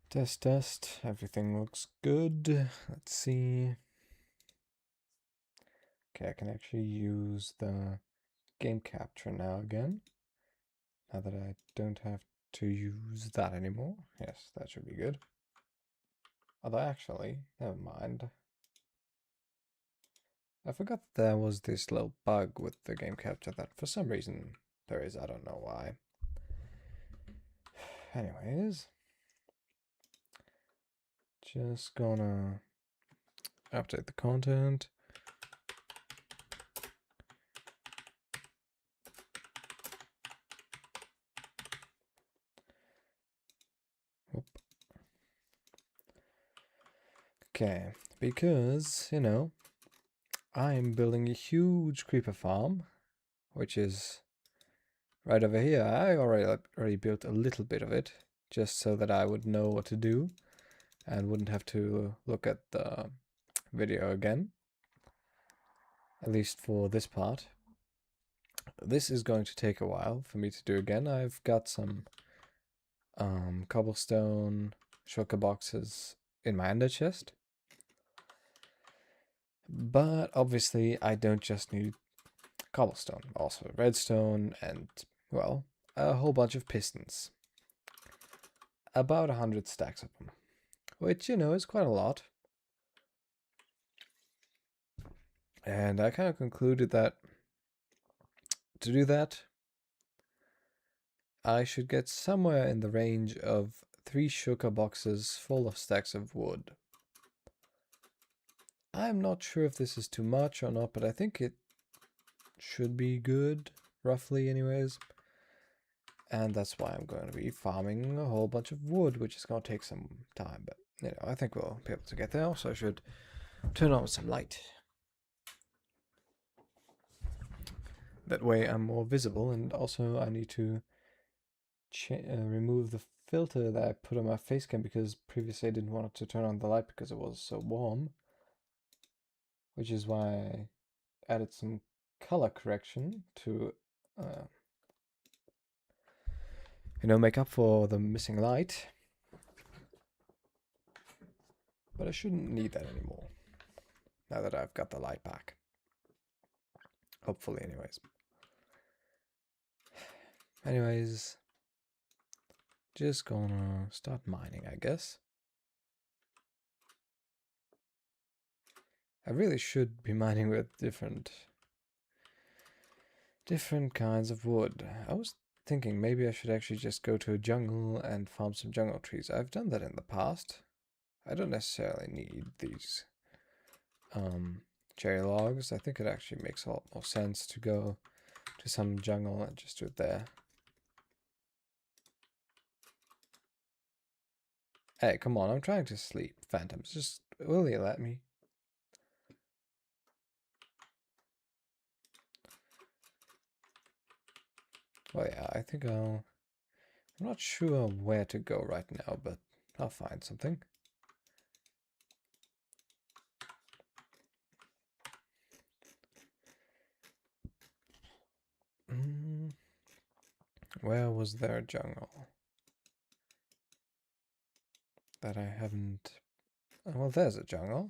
Test, test. Everything looks good. Let's see. Okay, I can actually use the game capture now again. Now that I don't have to use that anymore. Yes, that should be good. Although actually, never mind. I forgot there was this little bug with the game capture that for some reason there is. I don't know why. Anyways, just gonna update the content. Whoop. Okay, because, you know, I'm building a huge creeper farm, which is right over here. I already built a little bit of it, just so that I would know what to do and wouldn't have to look at the video again, at least for this part. This is going to take a while for me to do again. I've got some cobblestone shulker boxes in my ender chest, but obviously I don't just need cobblestone, also redstone and, well, a whole bunch of pistons. About 100 stacks of them, which, you know, is quite a lot. And I kind of concluded that to do that, I should get somewhere in the range of 3 shulker boxes full of stacks of wood. I'm not sure if this is too much or not, but I think it should be good, roughly anyways. And that's why I'm going to be farming a whole bunch of wood, which is going to take some time, but, you know, I think we'll be able to get there. So I should turn on some light. That way I'm more visible, and also I need to remove the filter that I put on my face cam, because previously I didn't want to turn on the light because it was so warm. Which is why I added some color correction to, you know, make up for the missing light. But I shouldn't need that anymore, now that I've got the light back. Hopefully, anyways. Anyways, just gonna start mining, I guess. I really should be mining with different kinds of wood. I was thinking maybe I should actually just go to a jungle and farm some jungle trees. I've done that in the past. I don't necessarily need these cherry logs. I think it actually makes a lot more sense to go to some jungle and just do it there. Hey, come on, I'm trying to sleep, phantoms. Just, will you let me? Well, yeah, I think I'm not sure where to go right now, but I'll find something. Where was there a jungle that I haven't... Oh, well, there's a jungle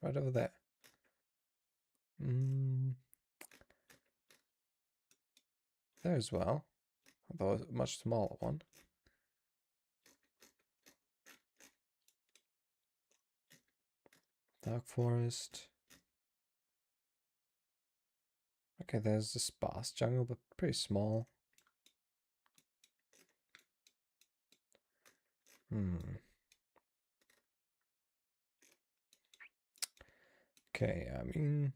right over there. There as well, although a much smaller one. Dark forest. Okay, there's the sparse jungle, but pretty small. Okay, I mean,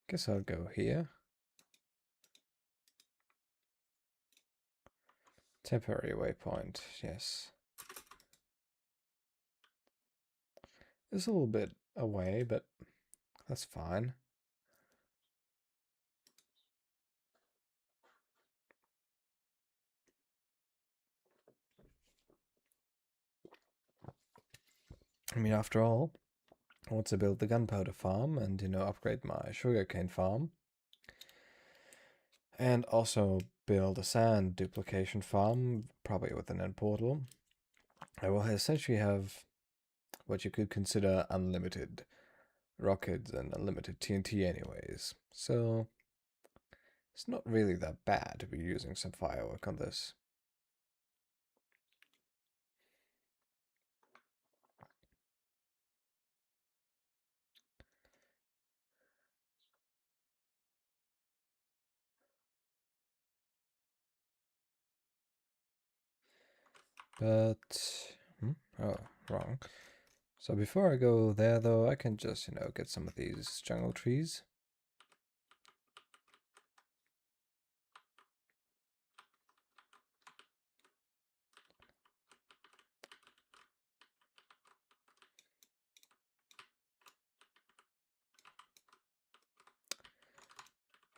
guess I'll go here. Temporary waypoint, yes. It's a little bit away, but that's fine. I mean, after all, I want to build the gunpowder farm and, you know, upgrade my sugarcane farm. And also build a sand duplication farm, probably with an end portal. I will essentially have what you could consider unlimited rockets and unlimited TNT anyways. So it's not really that bad to be using some firework on this. But, oh, wrong. So before I go there though, I can just, get some of these jungle trees.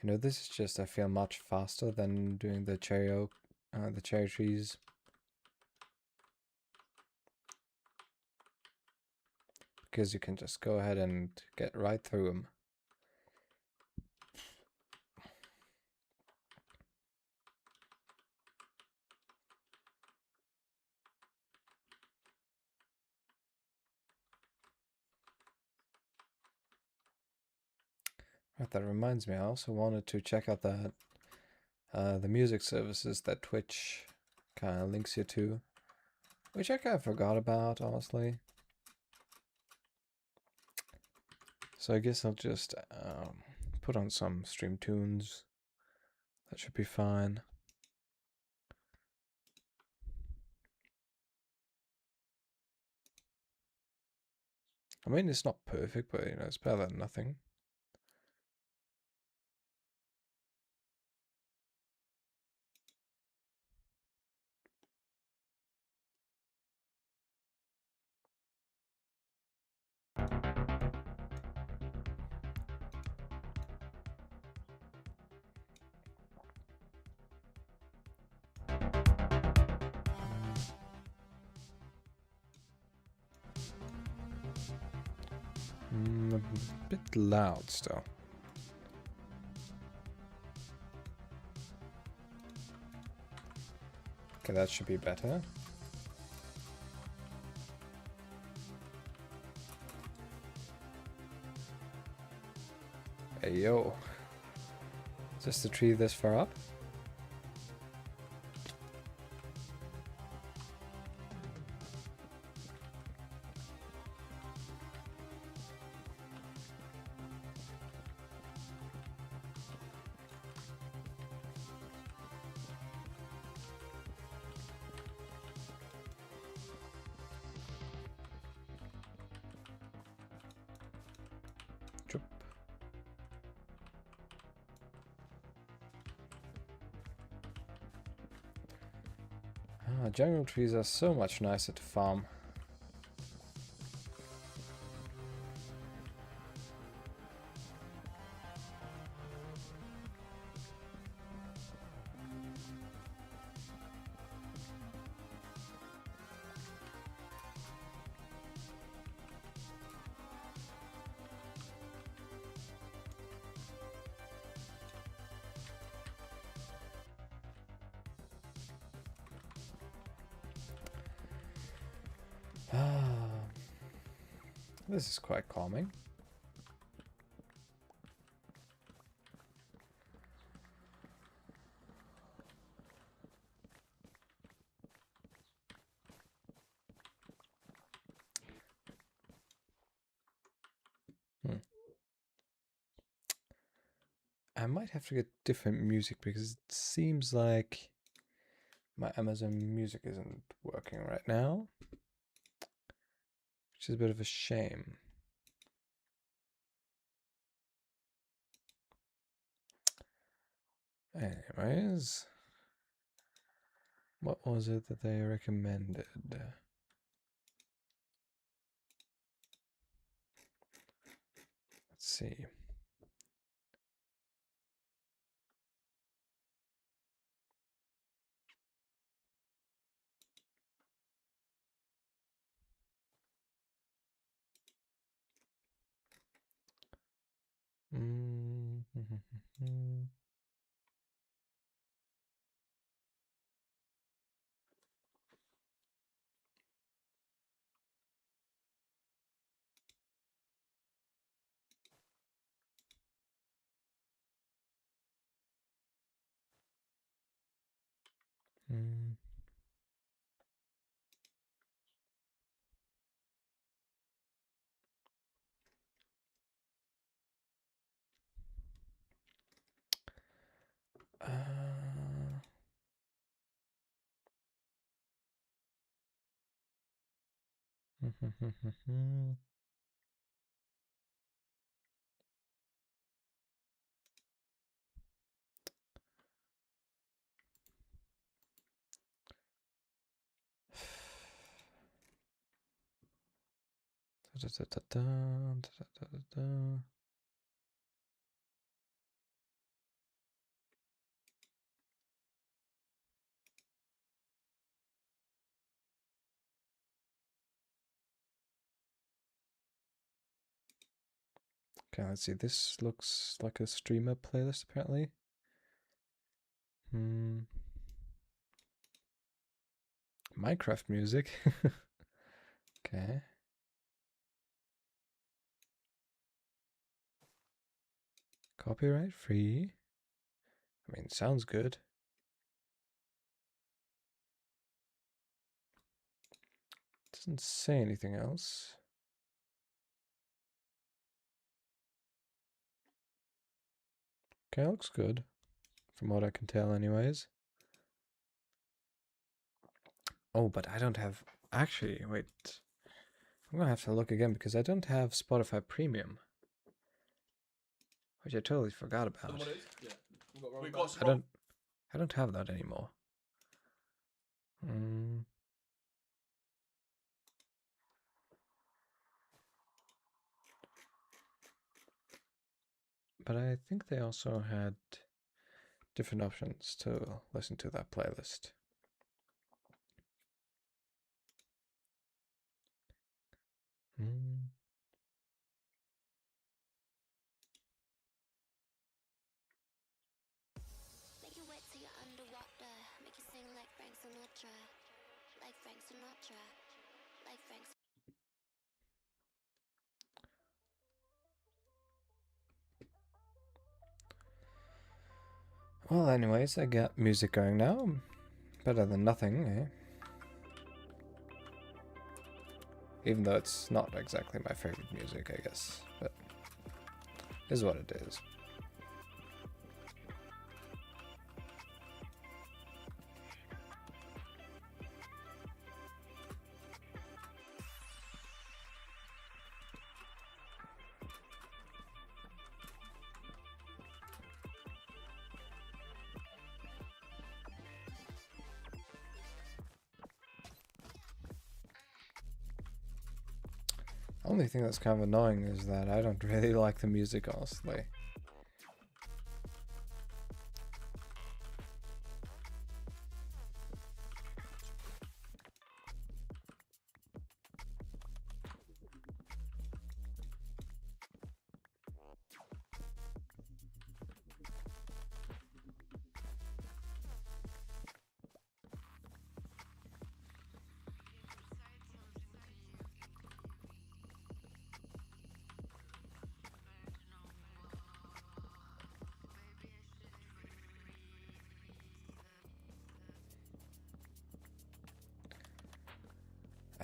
This is just, I feel, much faster than doing the cherry trees. Because you can just go ahead and get right through them. Right, that reminds me, I also wanted to check out that the music services that Twitch kind of links you to, which I kind of forgot about, honestly. So I guess I'll just put on some stream tunes. That should be fine. I mean, it's not perfect, but it's better than nothing. A bit loud still. Okay, that should be better. Hey yo. Is this the tree this far up? Drop. Jungle trees are so much nicer to farm. This is quite calming. I might have to get different music because it seems like my Amazon Music isn't working right now, which is a bit of a shame. Anyways, what was it that they recommended? Let's see. Hmm. Okay, let's see. This looks like a streamer playlist, apparently. Minecraft music. Okay. Copyright free. I mean, sounds good. Doesn't say anything else. Okay, looks good. From what I can tell, anyways. Oh, but I don't have... Actually, wait. I'm gonna have to look again because I don't have Spotify Premium. Which I totally forgot about. I don't have that anymore. But I think they also had different options to listen to that playlist. Make you wet till you're underwater. Make you sing like Frank Sinatra. Like Frank Sinatra. Like Frank Sinatra. Well, anyways, I got music going now. Better than nothing, eh? Even though it's not exactly my favorite music, I guess. But it is what it is. Only thing that's kind of annoying is that I don't really like the music, honestly.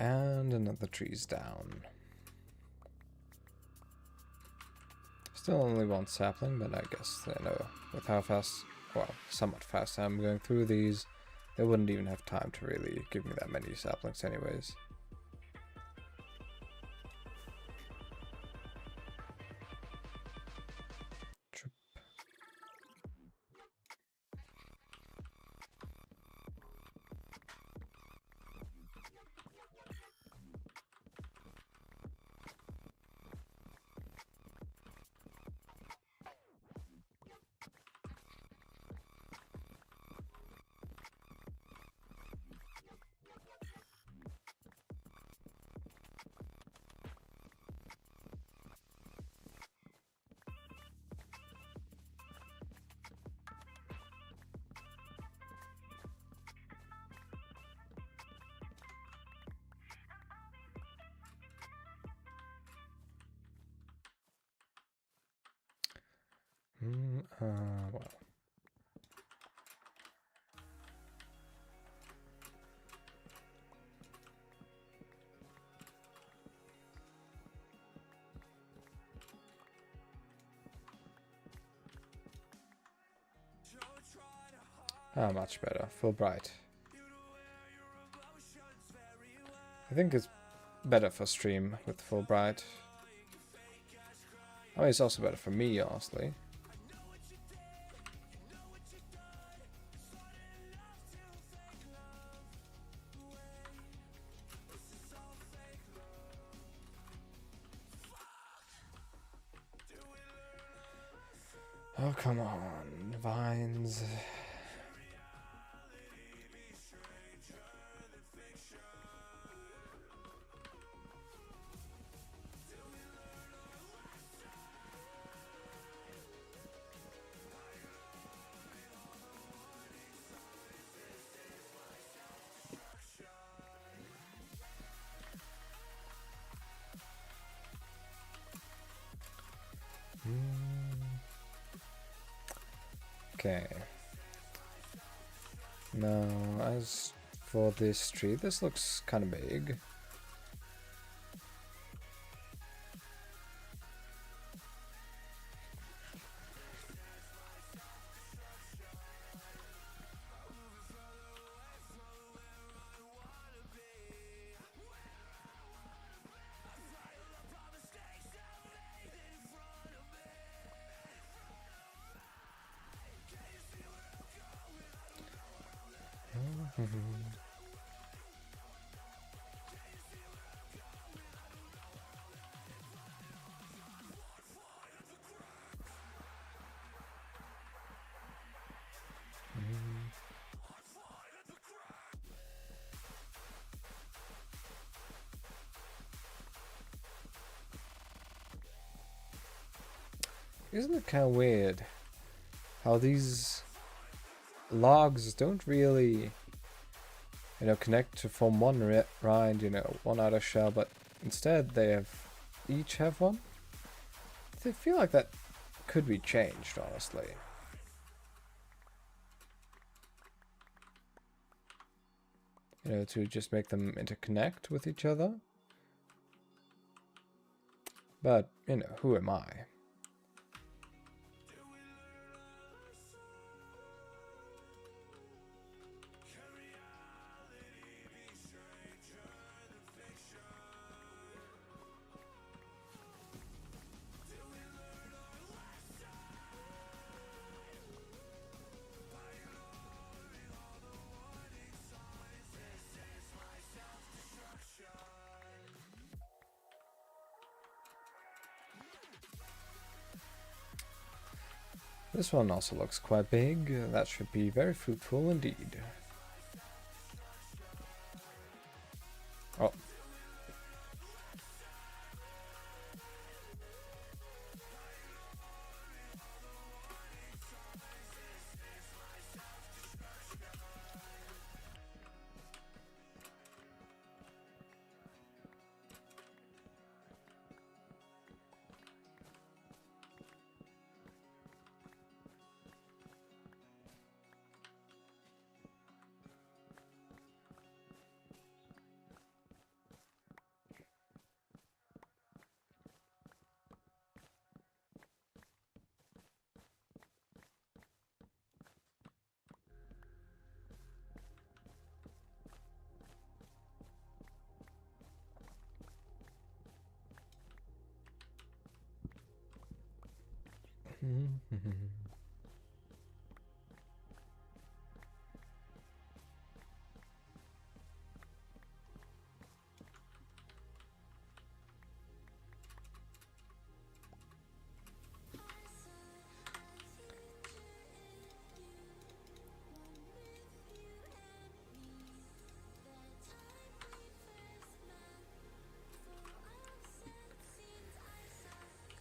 And another tree's down. Still only one sapling, but I guess, you know, with how fast, well, somewhat fast I'm going through these, they wouldn't even have time to really give me that many saplings anyways. Well. Ah, much better. Fulbright. I think it's better for stream with Fulbright. I mean, it's also better for me, honestly. Oh, come on. Vines. Okay. Now, as for this tree, this looks kind of big. Isn't it kind of weird how these logs don't really, connect to form one rind, one outer shell, but instead they each have one? I feel like that could be changed, honestly. To just make them interconnect with each other. But, who am I? This one also looks quite big. That should be very fruitful indeed. Oh.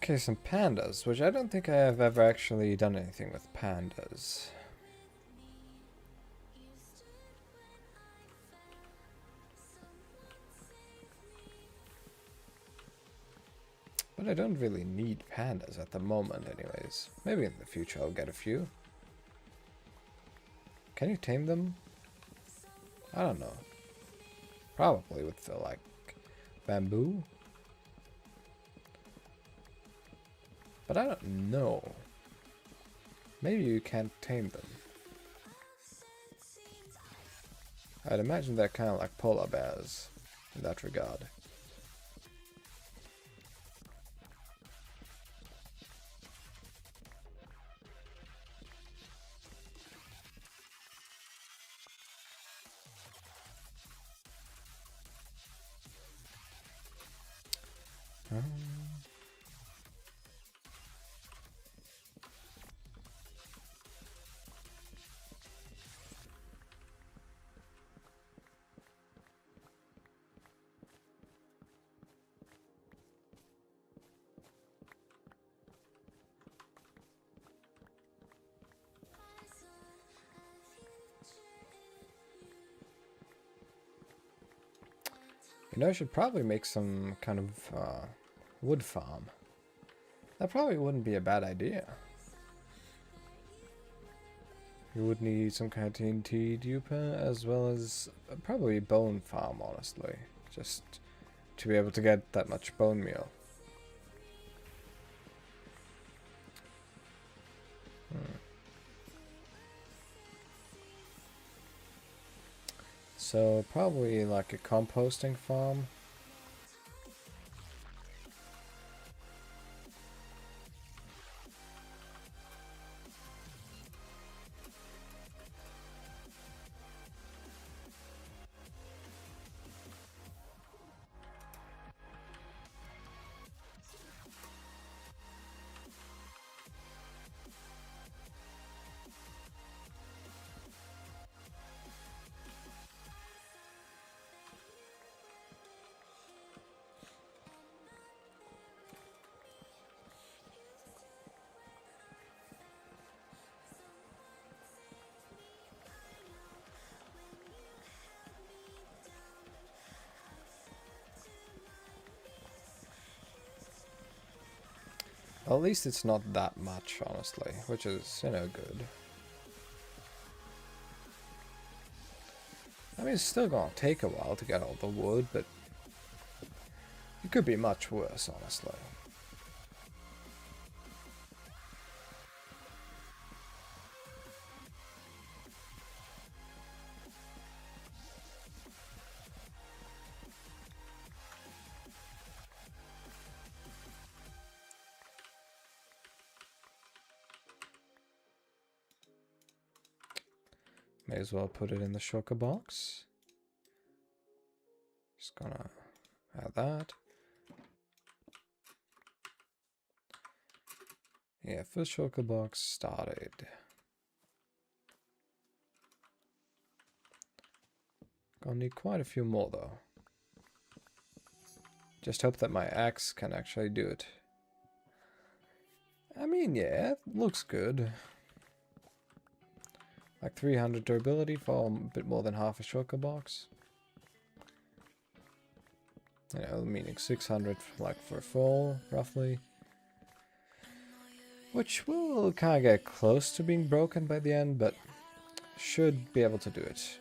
Okay, some pandas, which I don't think I have ever actually done anything with pandas. But I don't really need pandas at the moment anyways. Maybe in the future I'll get a few. Can you tame them? I don't know. Probably with the, bamboo? But I don't know. Maybe you can't tame them. I'd imagine they're kind of like polar bears in that regard. You know, I should probably make some kind of wood farm. That probably wouldn't be a bad idea. You would need some kind of TNT duper as well as probably a bone farm, honestly. Just to be able to get that much bone meal. So probably like a composting farm. Well, at least it's not that much, honestly, which is, you know, good. I mean, it's still gonna take a while to get all the wood, but it could be much worse, honestly. May as well put it in the shulker box. Just gonna add that. Yeah, first shulker box started. Gonna need quite a few more though. Just hope that my axe can actually do it. I mean, yeah, it looks good. Like 300 durability for a bit more than half a shulker box. You know, meaning 600 like for full, roughly. Which will kind of get close to being broken by the end, but should be able to do it.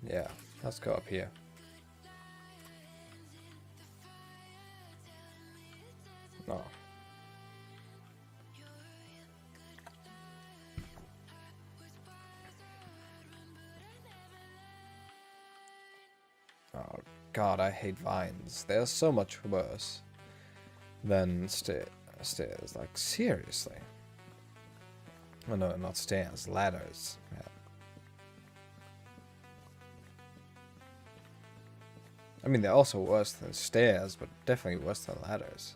Yeah, let's go up here. No. Oh god, I hate vines. They're so much worse than stairs. Like, seriously. Oh no, not stairs, ladders. Yeah. I mean, they're also worse than stairs, but definitely worse than ladders.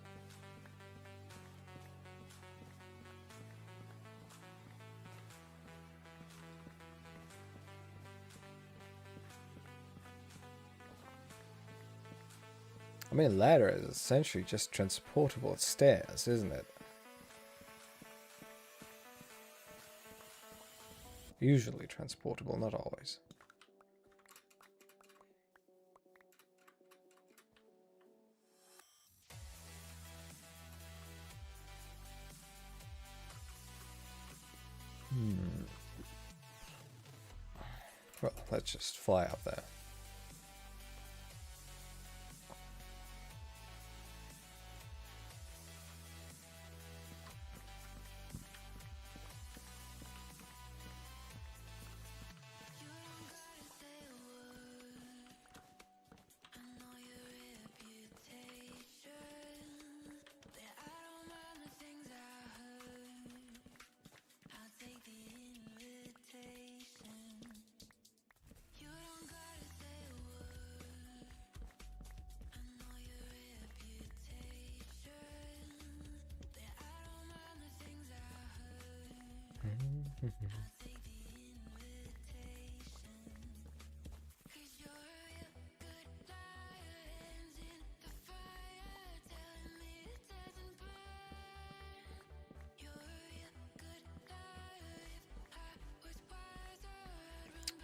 I mean, ladder is essentially just transportable stairs, isn't it? Usually transportable, not always. Well, let's just fly up there.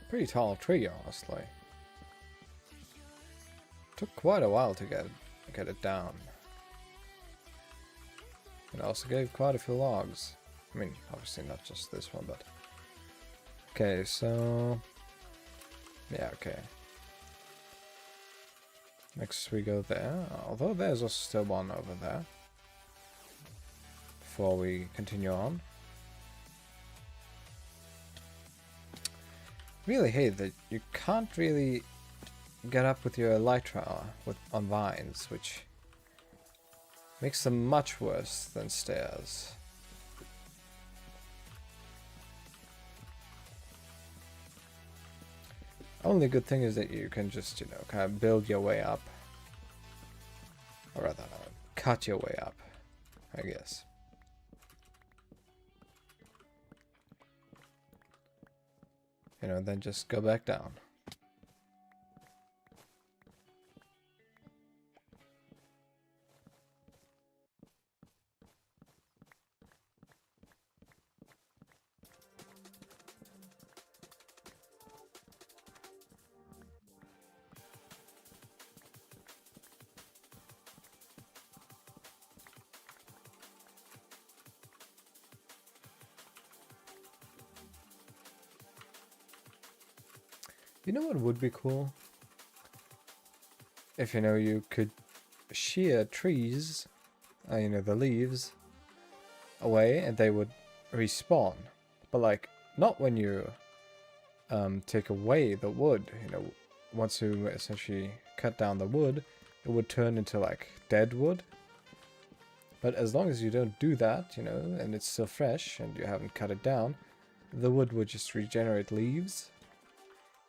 Pretty tall tree, honestly. Took quite a while to get it down. It also gave quite a few logs. I mean, obviously not just this one, but... Okay, so... Yeah, okay. Next we go there, although there's also still one over there. Before we continue on. Really hate that you can't really get up with your elytra on vines, which makes them much worse than stairs. Only good thing is that you can just, you know, kind of build your way up. Or rather, cut your way up, I guess. You know, then just go back down. You know what would be cool? If, you know, you could shear trees, you know, the leaves, away and they would respawn. But, like, not when you take away the wood, you know, once you essentially cut down the wood, it would turn into, like, dead wood. But as long as you don't do that, you know, and it's still fresh and you haven't cut it down, the wood would just regenerate leaves.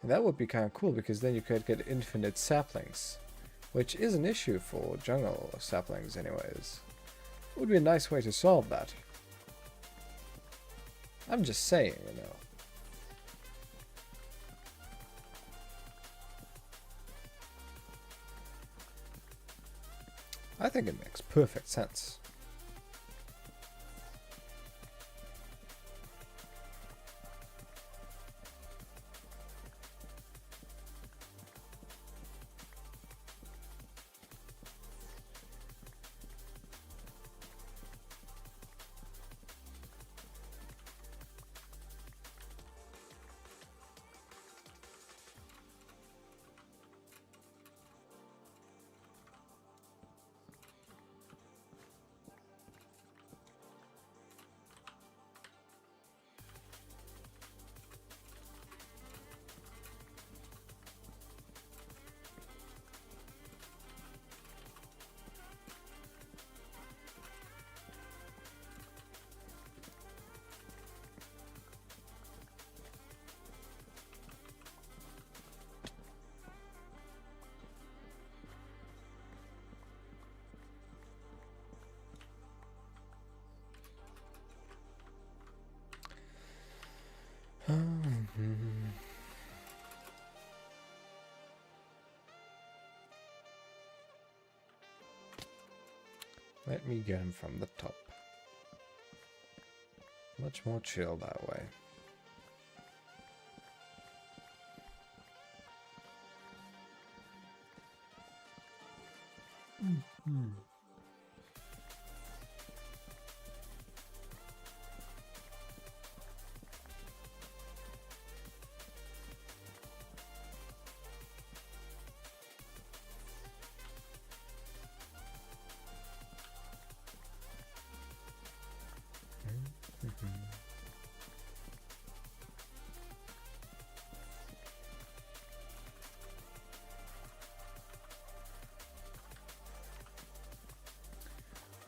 And that would be kind of cool, because then you could get infinite saplings, which is an issue for jungle saplings anyways. It would be a nice way to solve that. I'm just saying, you know. I think it makes perfect sense. Let me get him from the top. Much more chill that way.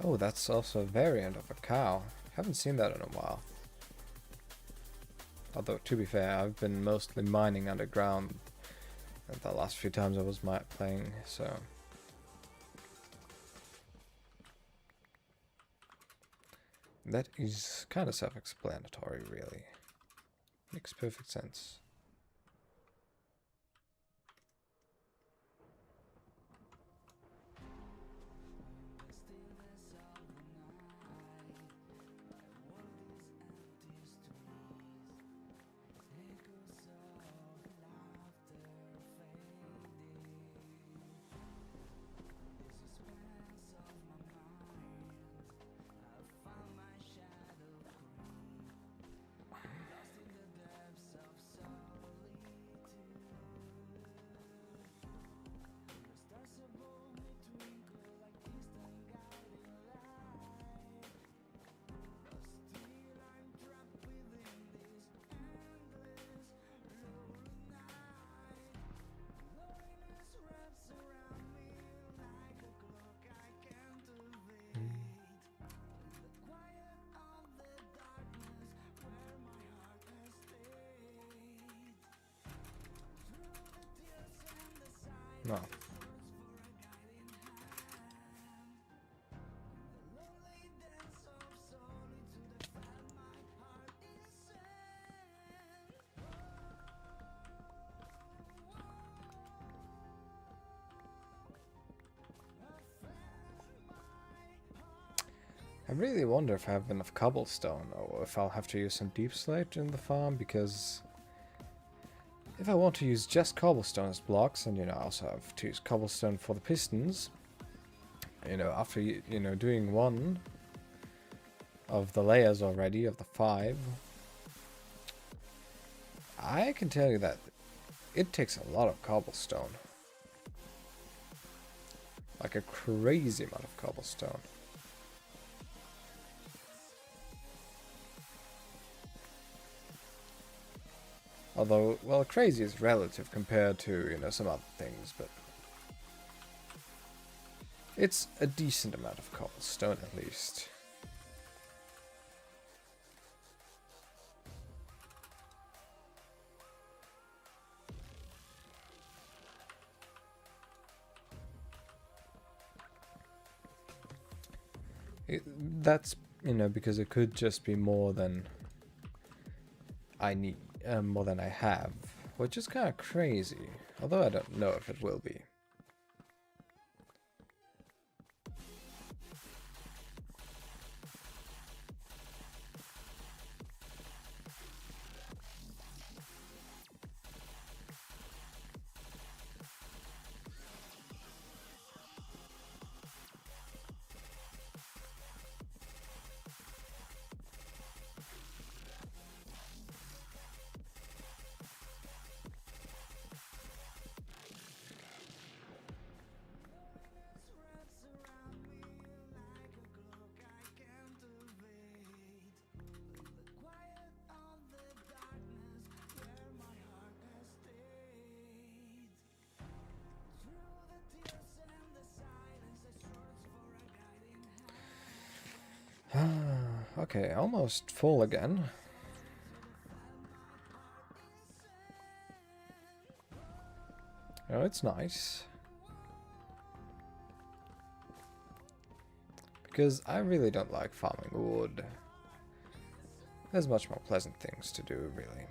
Oh, that's also a variant of a cow. Haven't seen that in a while. Although, to be fair, I've been mostly mining underground the last few times I was playing, so... That is kind of self-explanatory, really. Makes perfect sense. No. I really wonder if I have enough cobblestone, or if I'll have to use some deep slate in the farm, because if I want to use just cobblestone as blocks, and I also have to use cobblestone for the pistons, after doing one of the layers already, of the 5, I can tell you that it takes a lot of cobblestone. Like a crazy amount of cobblestone. Although, well, crazy is relative compared to, some other things, but it's a decent amount of cobblestone at least. That's, because it could just be more than I need, more than I have, which is kind of crazy, although I don't know if it will be. Okay, almost full again. Oh, it's nice. Because I really don't like farming wood. There's much more pleasant things to do, really.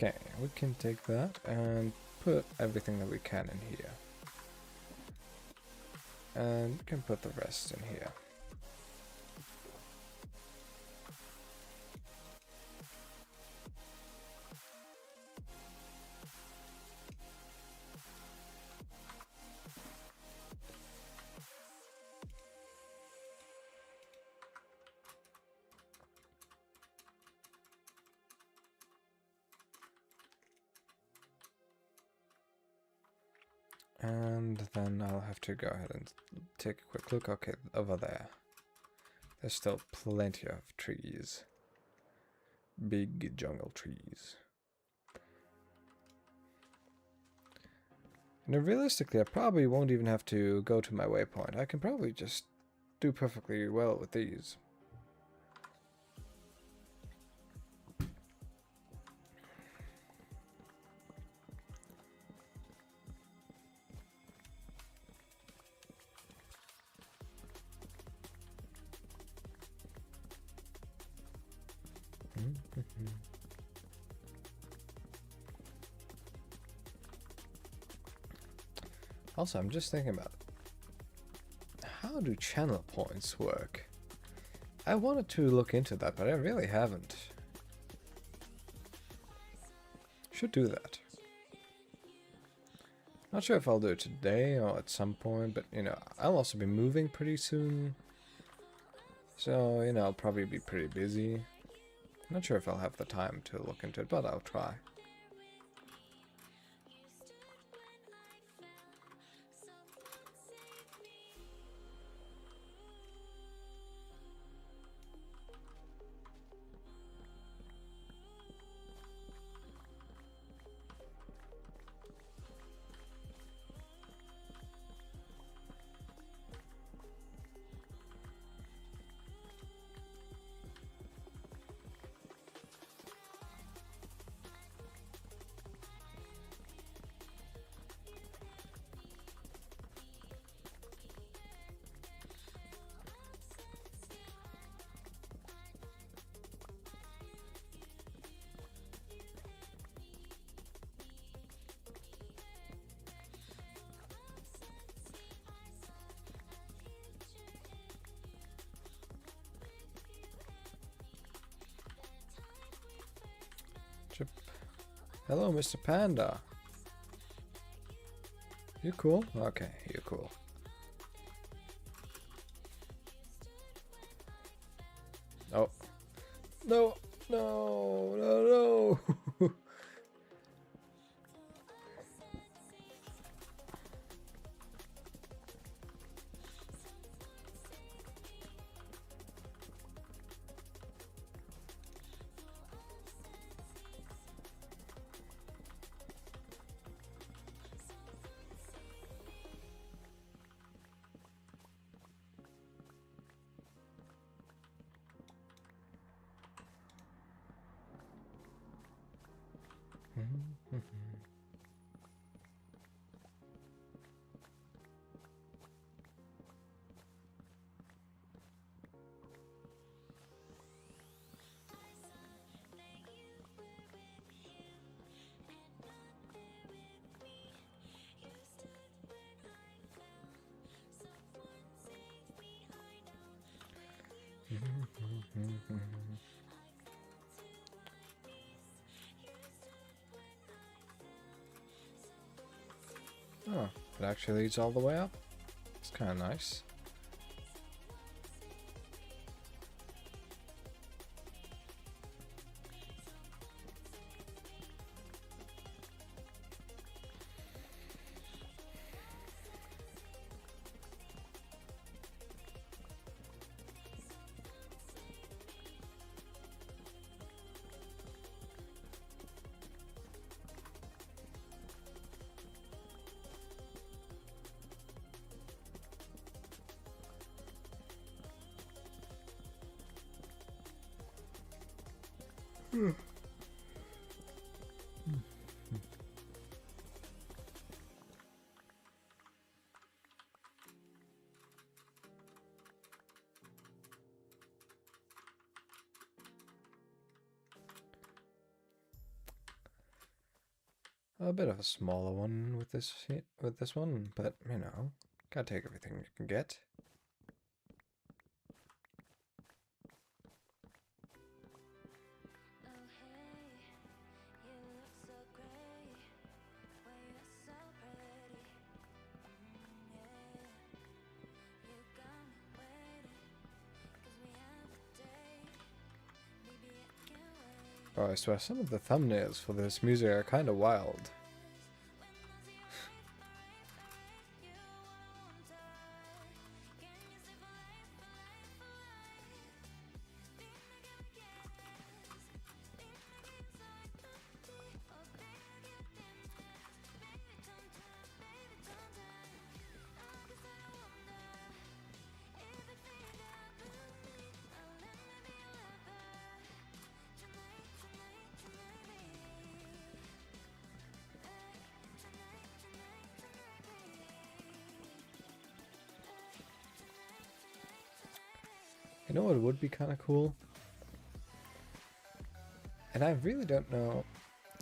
Okay, we can take that and put everything that we can in here. And we can put the rest in here. And then I'll have to go ahead and take a quick look. Okay, over there. There's still plenty of trees. Big jungle trees. And realistically, I probably won't even have to go to my waypoint. I can probably just do perfectly well with these. Also, I'm just thinking about how do channel points work? I wanted to look into that, but I really haven't. Should do that. Not sure if I'll do it today or at some point, but you know, I'll also be moving pretty soon. So, you know, I'll probably be pretty busy. Not sure if I'll have the time to look into it, but I'll try. Hello, Mr. Panda. You cool? Okay, you're cool. Oh. No, no, no, no. Oh, it actually leads all the way up. It's kind of nice. a bit of a smaller one with this one, but you know, gotta take everything you can get. Oh, I swear, some of the thumbnails for this music are kind of wild. You know what would be kind of cool? And I really don't know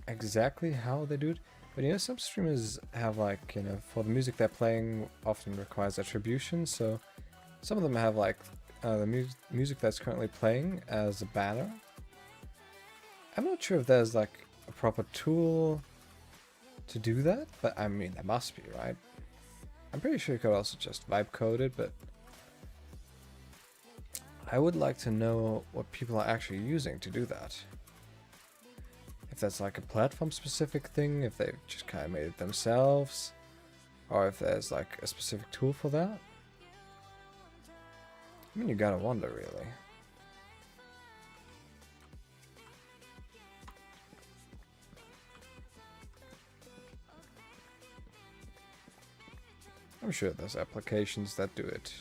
exactly how they do it, but you know, some streamers have like, you know, for the music they're playing often requires attribution, so some of them have like the music that's currently playing as a banner. I'm not sure if there's like a proper tool to do that, but I mean, there must be, right? I'm pretty sure you could also just vibe code it, but I would like to know what people are actually using to do that. If that's like a platform specific thing, if they've just kind of made it themselves, or if there's like a specific tool for that. I mean, you gotta wonder, really. I'm sure there's applications that do it.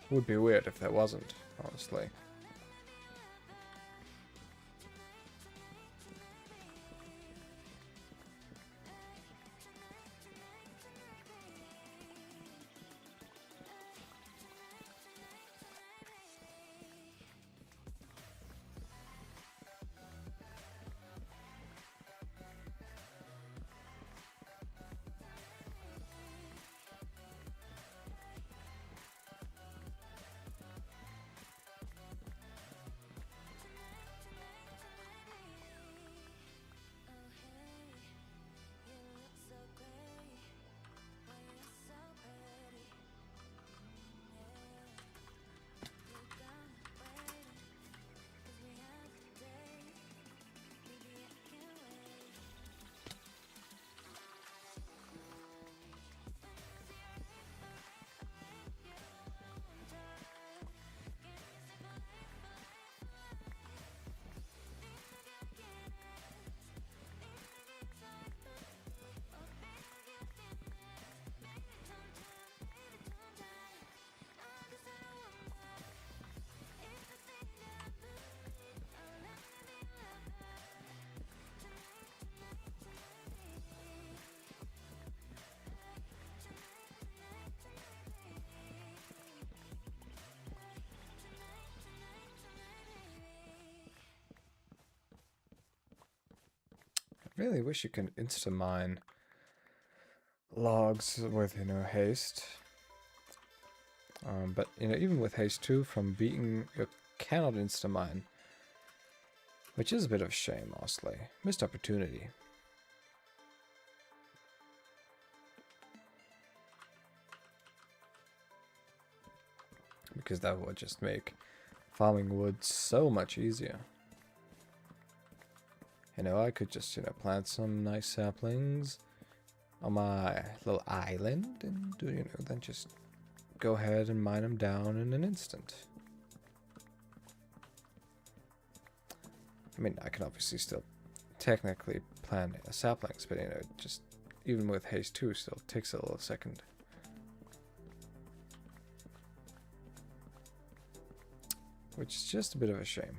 Would be weird if there wasn't, honestly. I really wish you could insta-mine logs with, you know, haste. But, you know, even with haste 2 from Beacon, you cannot insta-mine. Which is a bit of a shame, honestly. Missed opportunity. Because that would just make farming wood so much easier. You know, I could just, you know, plant some nice saplings on my little island and, you know, then just go ahead and mine them down in an instant. I mean, I can obviously still technically plant saplings, but, you know, just even with haste 2 still takes a little second. Which is just a bit of a shame.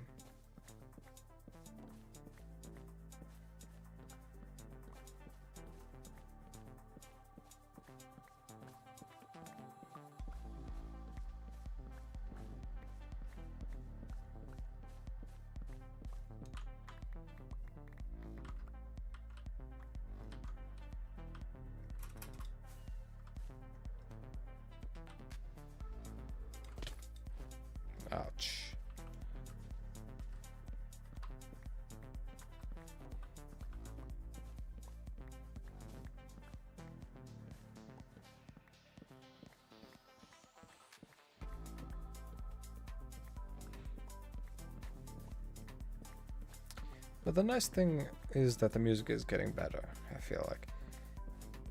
But the nice thing is that the music is getting better, I feel like.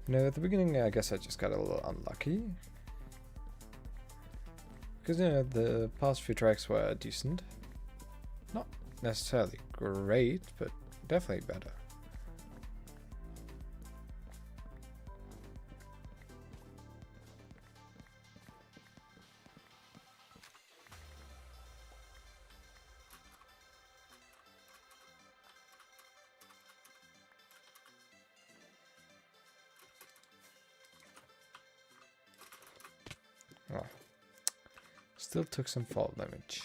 You know, at the beginning I guess I just got a little unlucky. Because, you know, the past few tracks were decent. Not necessarily great, but definitely better. Oh. Still took some fall damage.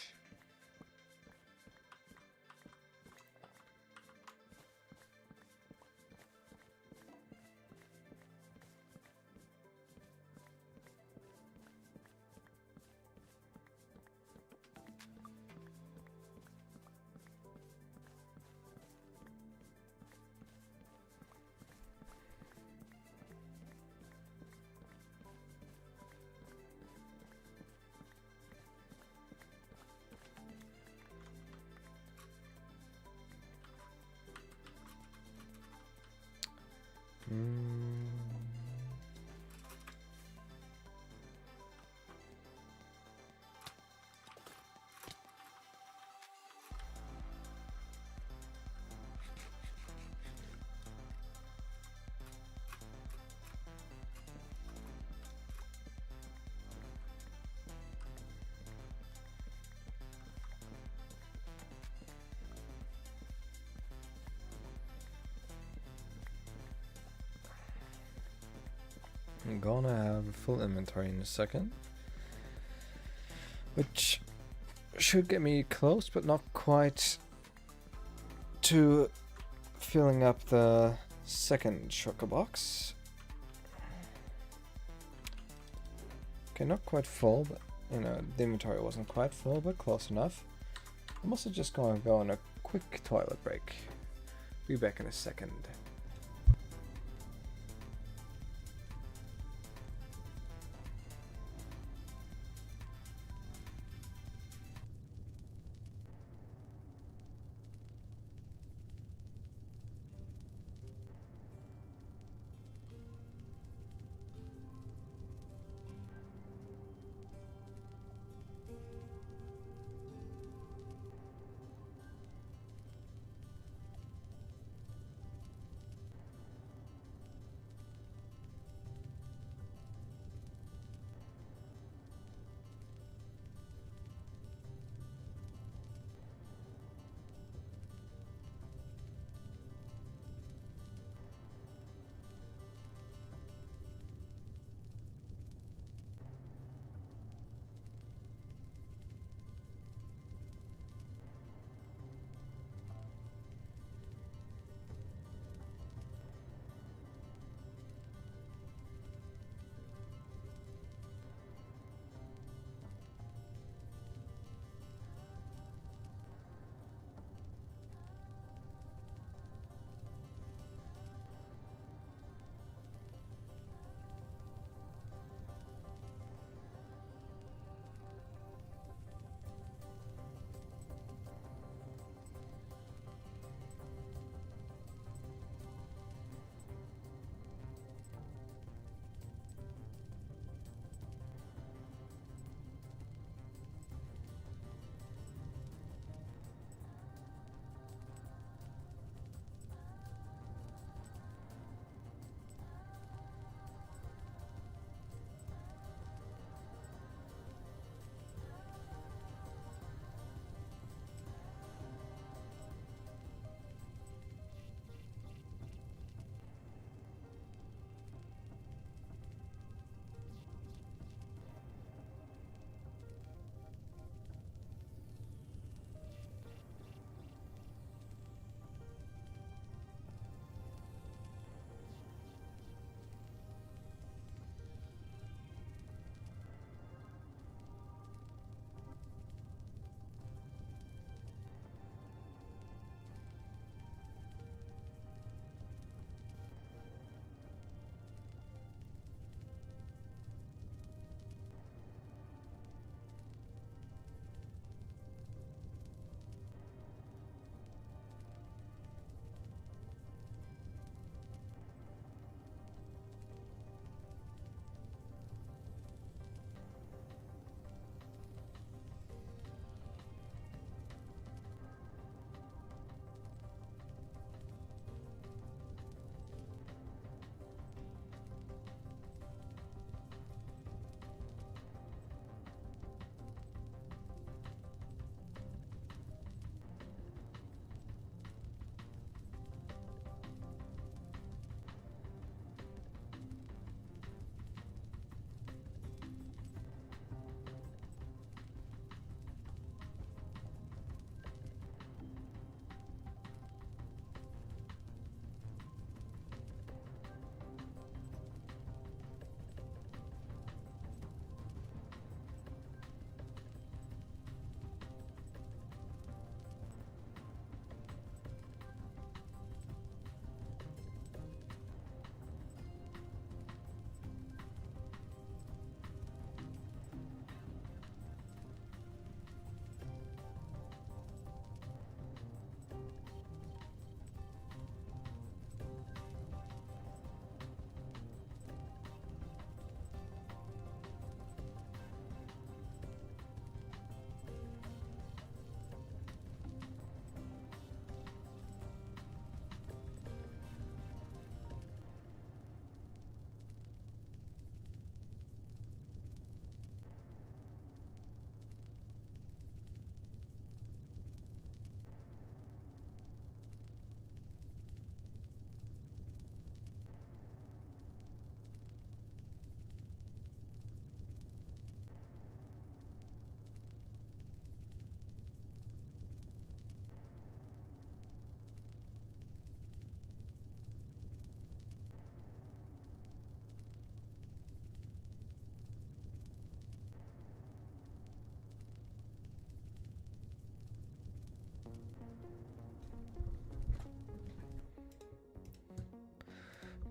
I'm gonna have a full inventory in a second, which should get me close, but not quite to filling up the second shulker box. Okay, not quite full, but you know, the inventory wasn't quite full, but close enough. I'm also just gonna go on a quick toilet break. Be back in a second.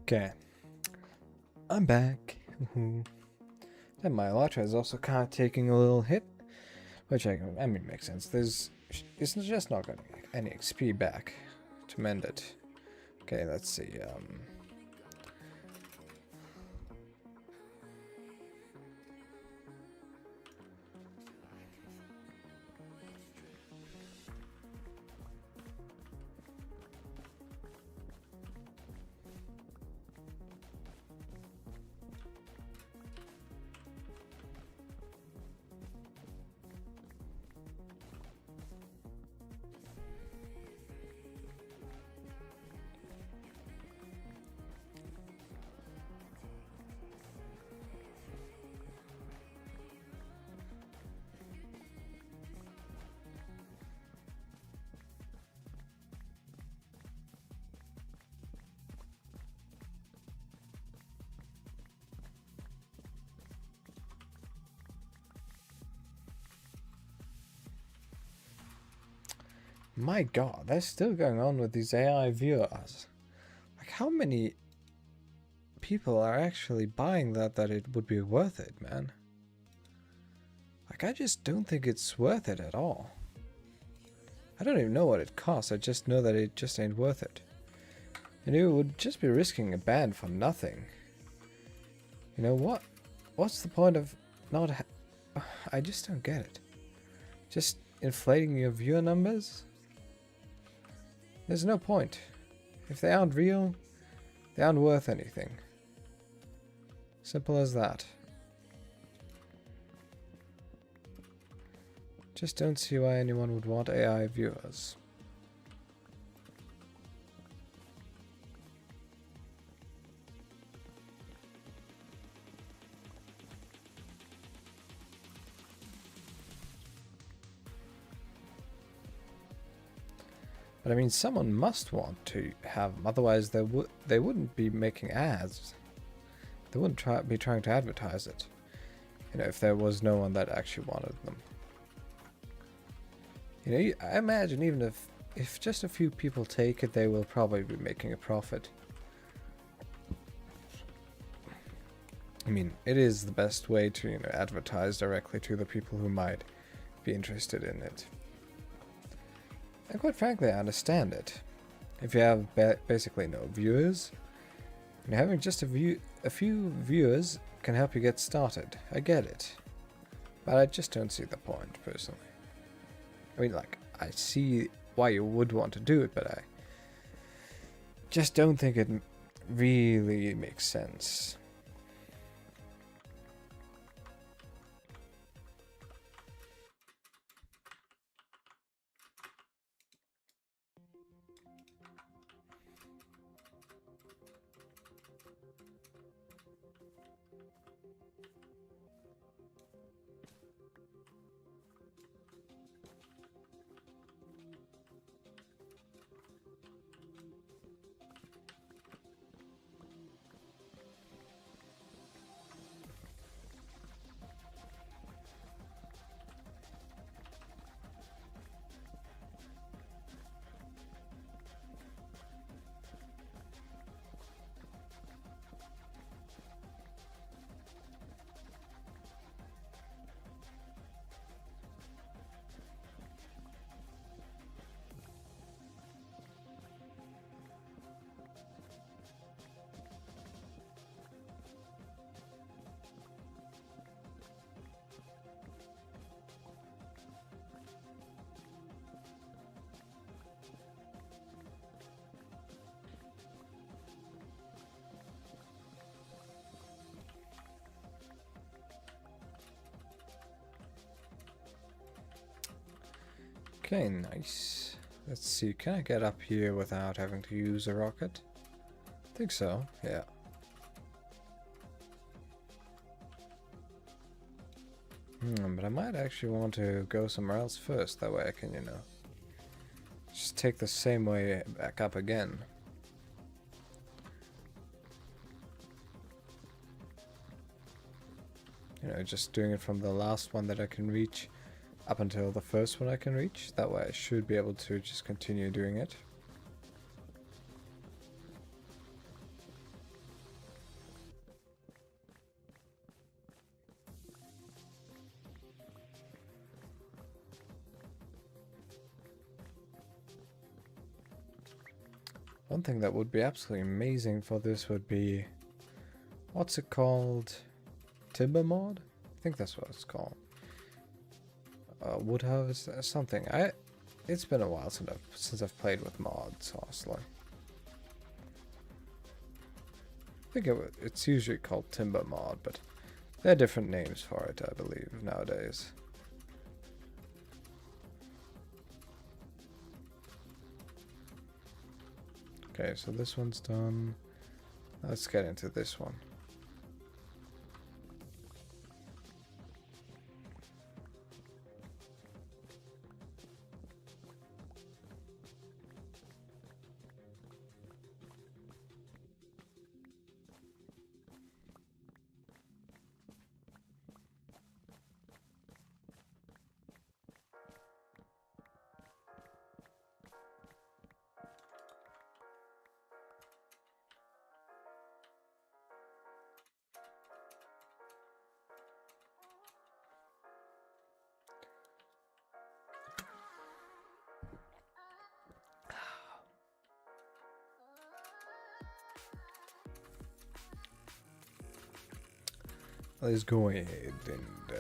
Okay. I'm back. And my Elytra is also kind of taking a little hit, which I mean makes sense. It's just not getting any XP back to mend it. Okay, let's see. My god, they're still going on with these AI viewers. Like, how many people are actually buying that it would be worth it, man? Like, I just don't think it's worth it at all. I don't even know what it costs, I just know that it just ain't worth it. And you would just be risking a ban for nothing. You know what? What's the point of not I just don't get it. Just inflating your viewer numbers? There's no point. If they aren't real, they aren't worth anything. Simple as that. Just don't see why anyone would want AI viewers. But I mean, someone must want to have them, otherwise they wouldn't be making ads. They wouldn't be trying to advertise it. You know, if there was no one that actually wanted them. You know, I imagine even if just a few people take it, they will probably be making a profit. I mean, it is the best way to, you know, advertise directly to the people who might be interested in it. And quite frankly, I understand it. If you have basically no viewers, and having just a few viewers can help you get started. I get it. But I just don't see the point, personally. I mean, like, I see why you would want to do it, but I just don't think it really makes sense. Okay, nice. Let's see, can I get up here without having to use a rocket? I think so, yeah. But I might actually want to go somewhere else first, that way I can, you know, just take the same way back up again. You know, just doing it from the last one that I can reach up until the first one I can reach. That way I should be able to just continue doing it. One thing that would be absolutely amazing for this would be, what's it called? Timber mod? I think that's what it's called. Wood harvest, something. It's been a while since I've played with mods, honestly. I think it's usually called Timber mod, but there are different names for it, I believe, nowadays. Okay, so this one's done. Let's get into this one. Let's go ahead and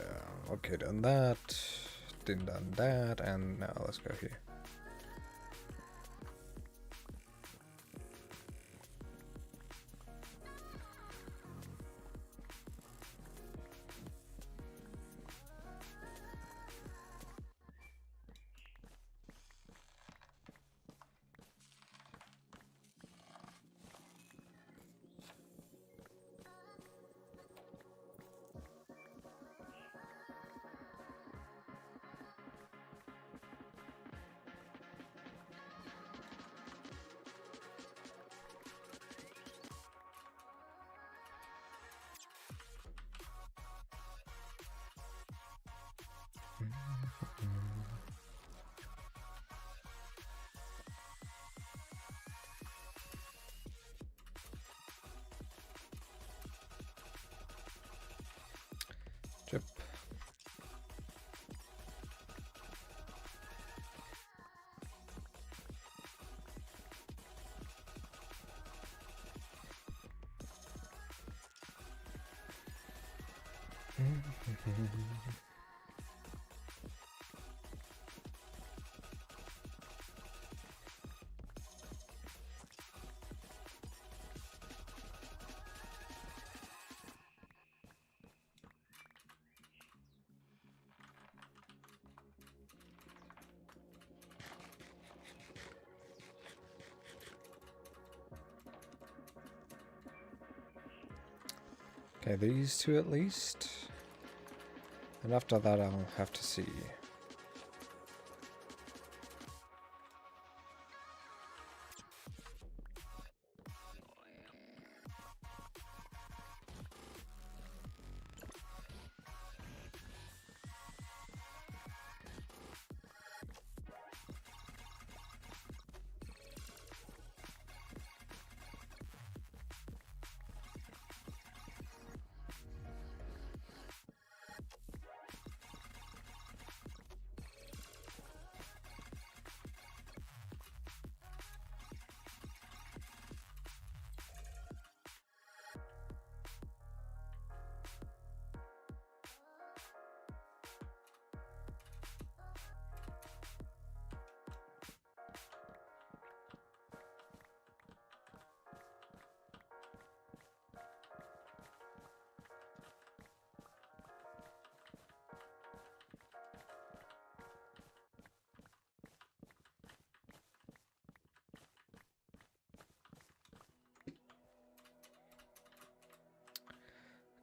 okay, done that, done that, and now let's go here. Chip. Okay, these two at least. And after that I'll have to see.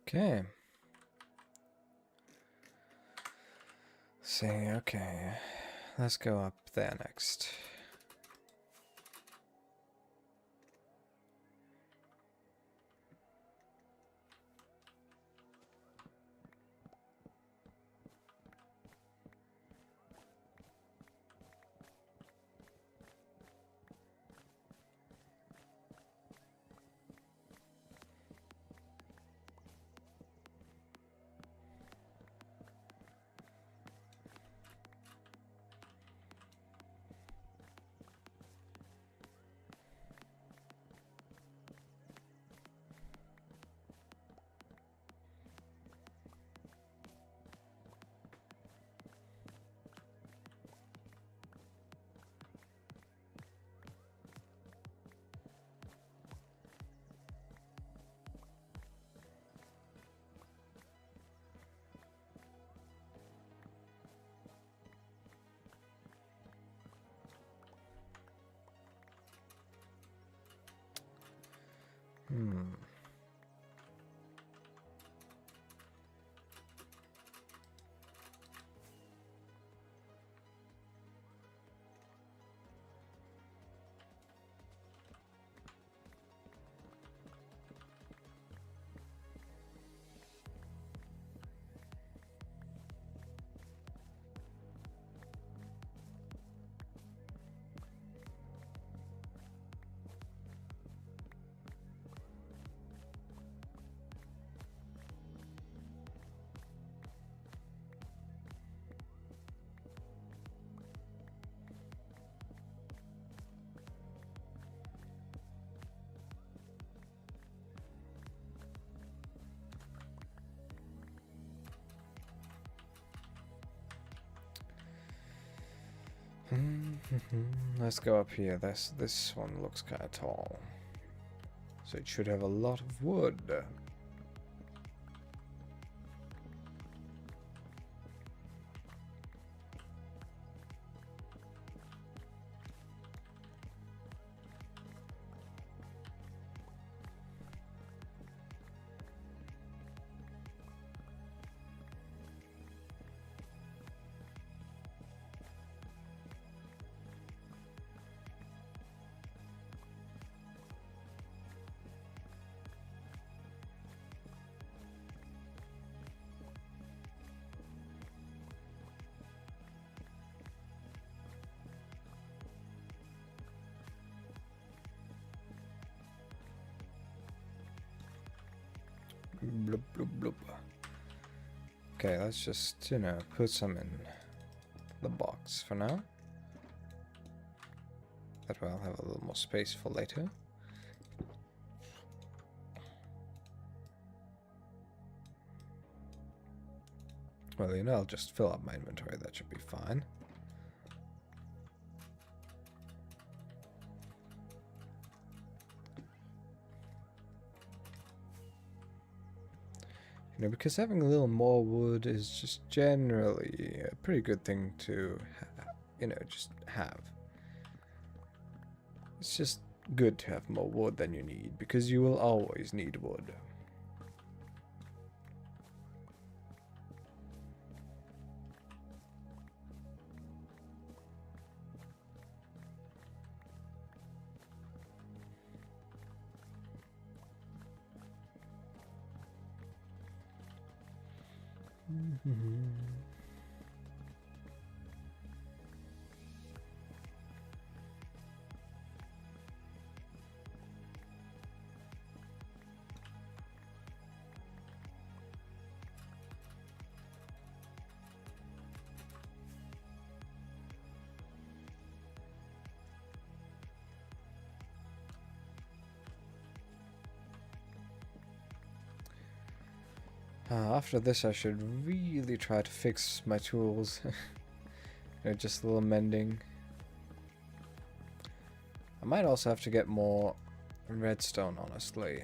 Okay. See, okay. Let's go up there next. Hmm. Let's go up here. This one looks kind of tall, so it should have a lot of wood. Bloop, bloop, bloop. Okay, let's just, you know, put some in the box for now. That way I'll have a little more space for later. Well, you know, I'll just fill up my inventory. That should be fine. You know, because having a little more wood is just generally a pretty good thing to, you know, just have. It's just good to have more wood than you need, because you will always need wood. After this, I should really try to fix my tools. You know, just a little mending. I might also have to get more redstone, honestly.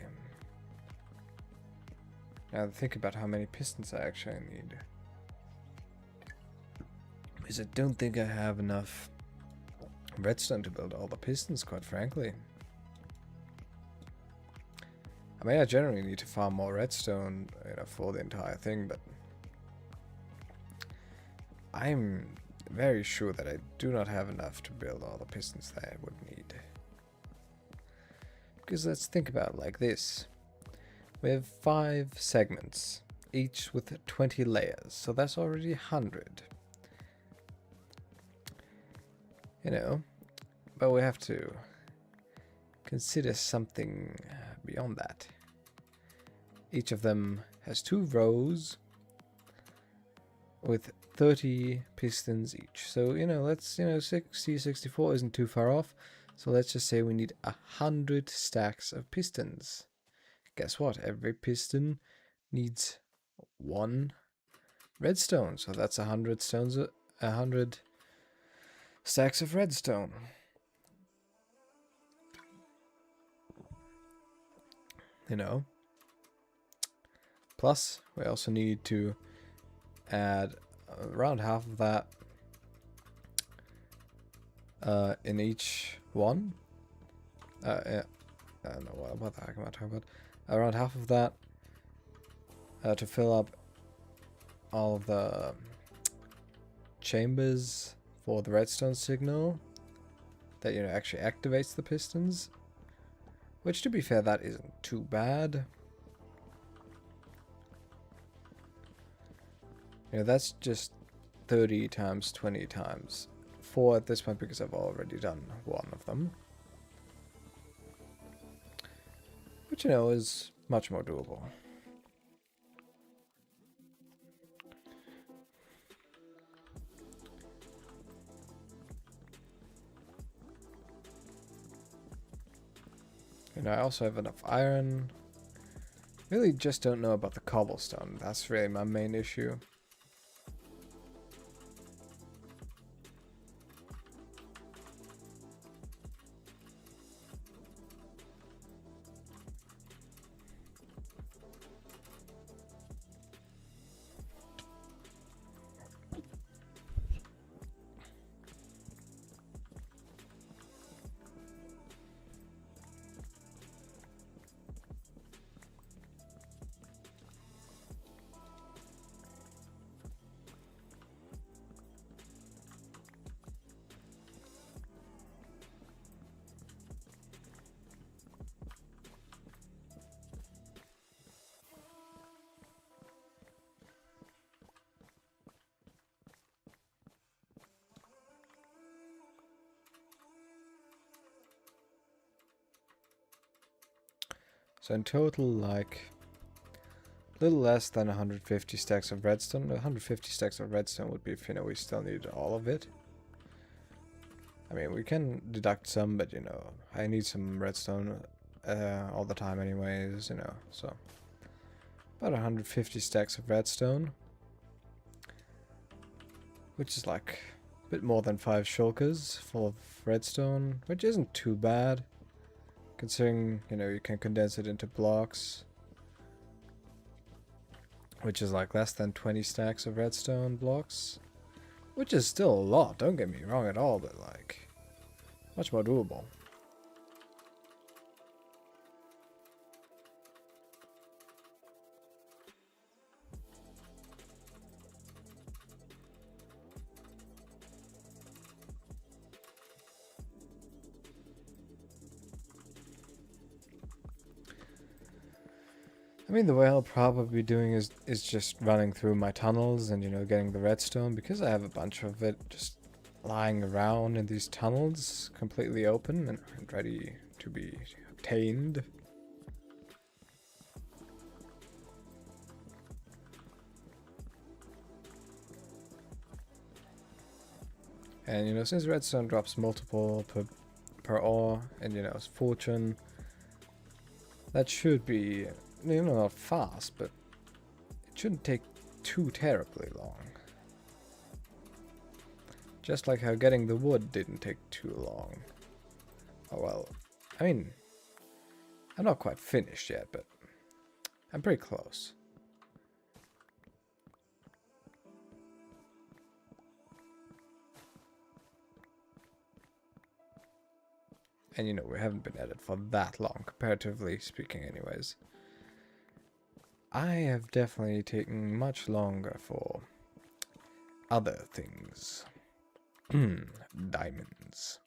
Now think about how many pistons I actually need. Because I don't think I have enough redstone to build all the pistons, quite frankly. I mean, I generally need to farm more redstone, you know, for the entire thing, but I'm very sure that I do not have enough to build all the pistons that I would need. Because let's think about it like this. We have 5 segments, each with 20 layers, so that's already 100. You know, but we have to consider something beyond that. Each of them has 2 rows with 30 pistons each. So, you know, let's, you know, 64 isn't too far off. So let's just say we need 100 stacks of pistons. Guess what? Every piston needs 1 redstone. So that's 100 stones, 100 stacks of redstone. You know. Plus, we also need to add around half of that in each one. Yeah. I don't know what the heck am I talking about? Around half of that to fill up all of the chambers for the redstone signal that, you know, actually activates the pistons. Which, to be fair, that isn't too bad. You know, that's just 30 times 20 times 4 at this point because I've already done one of them. Which, you know, is much more doable. And I also have enough iron. Really just don't know about the cobblestone. That's really my main issue. So in total, like, a little less than 150 stacks of redstone. 150 stacks of redstone would be if, you know, we still need all of it. I mean, we can deduct some, but, you know, I need some redstone all the time anyways, you know, so. About 150 stacks of redstone. Which is like a bit more than 5 shulkers full of redstone, which isn't too bad. Considering, you know, you can condense it into blocks. Which is like less than 20 stacks of redstone blocks. Which is still a lot, don't get me wrong at all, but like, much more doable. I mean, the way I'll probably be doing is just running through my tunnels and, you know, getting the redstone, because I have a bunch of it just lying around in these tunnels, completely open and ready to be obtained. And, you know, since redstone drops multiple per ore, and, you know, it's fortune, that should be, you know, not fast, but it shouldn't take too terribly long. Just like how getting the wood didn't take too long. Oh well, I mean, I'm not quite finished yet, but I'm pretty close. And, you know, we haven't been at it for that long, comparatively speaking anyways. I have definitely taken much longer for other things. Diamonds.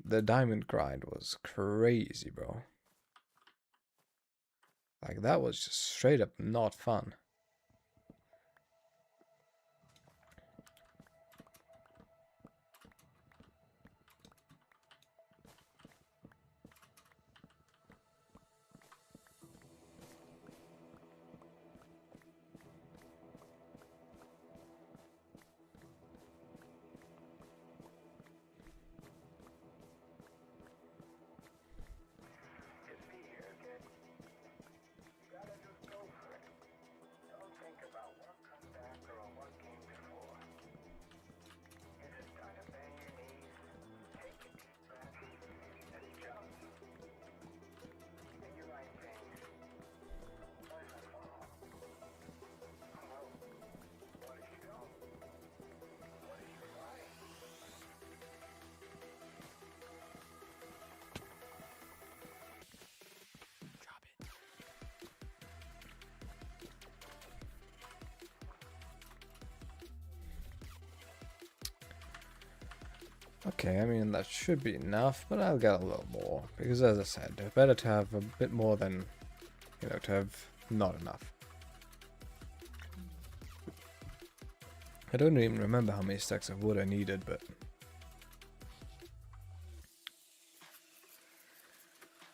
The diamond grind was crazy, bro. Like, that was just straight up not fun. Okay, I mean, that should be enough, but I'll get a little more. Because as I said, better to have a bit more than, you know, to have not enough. I don't even remember how many stacks of wood I needed, but...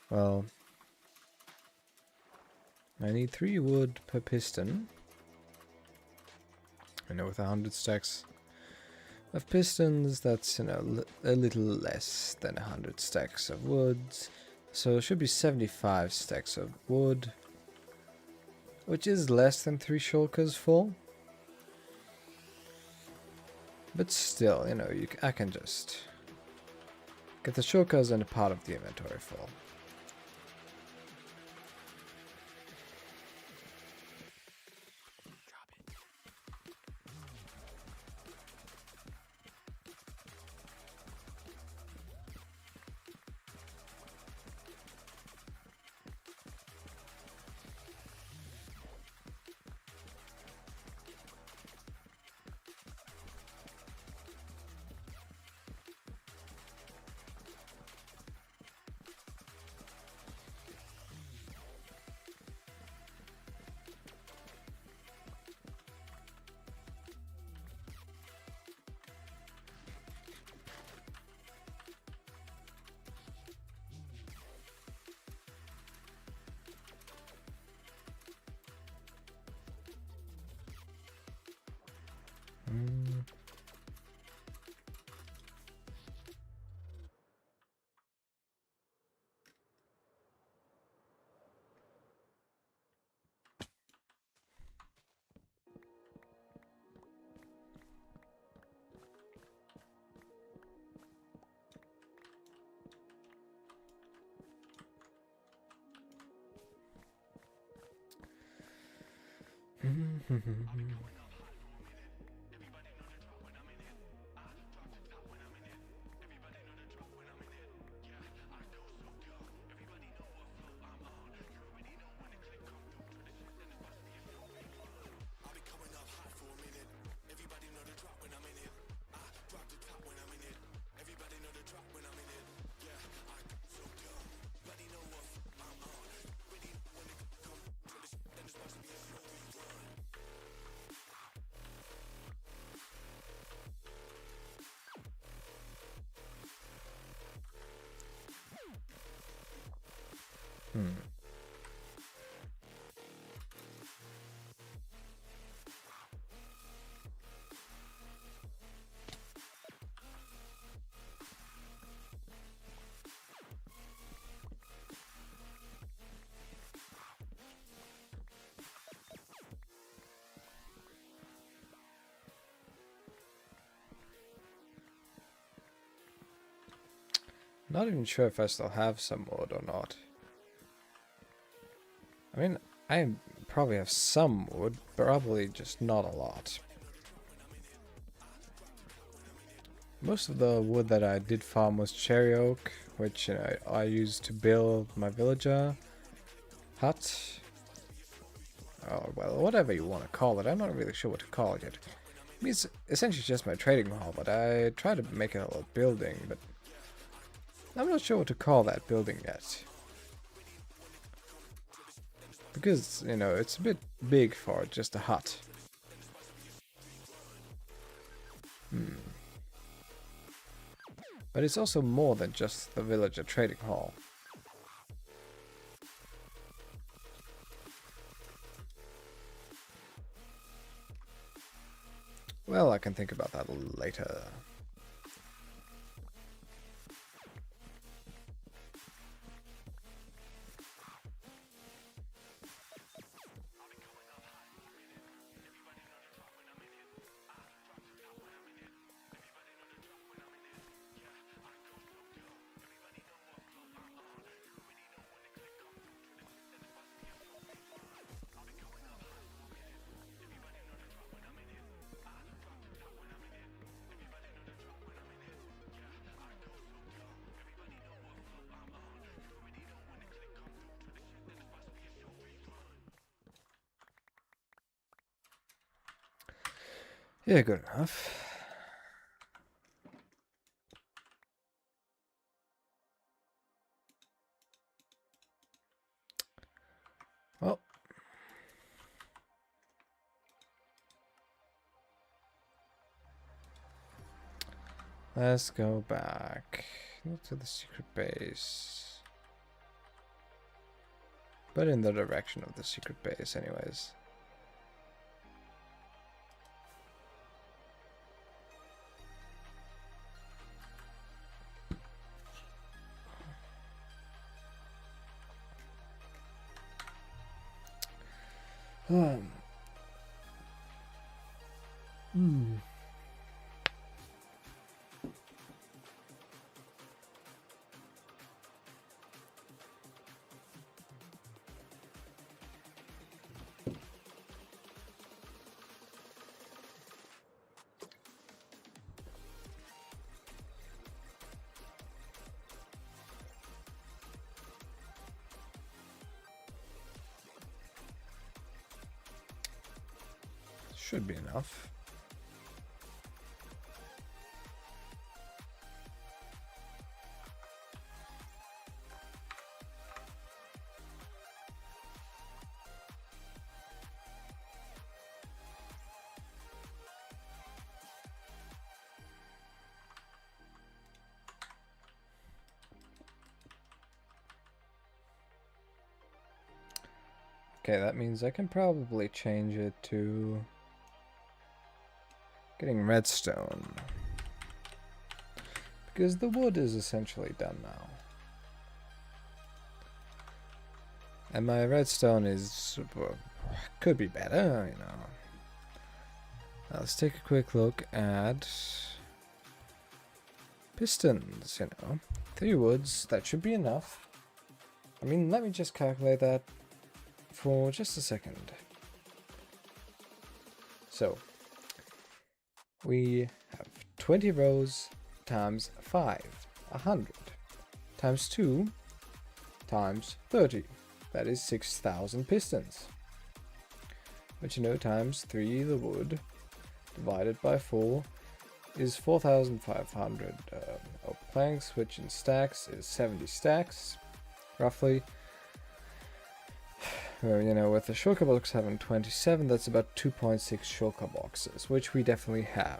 Well... I need 3 wood per piston. I know with 100 stacks of pistons, that's, you know, a little less than 100 stacks of wood. So it should be 75 stacks of wood, which is less than 3 shulkers full. But still, you know, I can just get the shulkers and a part of the inventory full. Mm. Hmm. Not even sure if I still have some wood or not. I mean, I probably have some wood, but probably just not a lot. Most of the wood that I did farm was cherry oak, which, you know, I used to build my villager hut. Or, well, whatever you want to call it. I'm not really sure what to call it yet. I mean, it's essentially just my trading hall, but I tried to make it a little building, but I'm not sure what to call that building yet. Because, you know, it's a bit big for just a hut. But it's also more than just the villager trading hall. Well, I can think about that later. Yeah, good enough. Let's go back. Not to the secret base. But in the direction of the secret base anyways. Should be enough. Okay, that means I can probably change it to getting redstone. Because the wood is essentially done now. And my redstone is... could be better, you know. Now let's take a quick look at... pistons, you know. 3 woods, that should be enough. I mean, let me just calculate that for just a second. So, we have 20 rows times 5, 100, times 2, times 30. That is 6,000 pistons. Which, you know, times 3 the wood, divided by 4, is 4,500 oak planks, which in stacks is 70 stacks, roughly. You know, with the shulker box having 27, that's about 2.6 shulker boxes, which we definitely have.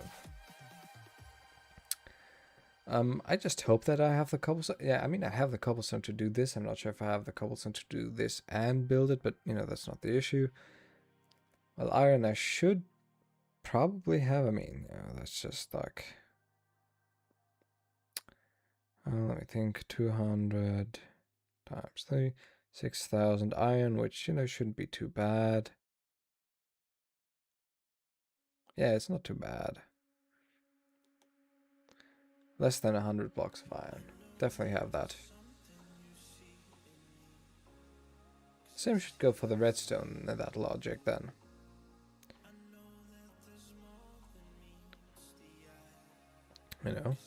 I just hope that I have the cobblestone. Yeah, I mean, I have the cobblestone to do this. I'm not sure if I have the cobblestone to do this and build it, but, you know, that's not the issue. Well, iron I should probably have. I mean, you know, that's just like... let me think. 200 times 3. 6,000 iron, which, you know, shouldn't be too bad. Yeah, it's not too bad. Less than 100 blocks of iron. Definitely have that. Same should go for the redstone in that logic then. You know.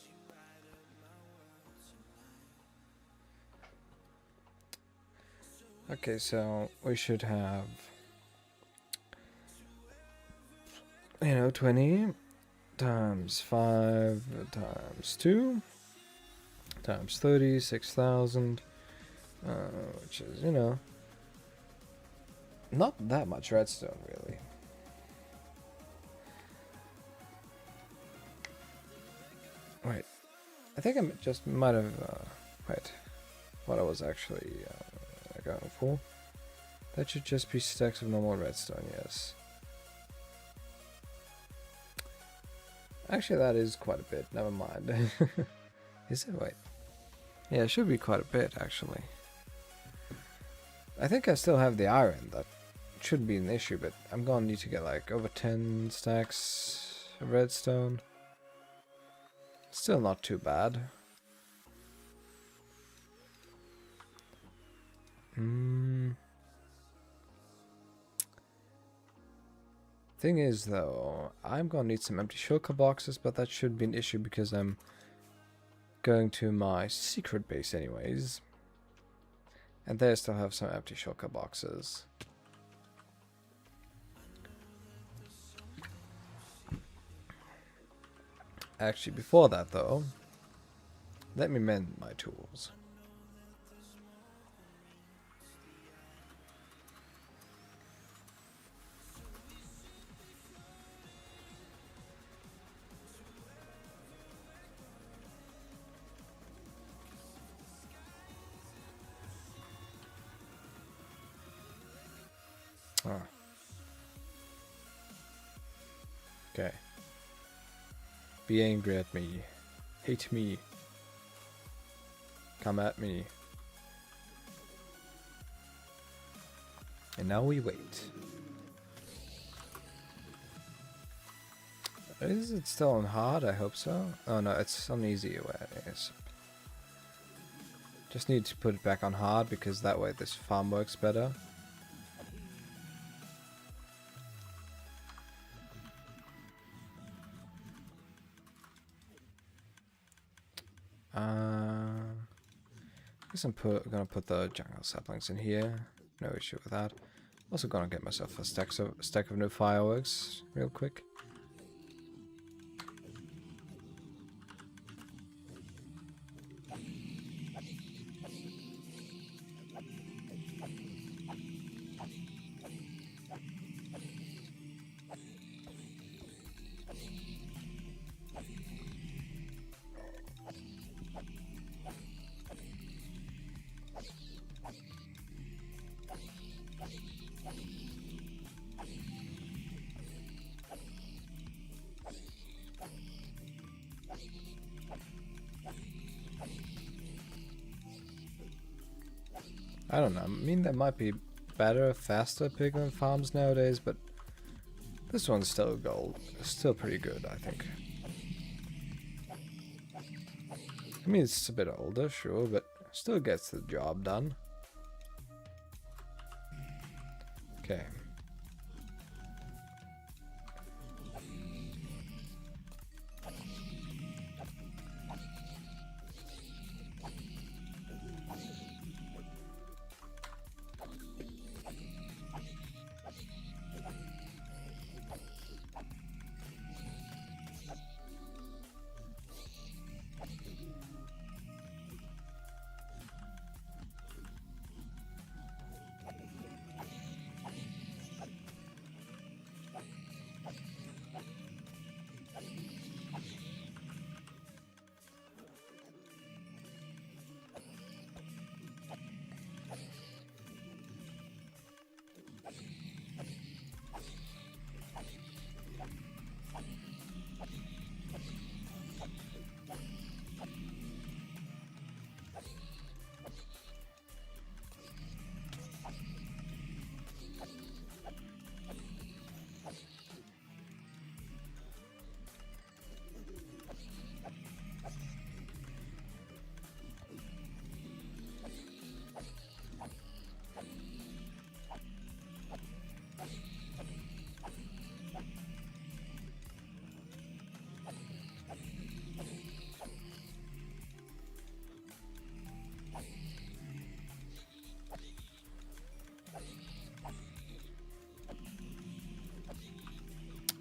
Okay, so we should have, you know, 20 times 5 times 2 times 30, 6,000, which is, you know, not that much redstone, really. Wait, I think I just might have, wait, what I was actually going for. That should just be stacks of normal redstone, yes. Actually, that is quite a bit, never mind. Is it? Wait. Yeah, it should be quite a bit, actually. I think I still have the iron, that shouldn't be an issue, but I'm gonna need to get like over 10 stacks of redstone. Still not too bad. Thing is, though, I'm gonna need some empty shulker boxes, but that shouldn't be an issue because I'm going to my secret base anyways. And there I still have some empty shulker boxes. Actually, before that, though, let me mend my tools. Ah. Okay. Be angry at me. Hate me. Come at me. And now we wait. Is it still on hard? I hope so. Oh no, it's on easy. Yes. Just need to put it back on hard because that way this farm works better. I guess I'm gonna put the jungle saplings in here. No issue with that. Also gonna get myself a stack of new fireworks real quick. I don't know. I mean, there might be better, faster piglin farms nowadays, but this one's still still pretty good, I think. I mean, it's a bit older, sure, but still gets the job done. Okay.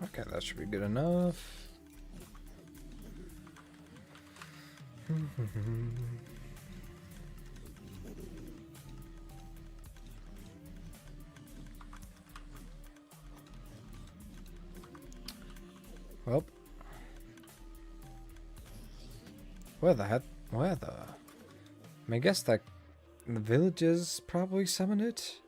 Okay, that should be good enough. Well, where the heck? Where the? I guess that the villagers probably summoned it.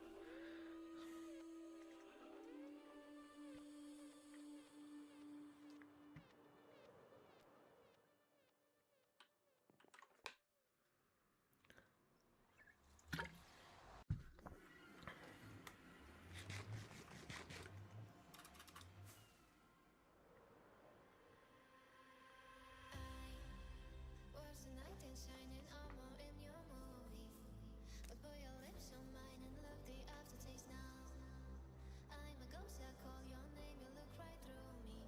Was the night and shining armor in your movie? But put your lips on mine and love the aftertaste now. I'm a ghost, I call your name, you look right through me.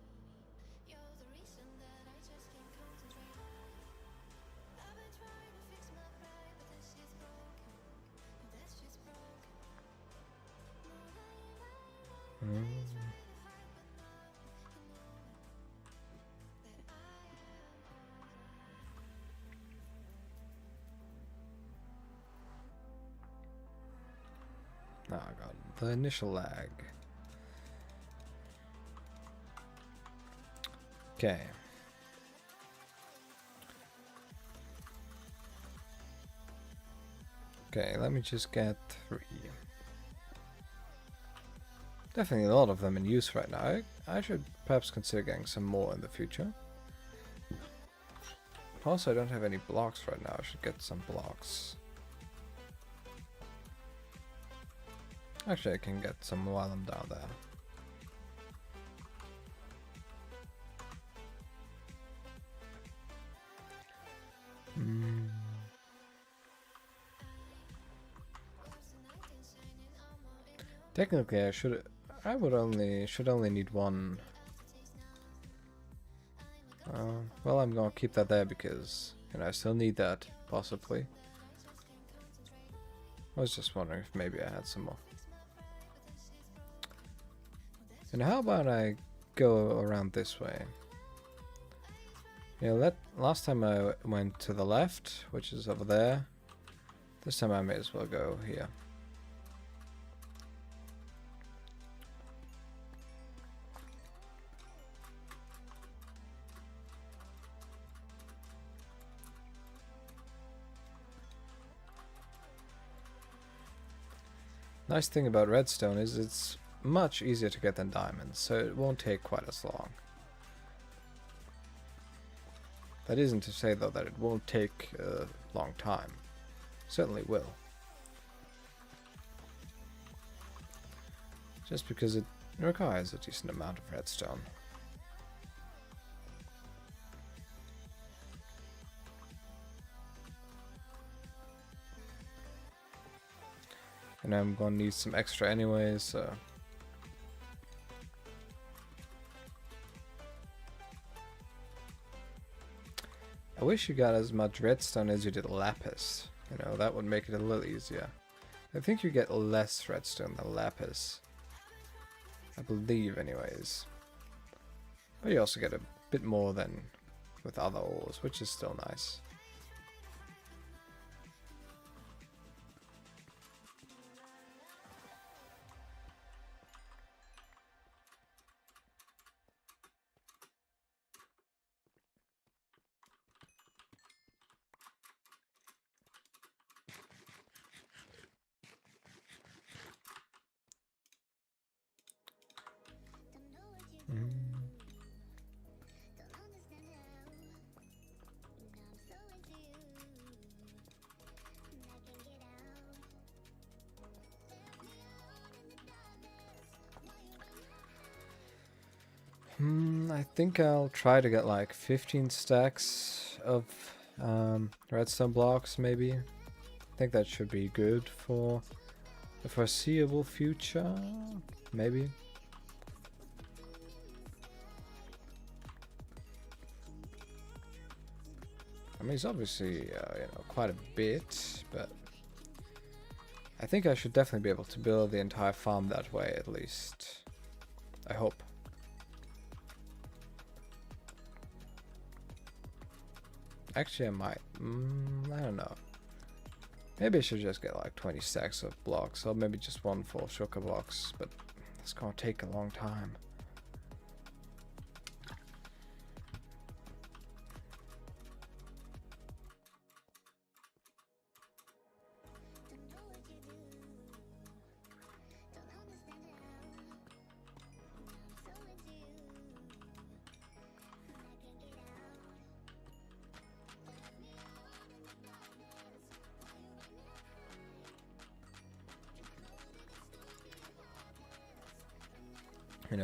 You're the reason that I just can't concentrate. I've been trying to fix my pride, but that shit's broken. And that shit's broken. No, I try to hide, but now you know that I Oh god, the initial lag. Okay. Okay, let me just get 3. Definitely a lot of them in use right now. I should perhaps consider getting some more in the future. Also, I don't have any blocks right now. I should get some blocks. Actually, I can get some while I'm down there. Technically, should only need one. Well, I'm gonna keep that there because I still need that possibly. I was just wondering if maybe I had some more. And how about I go around this way? Last time I went to the left, which is over there. This time I may as well go here. Nice thing about redstone is it's much easier to get than diamonds, so it won't take quite as long. That isn't to say though that it won't take a long time. Certainly will. Just because it requires a decent amount of redstone. And I'm gonna need some extra anyways, so. I wish you got as much redstone as you did lapis. That would make it a little easier. I think you get less redstone than lapis. I believe anyways. But you also get a bit more than with other ores, which is still nice. I think I'll try to get like 15 stacks of redstone blocks, maybe. I think that should be good for the foreseeable future, maybe. I mean, it's obviously quite a bit, but I think I should definitely be able to build the entire farm that way, at least. I hope. Actually, I might. I don't know. Maybe I should just get like 20 stacks of blocks, or maybe just one for shulker blocks, but it's gonna take a long time.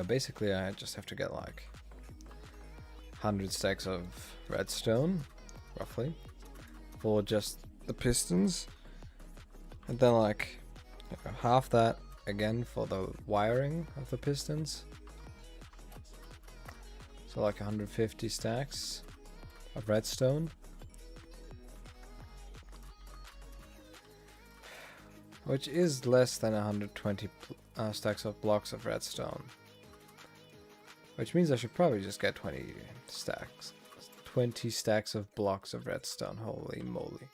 Basically I just have to get like 100 stacks of redstone, roughly, for just the pistons, and then like half that again for the wiring of the pistons. So like 150 stacks of redstone. Which is less than 120 stacks of blocks of redstone. Which means I should probably just get 20 stacks. 20 stacks of blocks of redstone, holy moly.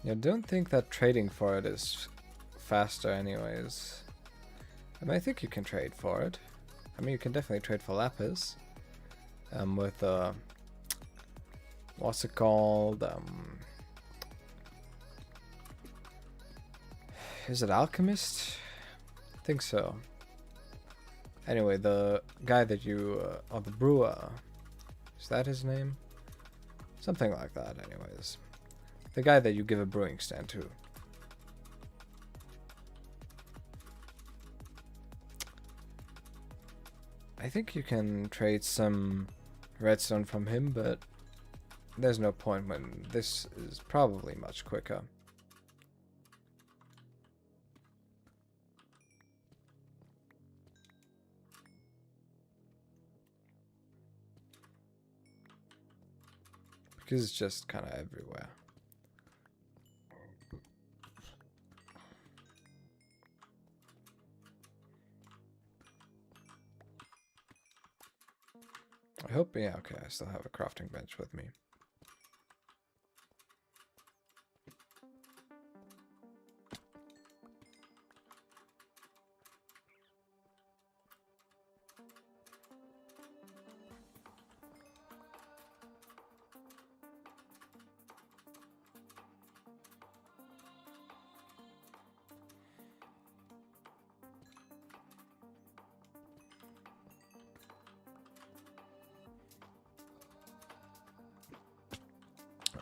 I don't think that trading for it is faster anyways. I mean, I think you can trade for it. I mean, you can definitely trade for lapis. With what's it called? Is it alchemist? I think so. Anyway, the guy that you, or the brewer, is that his name? Something like that, anyways. The guy that you give a brewing stand to. I think you can trade some redstone from him, but there's no point when this is probably much quicker. Because it's just kind of everywhere. I hope, yeah, okay, I still have a crafting bench with me.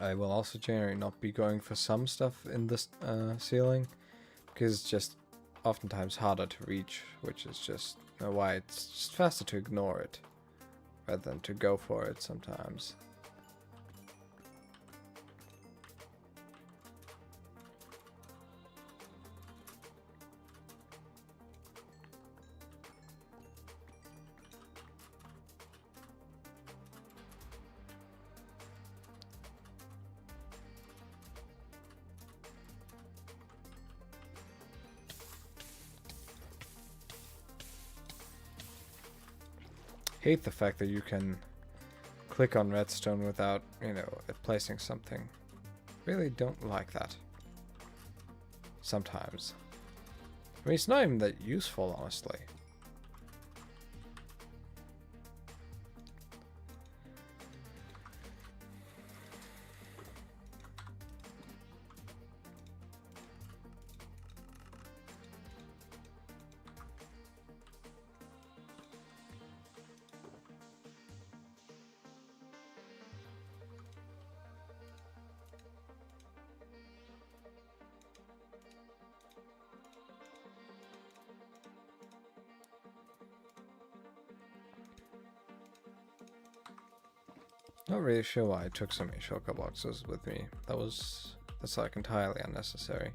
I will also generally not be going for some stuff in this ceiling, because it's just oftentimes harder to reach, which is just why it's just faster to ignore it rather than to go for it sometimes. Hate the fact that you can click on redstone without, you know, it placing something. Really don't like that. Sometimes. I mean, it's not even that useful, honestly. Not really sure why I took so many shulker boxes with me. That's like entirely unnecessary.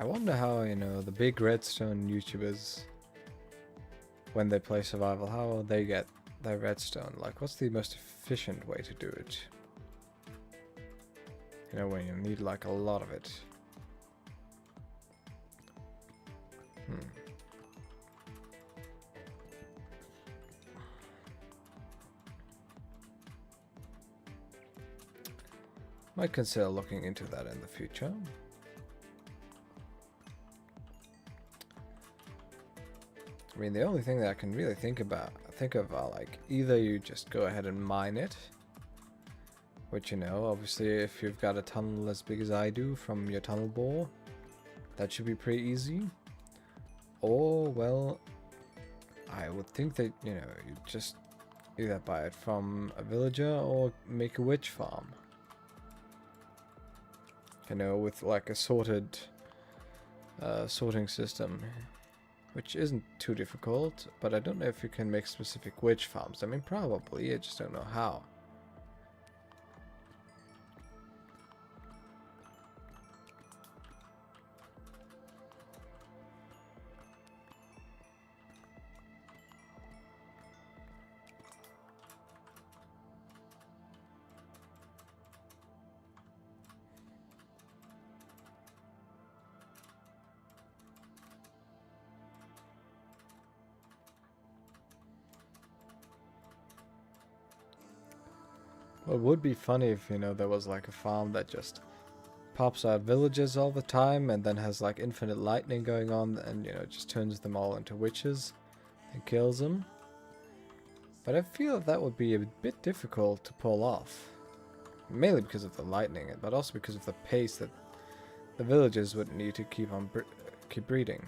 I wonder how, you know, the big redstone YouTubers, when they play survival, how they get their redstone. Like, what's the most efficient way to do it? You know, when you need like a lot of it. Might consider looking into that in the future. I mean, the only thing that I can really think of are like either you just go ahead and mine it, which, you know, obviously if you've got a tunnel as big as I do from your tunnel bore, that should be pretty easy. Or, well, I would think that, you know, you just either buy it from a villager or make a witch farm. You know, with like a sorting system, which isn't too difficult, but I don't know if you can make specific witch farms. I mean, probably, I just don't know how. Well, it would be funny if, you know, there was like a farm that just pops out villagers all the time and then has like infinite lightning going on and, you know, just turns them all into witches and kills them. But I feel that would be a bit difficult to pull off. Mainly because of the lightning, but also because of the pace that the villagers would need to keep breeding.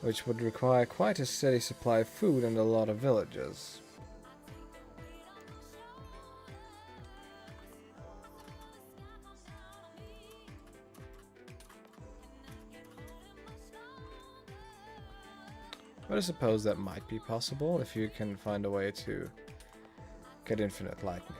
Which would require quite a steady supply of food and a lot of villagers. But I suppose that might be possible if you can find a way to get infinite lightning.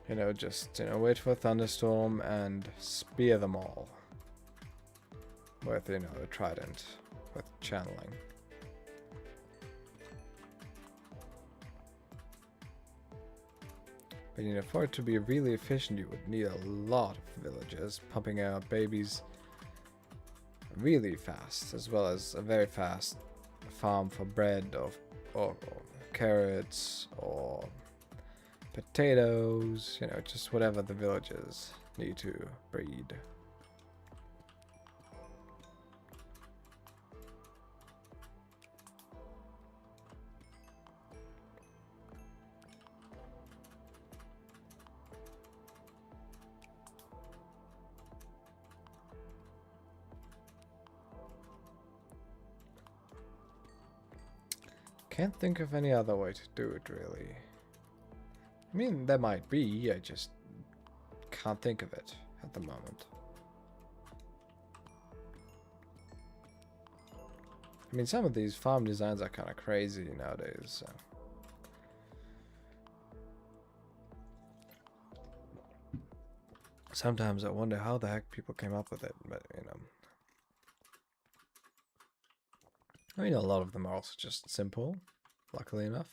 You know, just, you know, wait for a thunderstorm and spear them all. With, you know, a trident, with channeling. But, you know, for it to be really efficient, you would need a lot of villagers pumping out babies really fast, as well as a very fast farm for bread or carrots or potatoes, you know, just whatever the villagers need to breed. Can't think of any other way to do it, really. I mean, there might be, I just can't think of it at the moment. I mean, some of these farm designs are kind of crazy nowadays, so. Sometimes I wonder how the heck people came up with it, but, you know. I mean, a lot of them are also just simple, luckily enough.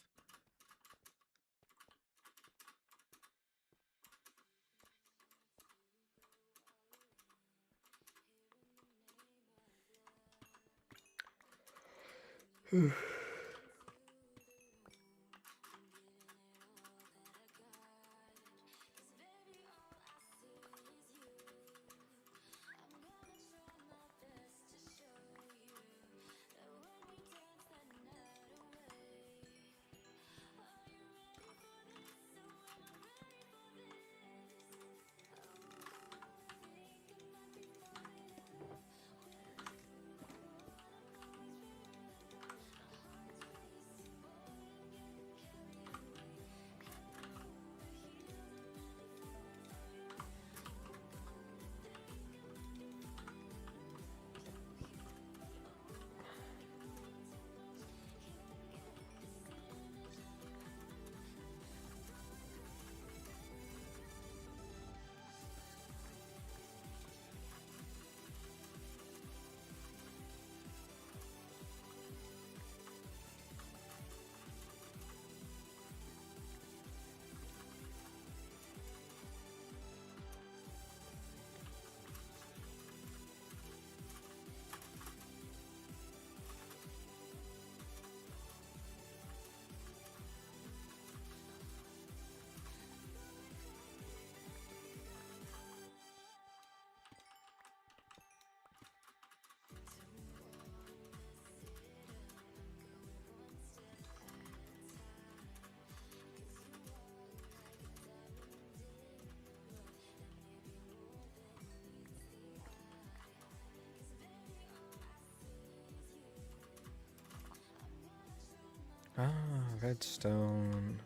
Redstone.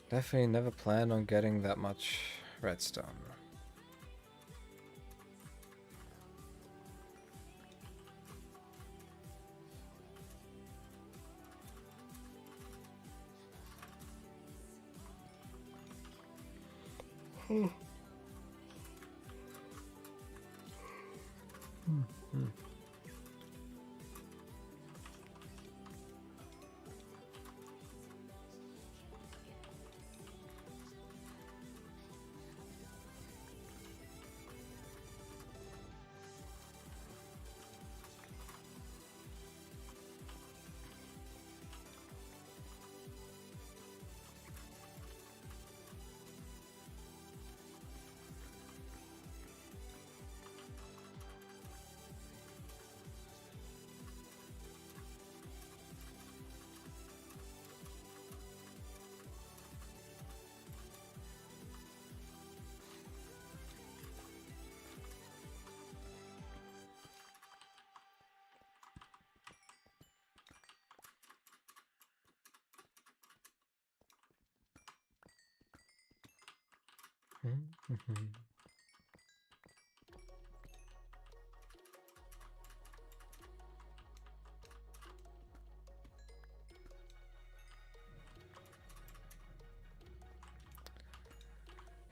Definitely never planned on getting that much redstone.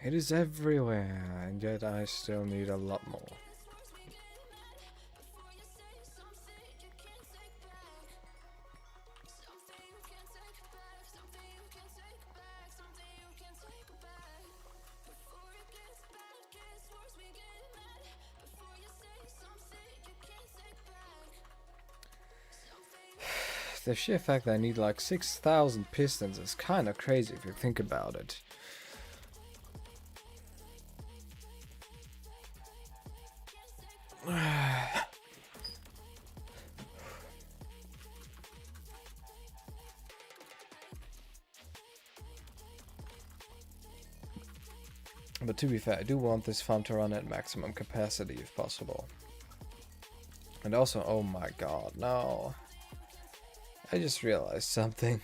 It is everywhere, and yet I still need a lot more. The sheer fact that I need like 6,000 pistons is kind of crazy if you think about it. But to be fair, I do want this farm to run at maximum capacity if possible. And also, oh my god, no. I just realized something.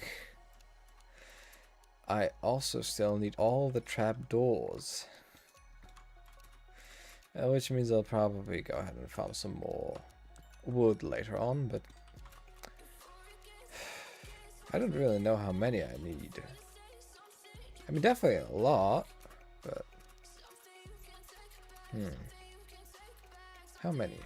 I also still need all the trapdoors. Which means I'll probably go ahead and farm some more wood later on, but I don't really know how many I need. I mean, definitely a lot, but how many?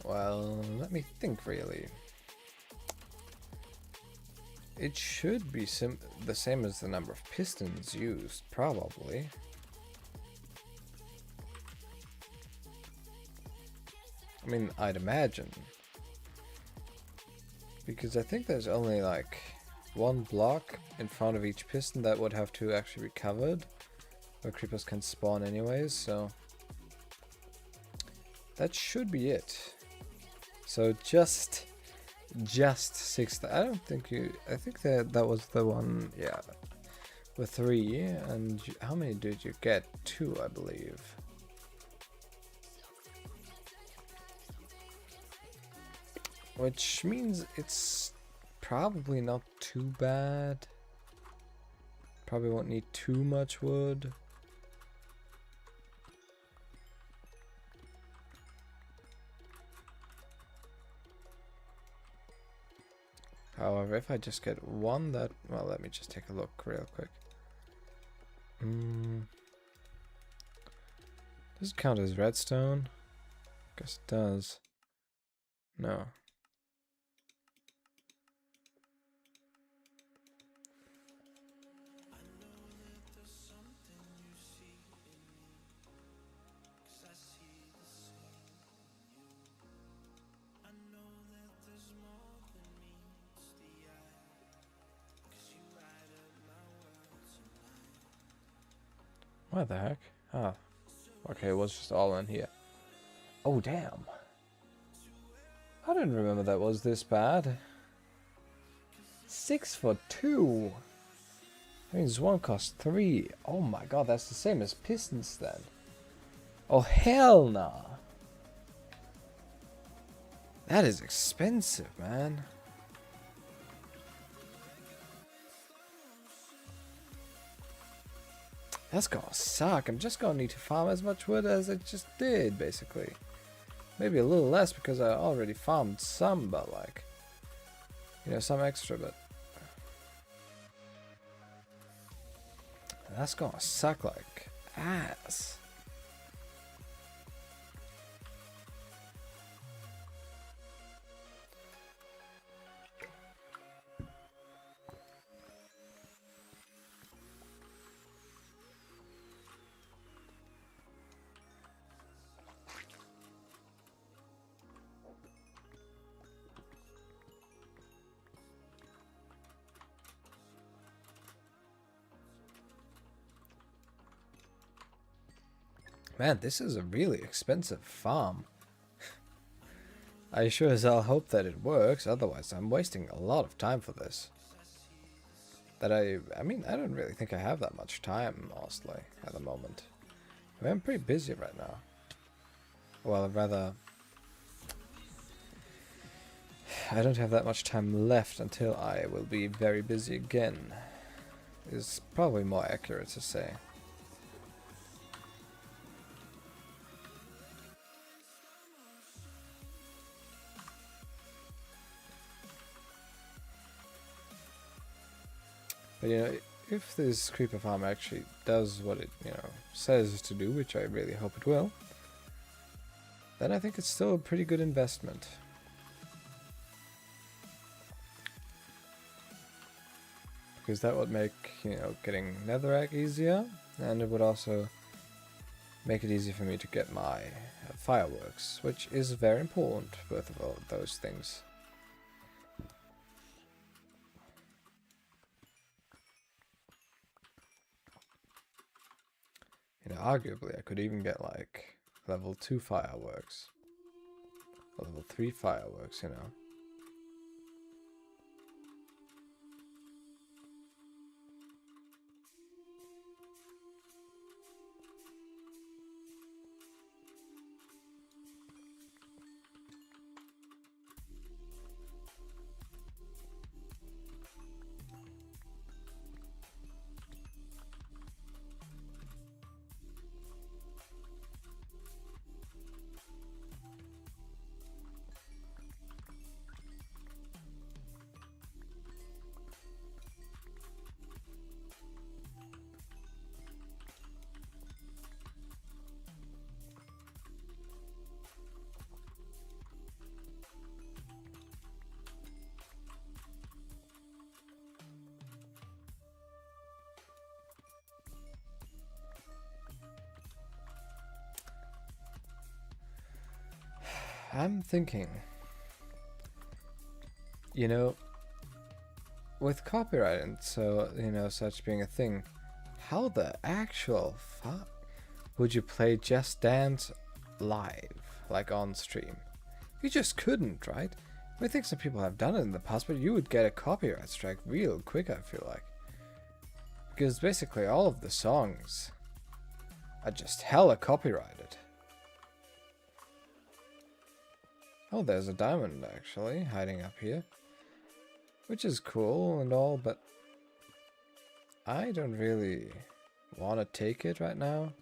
Well, let me think really. It should be the same as the number of pistons used, probably. I mean, I'd imagine. Because I think there's only like one block in front of each piston that would have to actually be covered. Where creepers can spawn anyways, so that should be it. So just 6. I don't think you. I think that was the one. Yeah, with 3. And how many did you get? 2, I believe. Which means it's probably not too bad. Probably won't need too much wood. However, if I just get one that... Well, let me just take a look real quick. Does it count as redstone? Guess it does. No. What the heck? Ah. Okay, it was just all in here. Oh, damn. I didn't remember that was this bad. 6 for 2. That means one costs 3. Oh my god, that's the same as pistons then. Oh, hell nah. That is expensive, man. That's gonna suck. I'm just gonna need to farm as much wood as I just did, basically. Maybe a little less because I already farmed some, but like, you know, some extra, but that's gonna suck like ass. Man, this is a really expensive farm. I sure as hell hope that it works, otherwise I'm wasting a lot of time for this. I mean, I don't really think I have that much time, honestly, at the moment. I mean, I'm pretty busy right now. Well, rather, I don't have that much time left until I will be very busy again. Is probably more accurate to say. But you know, if this creeper farm actually does what it, you know, says to do, which I really hope it will, then I think it's still a pretty good investment. Because that would make, you know, getting netherrack easier, and it would also make it easy for me to get my fireworks, which is very important, both of all those things. You know, arguably I could even get like level 2 fireworks, level 3 fireworks, you know. I'm thinking, you know, with copyright and so, you know, such being a thing, how the actual fuck would you play Just Dance live, like on stream? You just couldn't, right? I think some people have done it in the past, but you would get a copyright strike real quick, I feel like. Because basically all of the songs are just hella copyrighted. Oh, there's a diamond actually hiding up here, which is cool and all, but I don't really want to take it right now.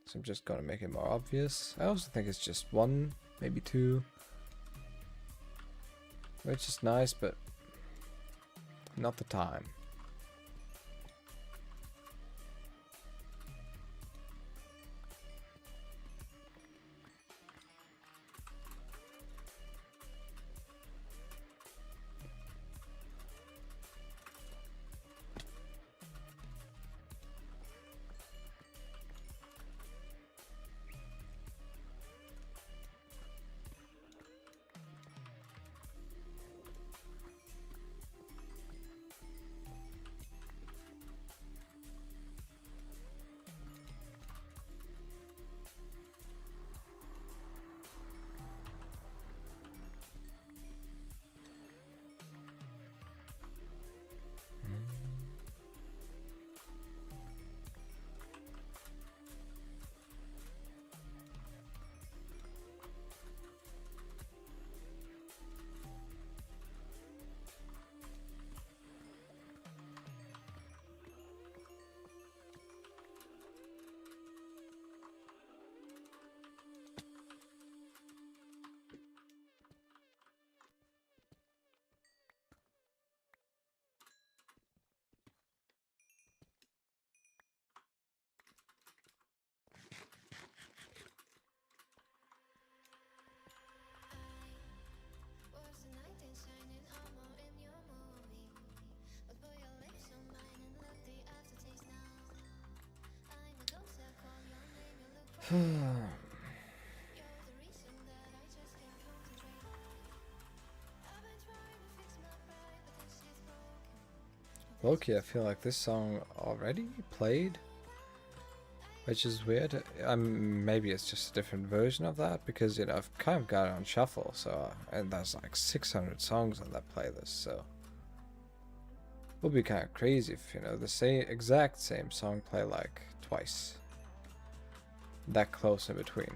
So I'm just gonna make it more obvious. I also think it's just 1, maybe 2, which is nice, but not the time. Loki, I feel like this song already played, which is weird. Maybe it's just a different version of that, because, you know, I've kind of got it on shuffle, so, and there's like 600 songs on that playlist, so it would be kind of crazy if, you know, the exact same song play like twice, that close in between.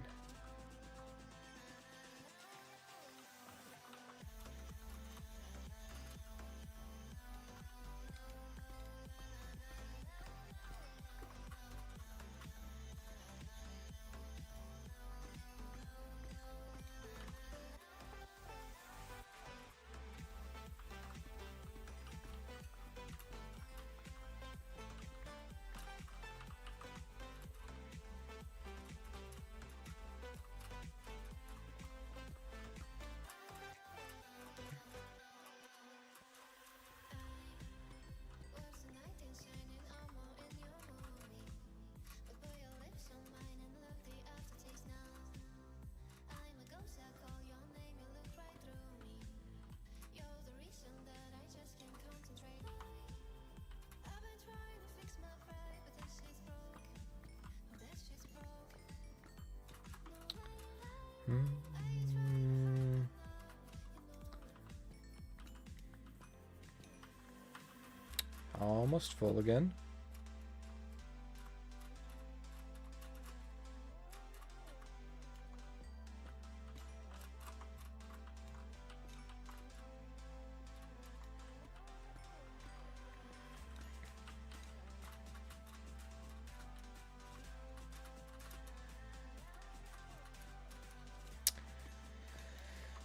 Almost full again.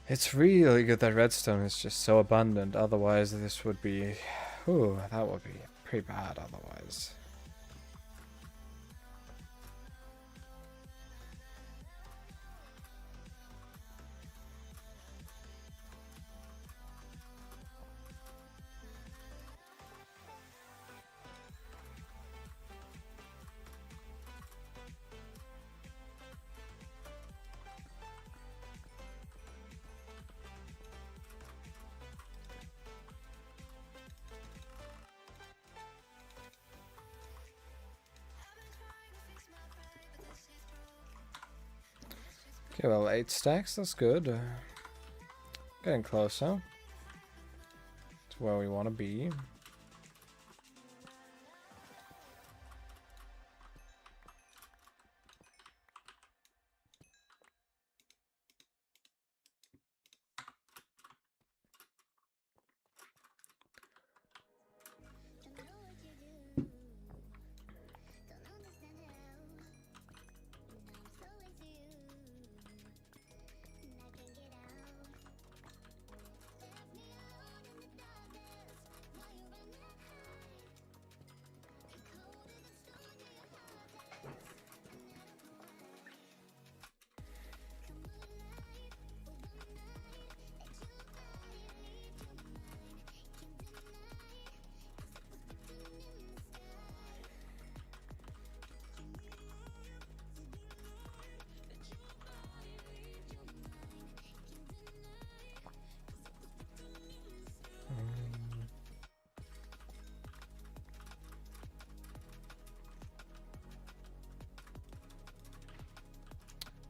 It's really good that redstone is just so abundant, otherwise this would be... Ooh, that would be pretty bad otherwise. Okay, well, 8 stacks, that's good. Getting closer to where we want to be.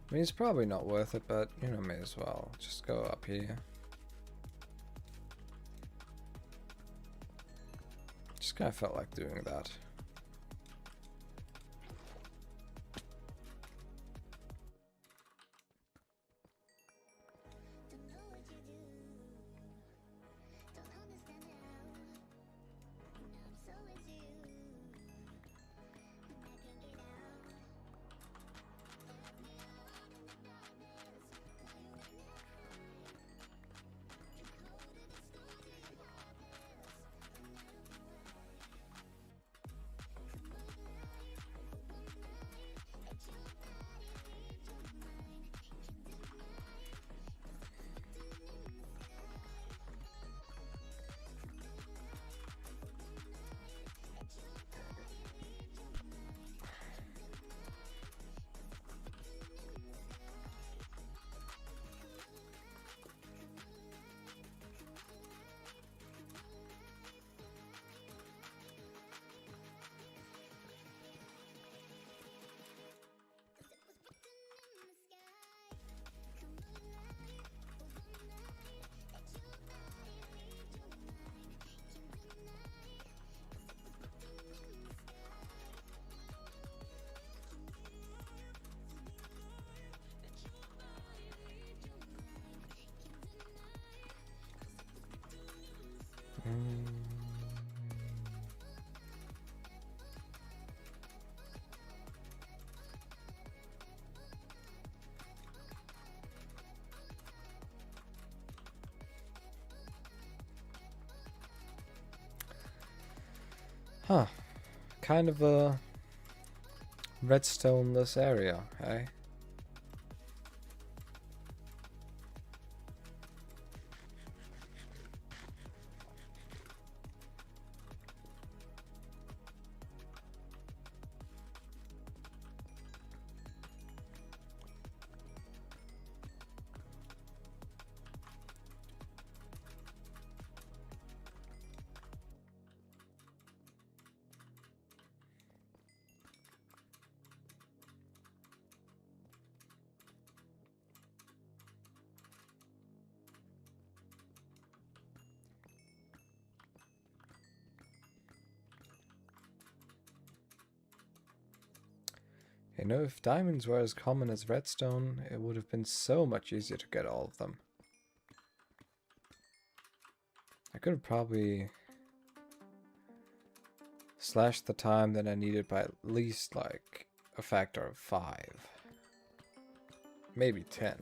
I mean, it's probably not worth it, but, you know, may as well. Just go up here. Just kind of felt like doing that. Mm. Huh. Kind of a redstone-less area, eh? You know, if diamonds were as common as redstone, it would have been so much easier to get all of them. I could have probably slashed the time that I needed by at least like a factor of 5. Maybe 10.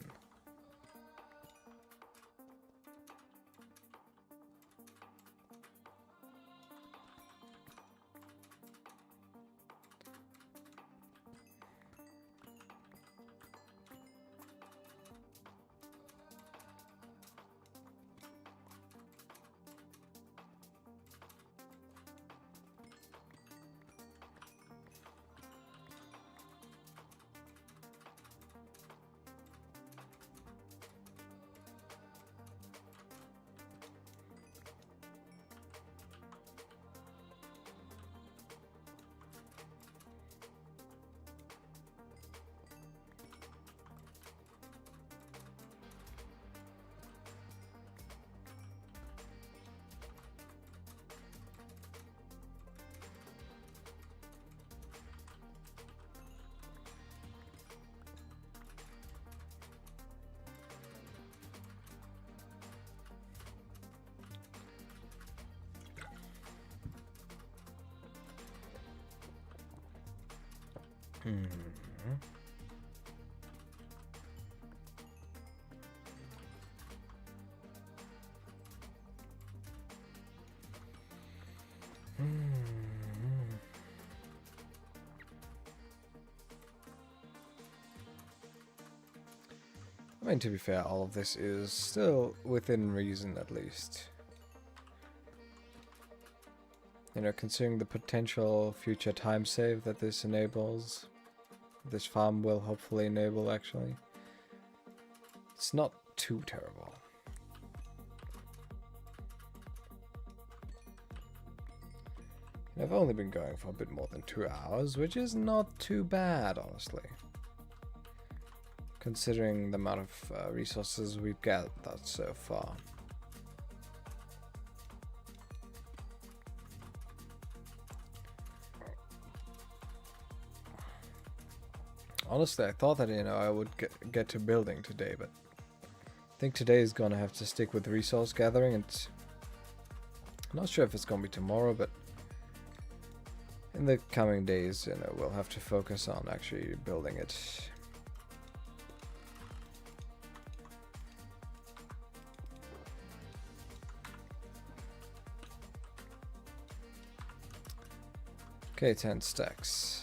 Hmm. I mean, to be fair, all of this is still within reason, at least. You know, considering the potential future time save that this enables, this farm will hopefully enable, actually. It's not too terrible. And I've only been going for a bit more than 2 hours, which is not too bad, honestly. Considering the amount of resources we've gathered so far. Honestly, I thought that, you know, I would get to building today, but I think today is gonna have to stick with resource gathering, and I'm not sure if it's gonna be tomorrow, but in the coming days, you know, we'll have to focus on actually building it. Okay, 10 stacks.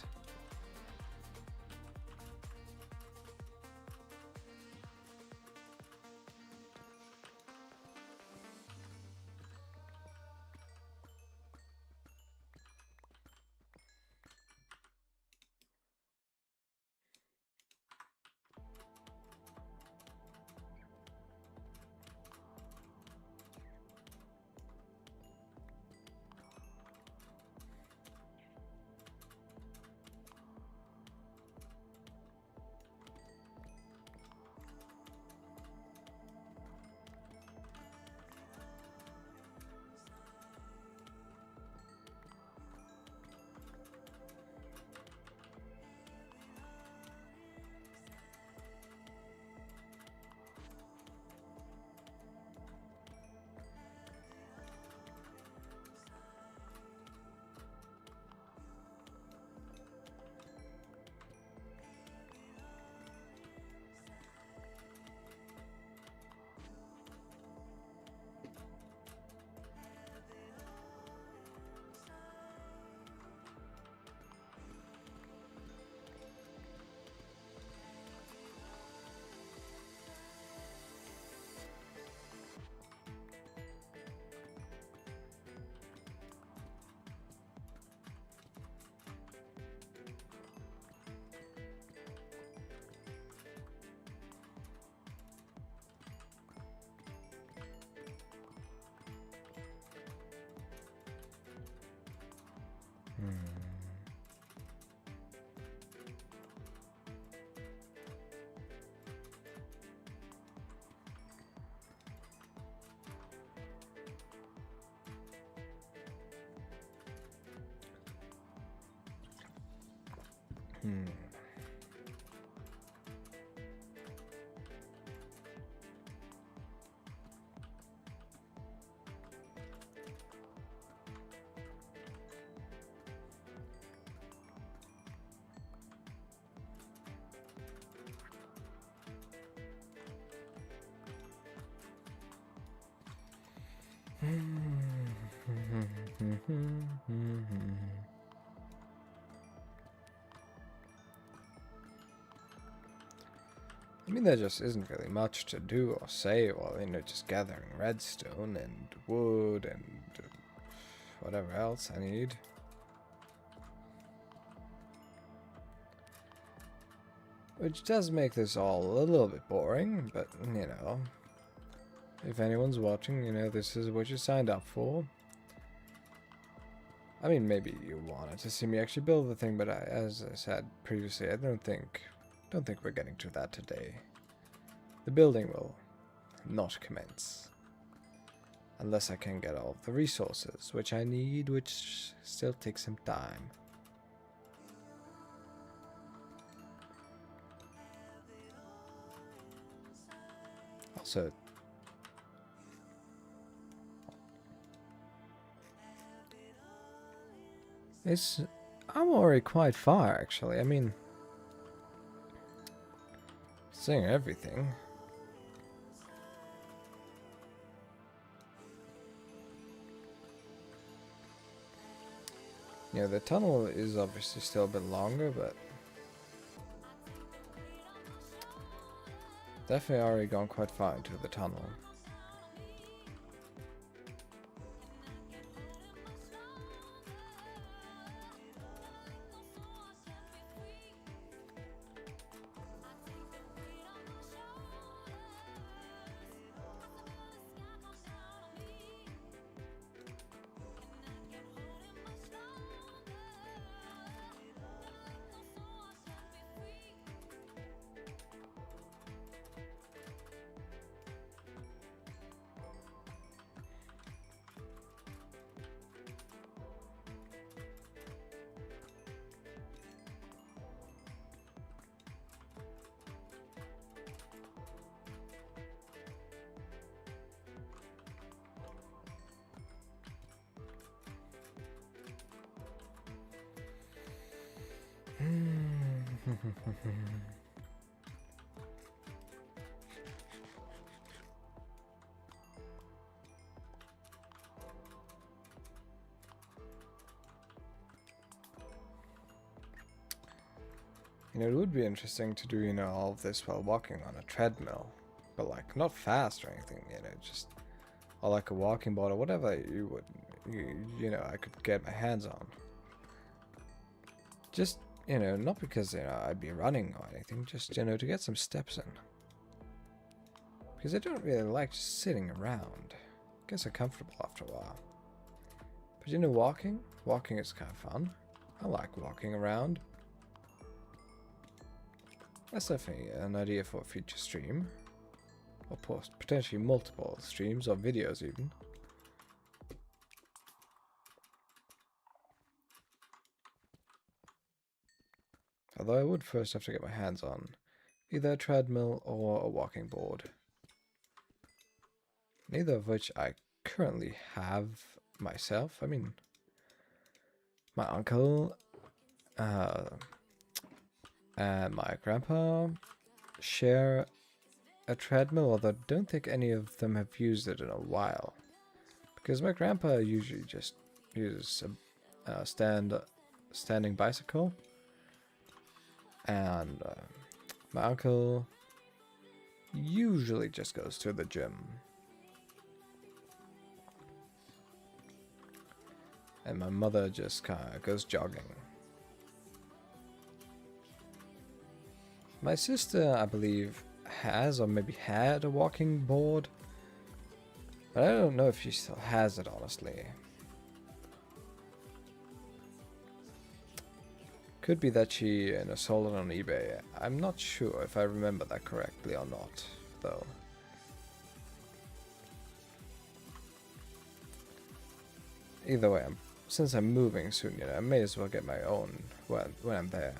I mean, there just isn't really much to do or say while, you know, just gathering redstone and wood and whatever else I need. Which does make this all a little bit boring, but, you know, if anyone's watching, you know, this is what you signed up for. I mean, maybe you wanted to see me actually build the thing, but as I said previously, I don't think we're getting to that today. The building will not commence unless I can get all of the resources, which I need, which still takes some time. Also, I'm already quite far, actually. I mean, seeing everything. Yeah, the tunnel is obviously still a bit longer, but definitely already gone quite far into the tunnel. You know, it would be interesting to do, you know, all of this while walking on a treadmill. But, like, not fast or anything, you know, just... Or like a walking board or whatever you know, I could get my hands on. Just, you know, not because, you know, I'd be running or anything, just, you know, to get some steps in. Because I don't really like just sitting around. Gets uncomfortable after a while. But, you know, walking is kind of fun. I like walking around. That's definitely an idea for a future stream. Or potentially multiple streams or videos even. Although I would first have to get my hands on either a treadmill or a walking board. Neither of which I currently have myself. I mean, my uncle and my grandpa share a treadmill, although I don't think any of them have used it in a while. Because my grandpa usually just uses a standing bicycle. And my uncle usually just goes to the gym. And my mother just kind of goes jogging. My sister, I believe, has or maybe had a walking board. But I don't know if she still has it, honestly. Could be that she sold it on eBay. I'm not sure if I remember that correctly or not, though. Either way, since I'm moving soon, I may as well get my own when I'm there.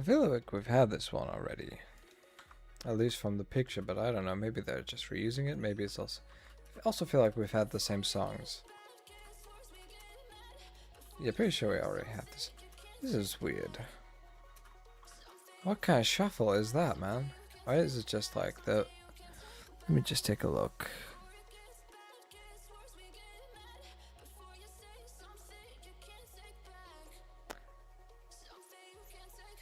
I feel like we've had this one already. At least from the picture, but I don't know, maybe they're just reusing it, maybe it's also... I also feel like we've had the same songs. Yeah, pretty sure we already had this. This is weird. What kind of shuffle is that, man? Why is it just like the... Let me just take a look.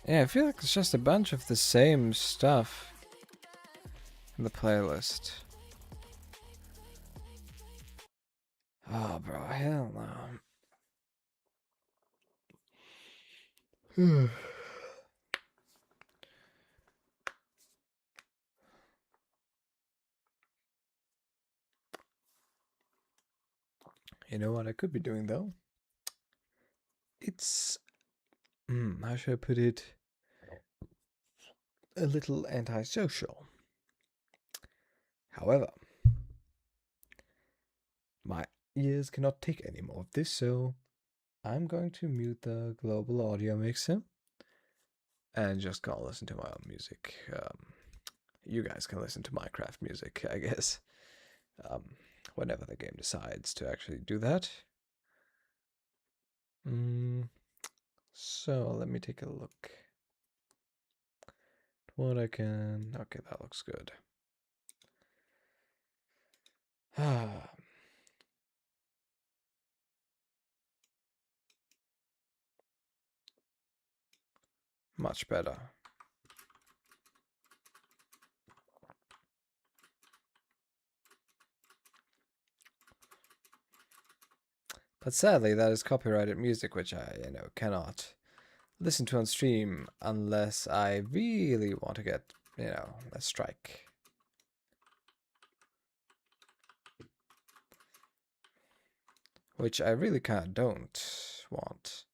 Yeah, I feel like it's just a bunch of the same stuff in the playlist. Oh, bro, hell no. You know what I could be doing, though? It's... how should I put it? A little antisocial. However, my ears cannot take any more of this, so I'm going to mute the global audio mixer and just go listen to my own music. You guys can listen to Minecraft music, I guess, whenever the game decides to actually do that. So let me take a look. What I can... Okay, that looks good. Much better. But sadly, that is copyrighted music, which I, cannot listen to on stream unless I really want to get, a strike. Which I really kind of don't want.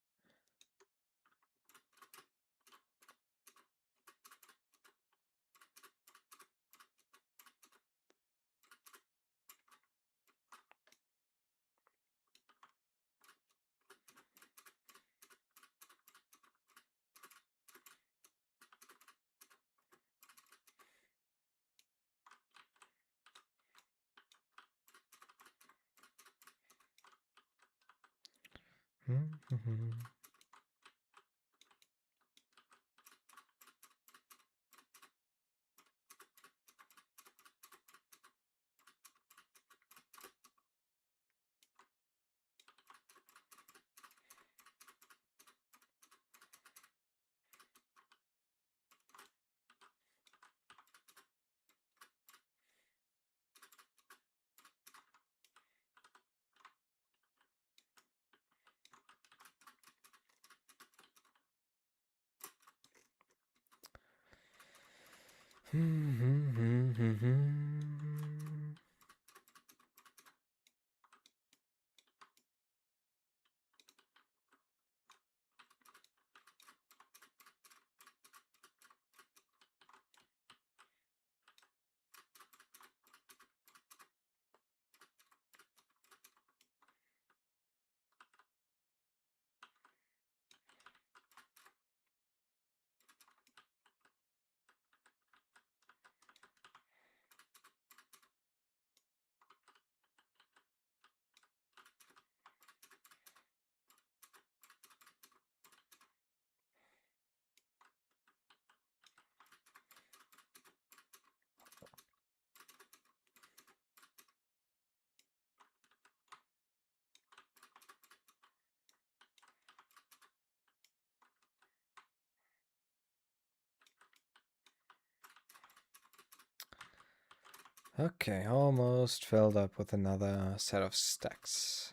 Okay, almost filled up with another set of stacks.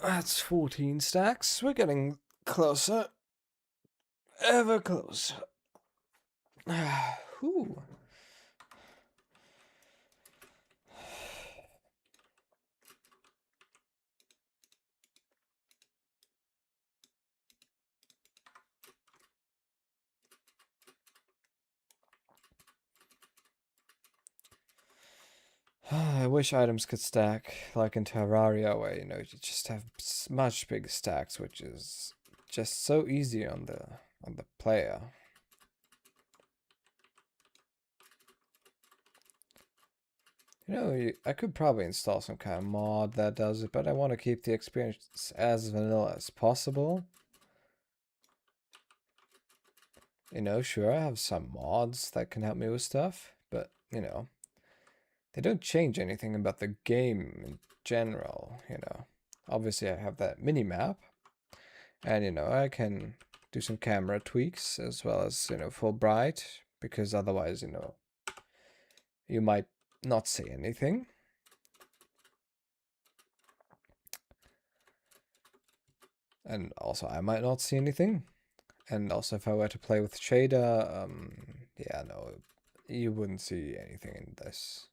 That's 14 stacks. We're getting closer. Ever closer. Whew. I wish items could stack like in Terraria, where you just have much bigger stacks, which is just so easy on the player. I could probably install some kind of mod that does it, but I want to keep the experience as vanilla as possible. Sure, I have some mods that can help me with stuff, but they don't change anything about the game in general. Obviously, I have that mini map, and I can do some camera tweaks as well as full bright, because otherwise you might not see anything. And also I might not see anything. And also if I were to play with shader, yeah, no, you wouldn't see anything in this.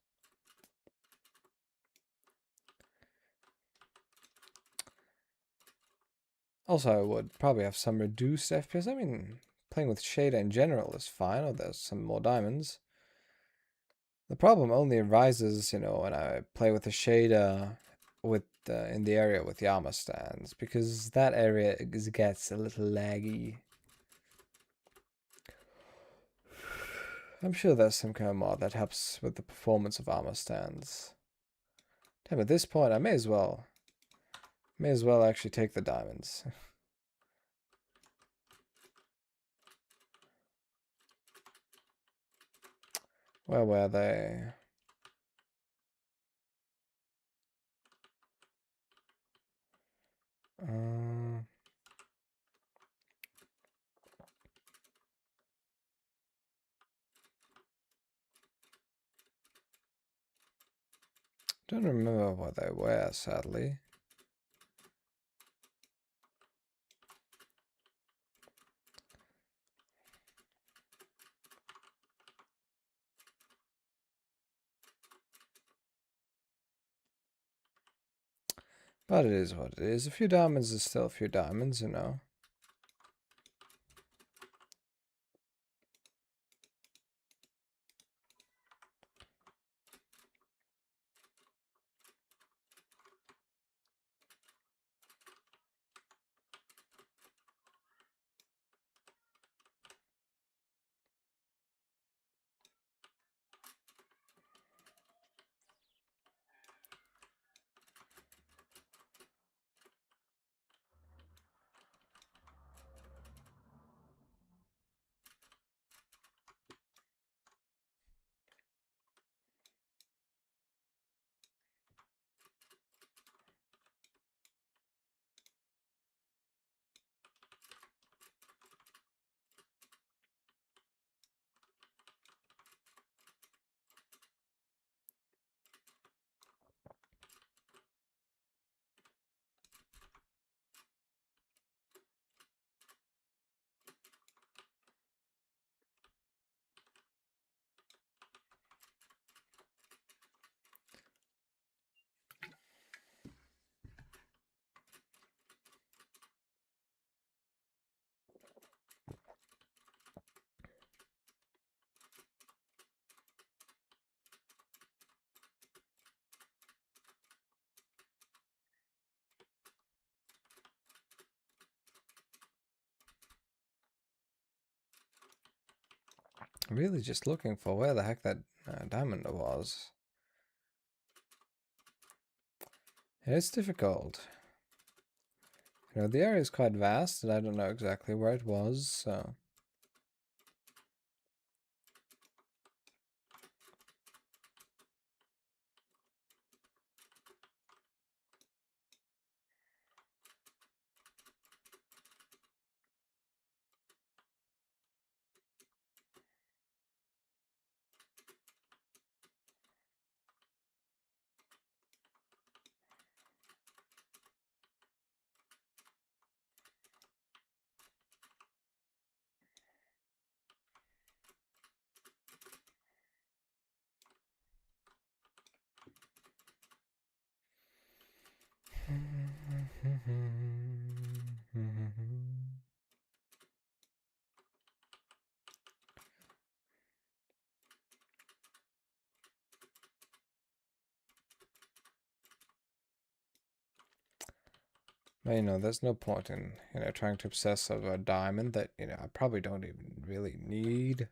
Also, I would probably have some reduced FPS. I mean, playing with shader in general is fine, or there's some more diamonds. The problem only arises, when I play with a shader in the area with the armor stands, because that area gets a little laggy. I'm sure there's some kind of mod that helps with the performance of armor stands. Damn, at this point I may as well actually take the diamonds. Where were they? Don't remember what they were, sadly. But it is what it is. A few diamonds is still a few diamonds, you know. Really just looking for where the heck that diamond was. It's difficult. You know, the area is quite vast, and I don't know exactly where it was, so... But, you know, there's no point in, you know, trying to obsess over a diamond that, you know, I probably don't even really need.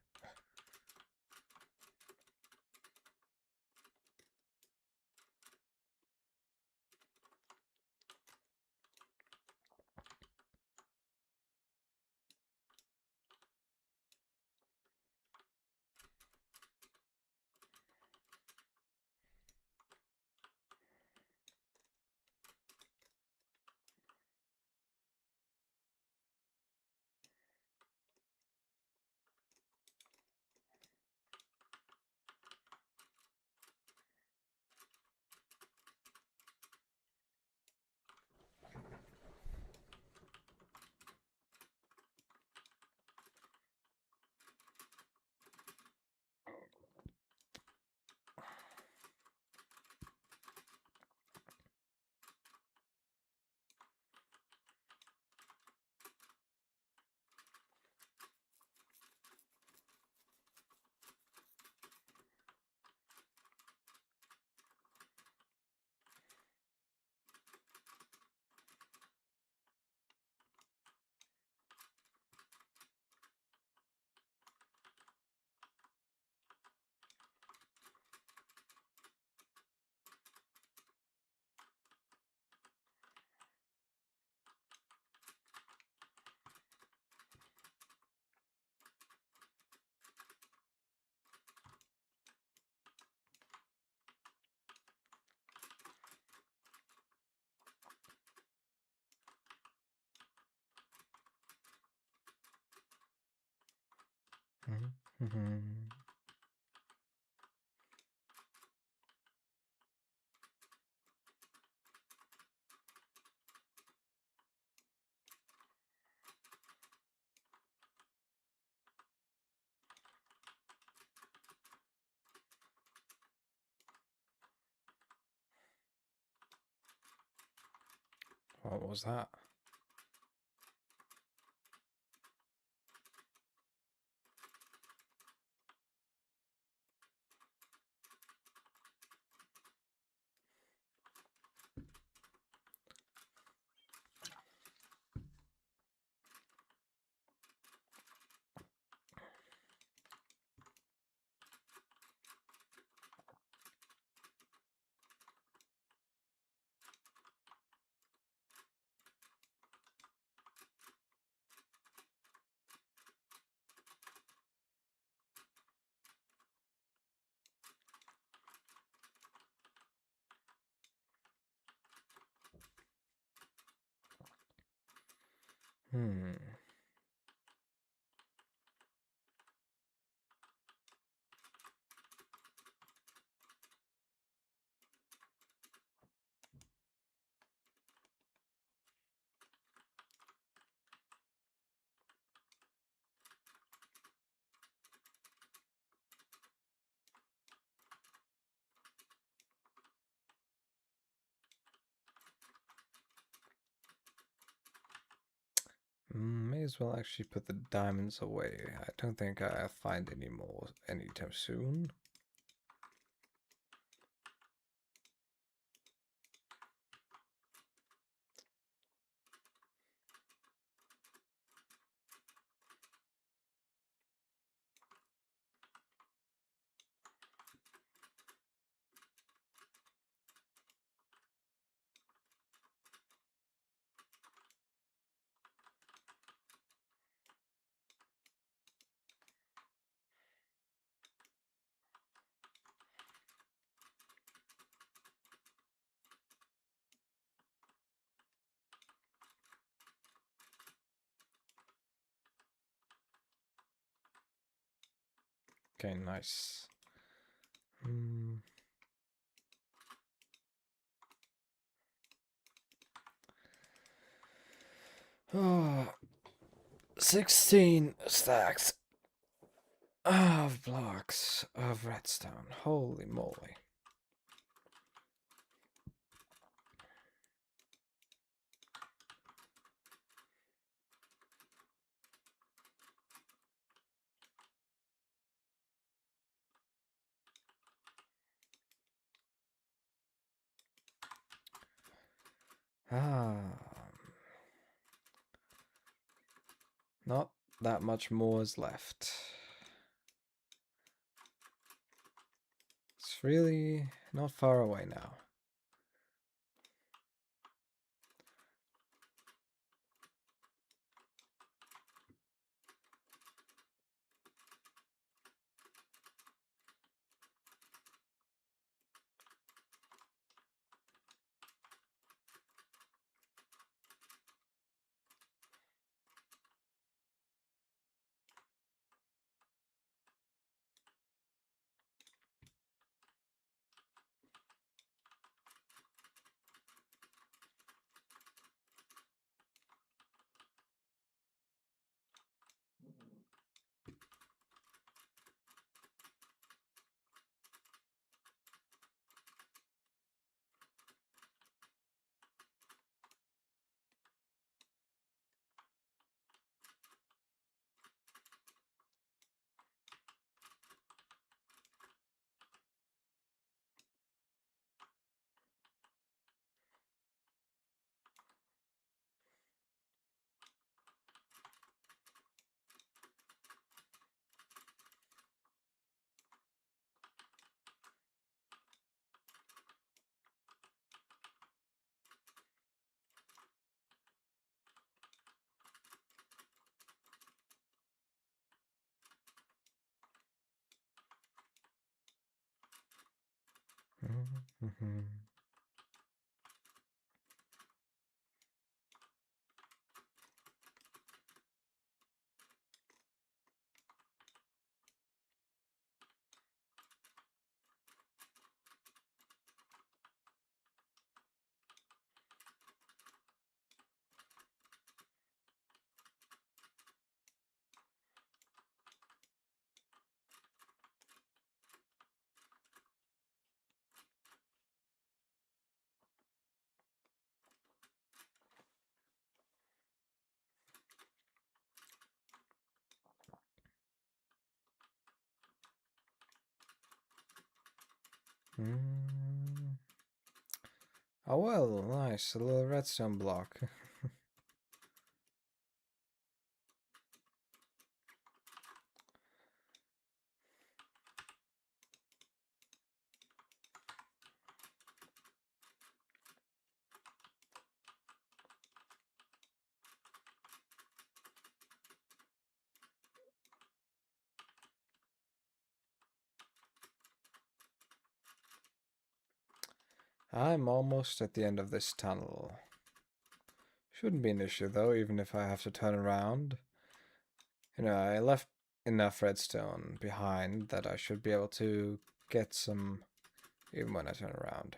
What was that? Hmm. May as well actually put the diamonds away. I don't think I'll find any more anytime soon. Okay, nice. Oh, 16 stacks of blocks of redstone. Holy moly. Not that much more is left. It's really not far away now. Oh well, nice, a little redstone block. I'm almost at the end of this tunnel. Shouldn't be an issue though, even if I have to turn around. You know, I left enough redstone behind that I should be able to get some even when I turn around.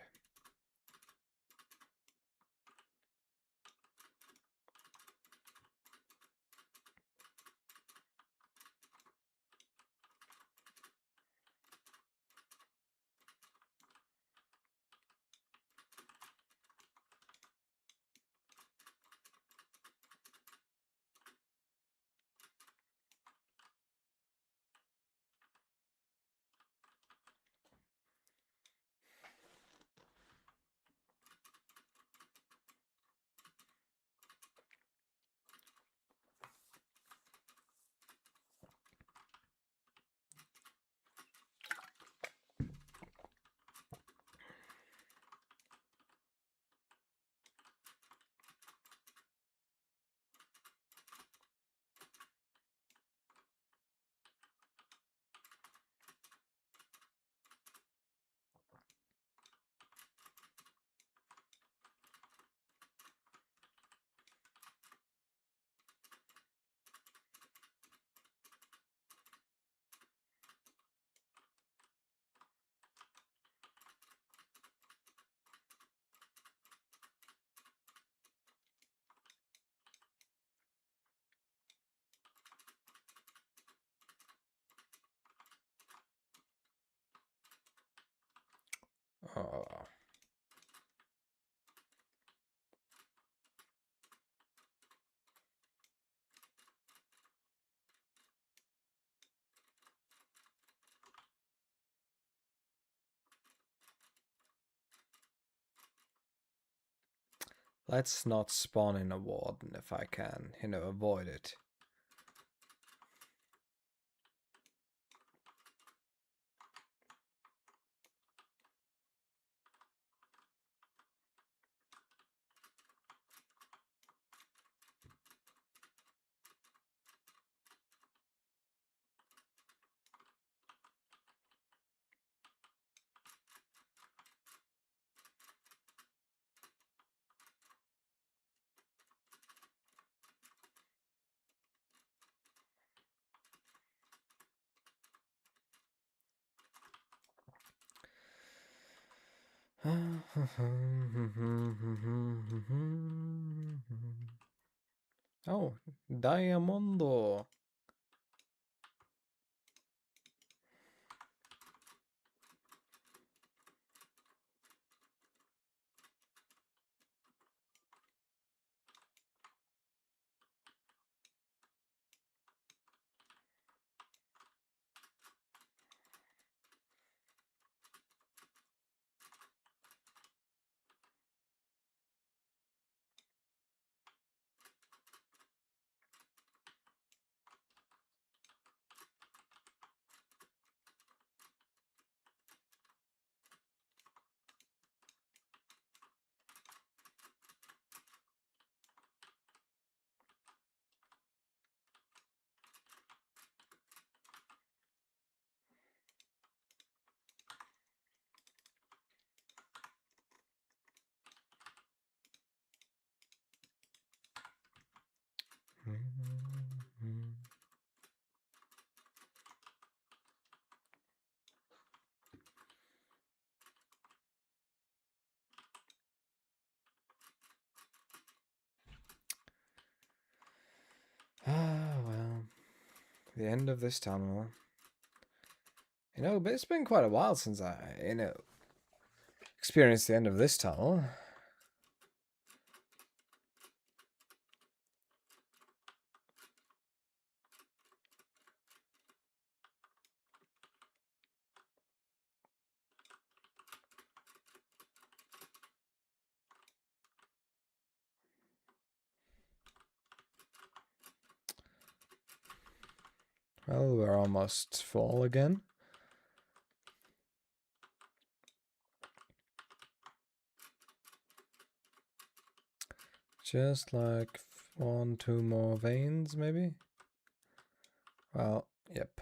Oh. Let's not spawn in a warden if I can, you know, avoid it. Oh, Diamondo. Ah, well, the end of this tunnel. You know, but it's been quite a while since I, you know, experienced the end of this tunnel. Well, we're almost full again. Just like 1, 2 more veins, maybe? Well, yep.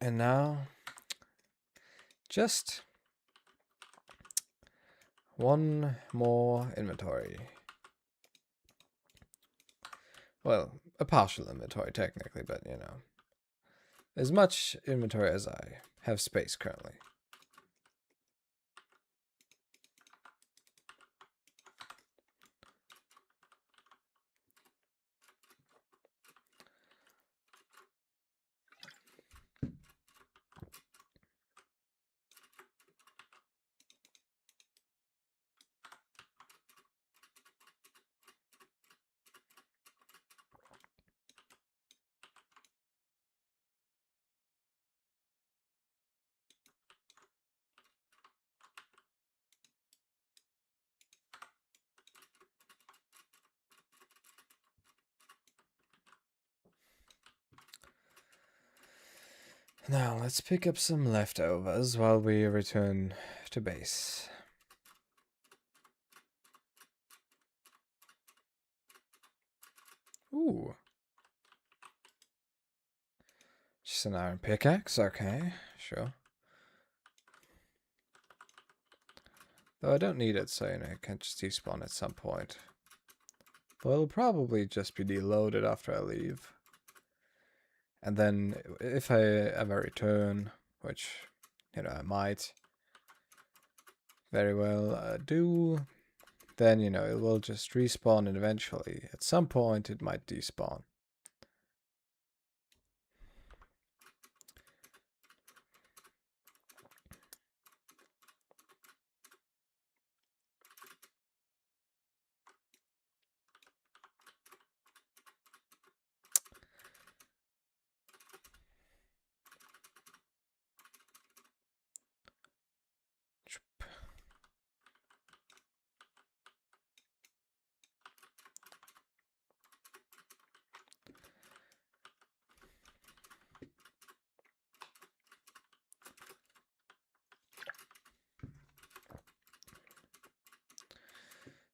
And now, just 1 more inventory. Well, a partial inventory technically, but you know. As much inventory as I have space currently. Now, let's pick up some leftovers while we return to base. Ooh. Just an iron pickaxe, okay, sure. Though I don't need it, so you know, it can just despawn at some point. Well, it'll probably just be deloaded after I leave. And then, if I ever return, which, you know, I might very well do, then, you know, it will just respawn and eventually, at some point, it might despawn.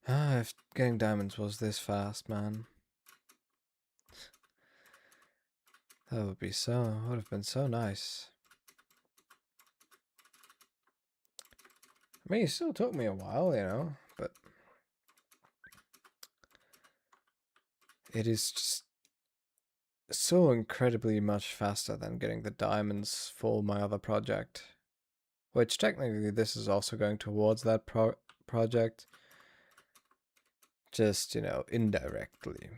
Ah, if getting diamonds was this fast, man. That would have been so nice. I mean, it still took me a while, you know, but it is just so incredibly much faster than getting the diamonds for my other project. Which technically this is also going towards that project. Just, you know, indirectly.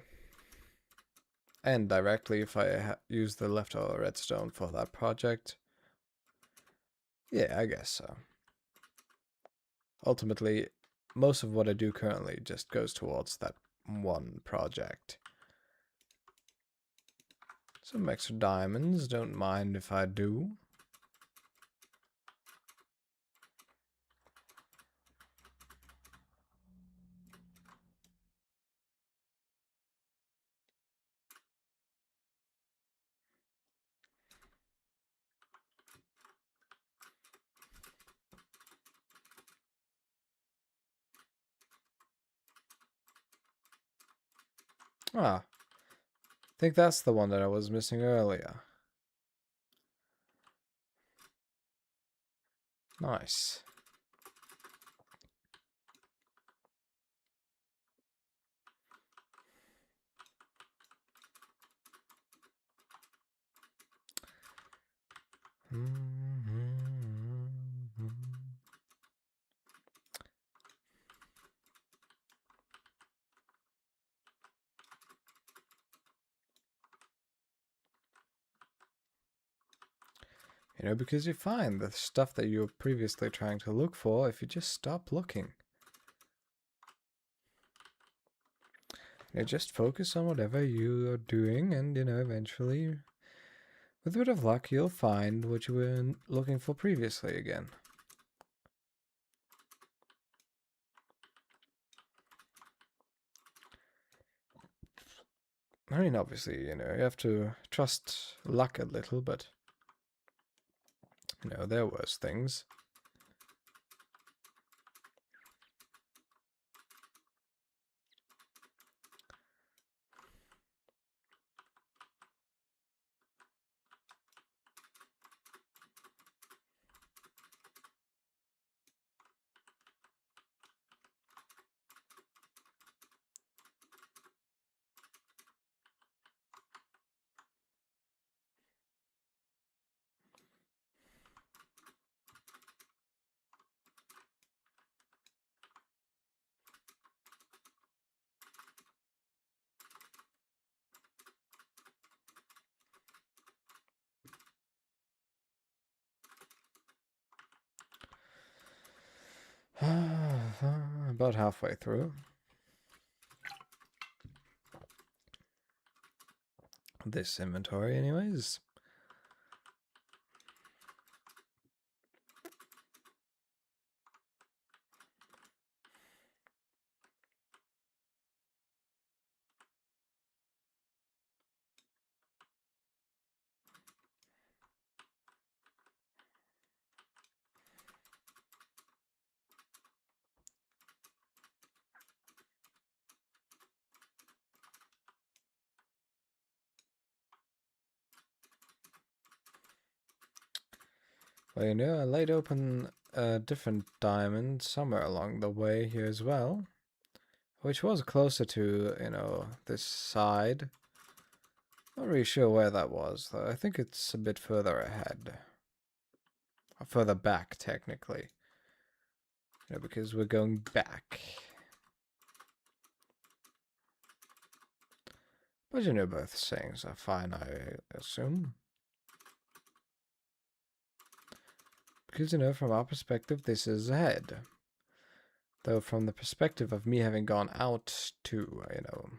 And directly if I use the leftover redstone for that project. Yeah, I guess so. Ultimately, most of what I do currently just goes towards that one project. Some extra diamonds, don't mind if I do. Ah, I think that's the one that I was missing earlier. Nice. You know, because you find the stuff that you were previously trying to look for if you just stop looking. You know, just focus on whatever you are doing and, you know, eventually, with a bit of luck, you'll find what you were looking for previously again. I mean, obviously, you know, you have to trust luck a little, but, you know, there are worse things. About halfway through. This inventory, anyways. Well, you know, I laid open a different diamond somewhere along the way here as well, which was closer to, you know, this side. Not really sure where that was, though. I think it's a bit further ahead. Or further back, technically. You know, because we're going back. But you know, both sayings are fine, I assume. Because, you know, from our perspective, this is ahead. Though from the perspective of me having gone out to, you know,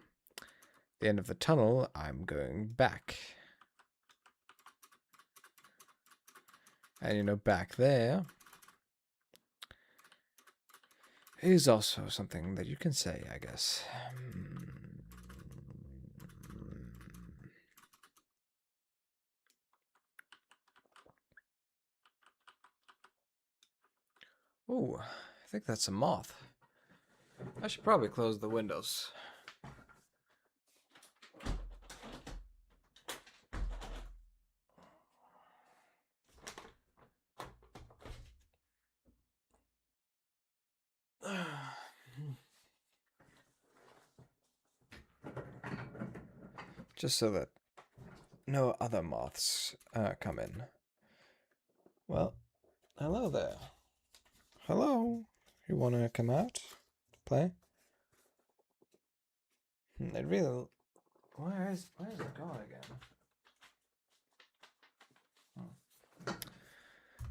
the end of the tunnel, I'm going back. And, you know, back there is also something that you can say, I guess. Oh, I think that's a moth. I should probably close the windows. Just so that no other moths come in. Well, hello there. Hello. You want to come out? Play? It really... Where is it gone again?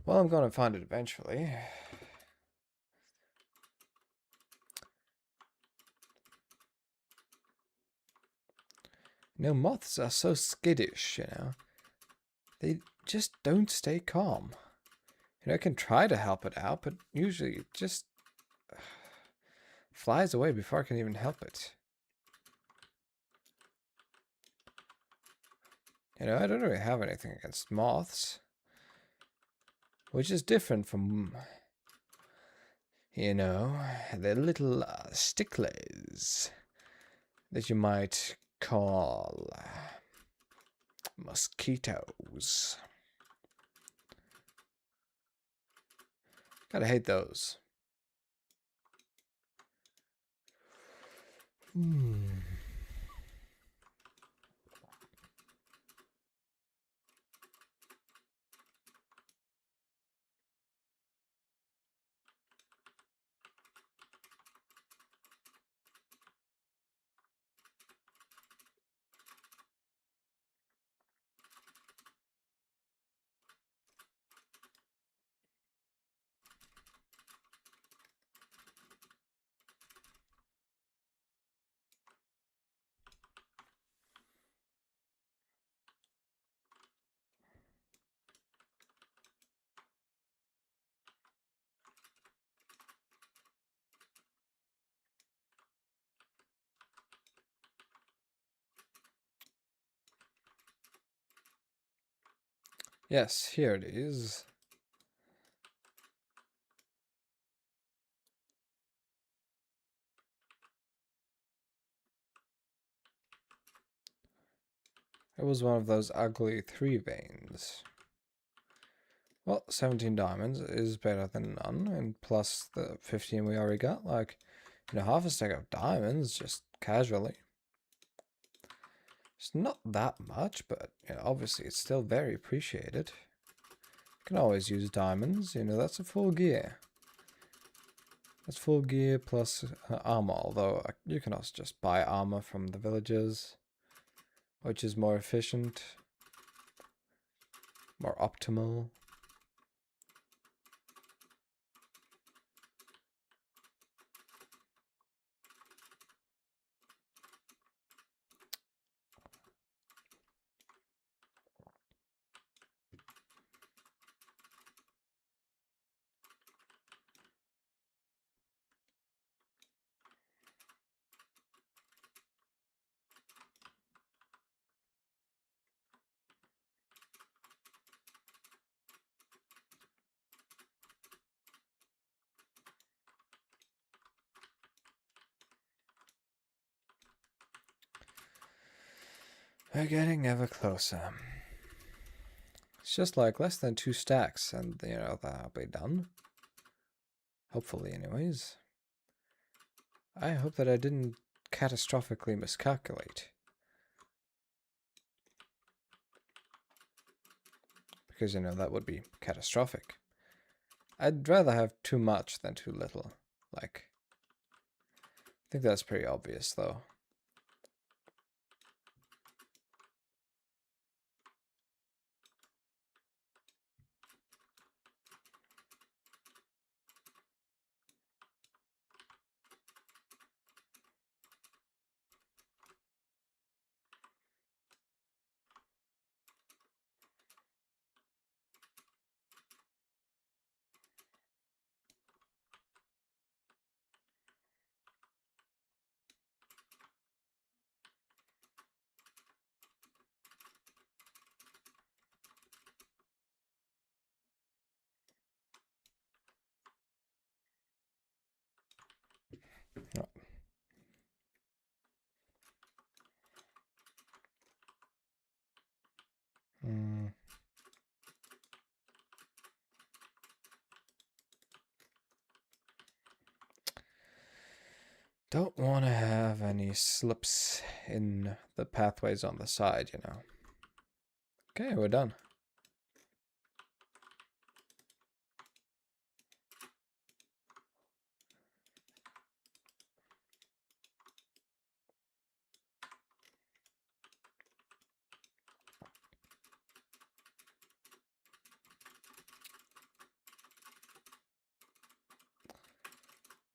Well, I'm gonna find it eventually. You know, moths are so skittish, you know. They just don't stay calm. You know, I can try to help it out, but usually it just flies away before I can even help it. You know, I don't really have anything against moths. Which is different from, you know, the little sticklers that you might call mosquitoes. Gotta hate those. Yes, here it is. It was one of those ugly 3 veins. Well, 17 diamonds is better than none, and plus the 15 we already got, like, you know, half a stack of diamonds, just casually. It's not that much, but, you know, obviously it's still very appreciated. You can always use diamonds, you know, that's a full gear. That's full gear plus armor, although you can also just buy armor from the villagers, which is more efficient, more optimal. We're getting ever closer. It's just like less than 2 stacks, and you know, that'll be done. Hopefully, anyways. I hope that I didn't catastrophically miscalculate. Because, you know, that would be catastrophic. I'd rather have too much than too little. Like, I think that's pretty obvious, though. Oh. Mm. Don't want to have any slips in the pathways on the side, you know. Okay, we're done.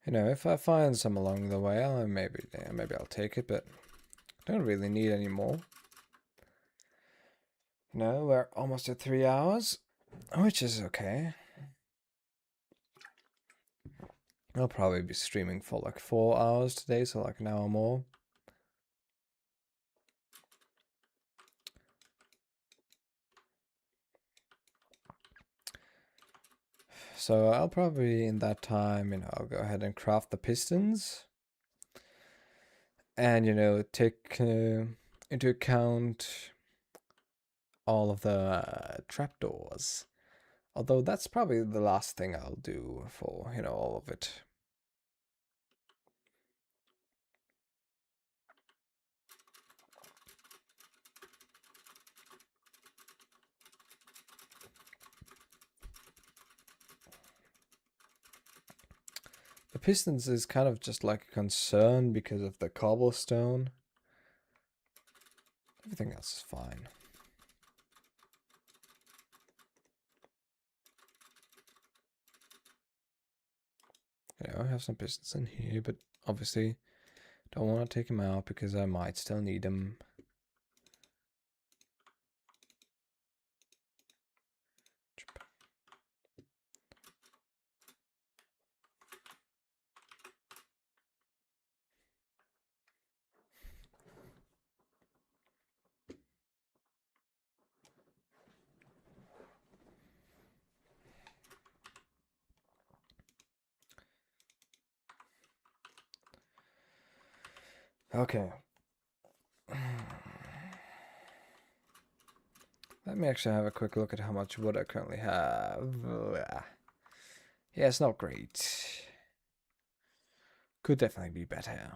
You know, if I find some along the way, maybe I'll take it, but I don't really need any more. No, we're almost at 3 hours, which is okay. I'll probably be streaming for like 4 hours today, so like an hour more. So I'll probably, in that time, you know, I'll go ahead and craft the pistons. And, you know, take into account all of the trapdoors. Although that's probably the last thing I'll do for, you know, all of it. The pistons is kind of just like a concern because of the cobblestone. Everything else is fine. You know, I have some pistons in here, but obviously don't want to take them out because I might still need them. Okay. Let me actually have a quick look at how much wood I currently have. Yeah, it's not great. Could definitely be better.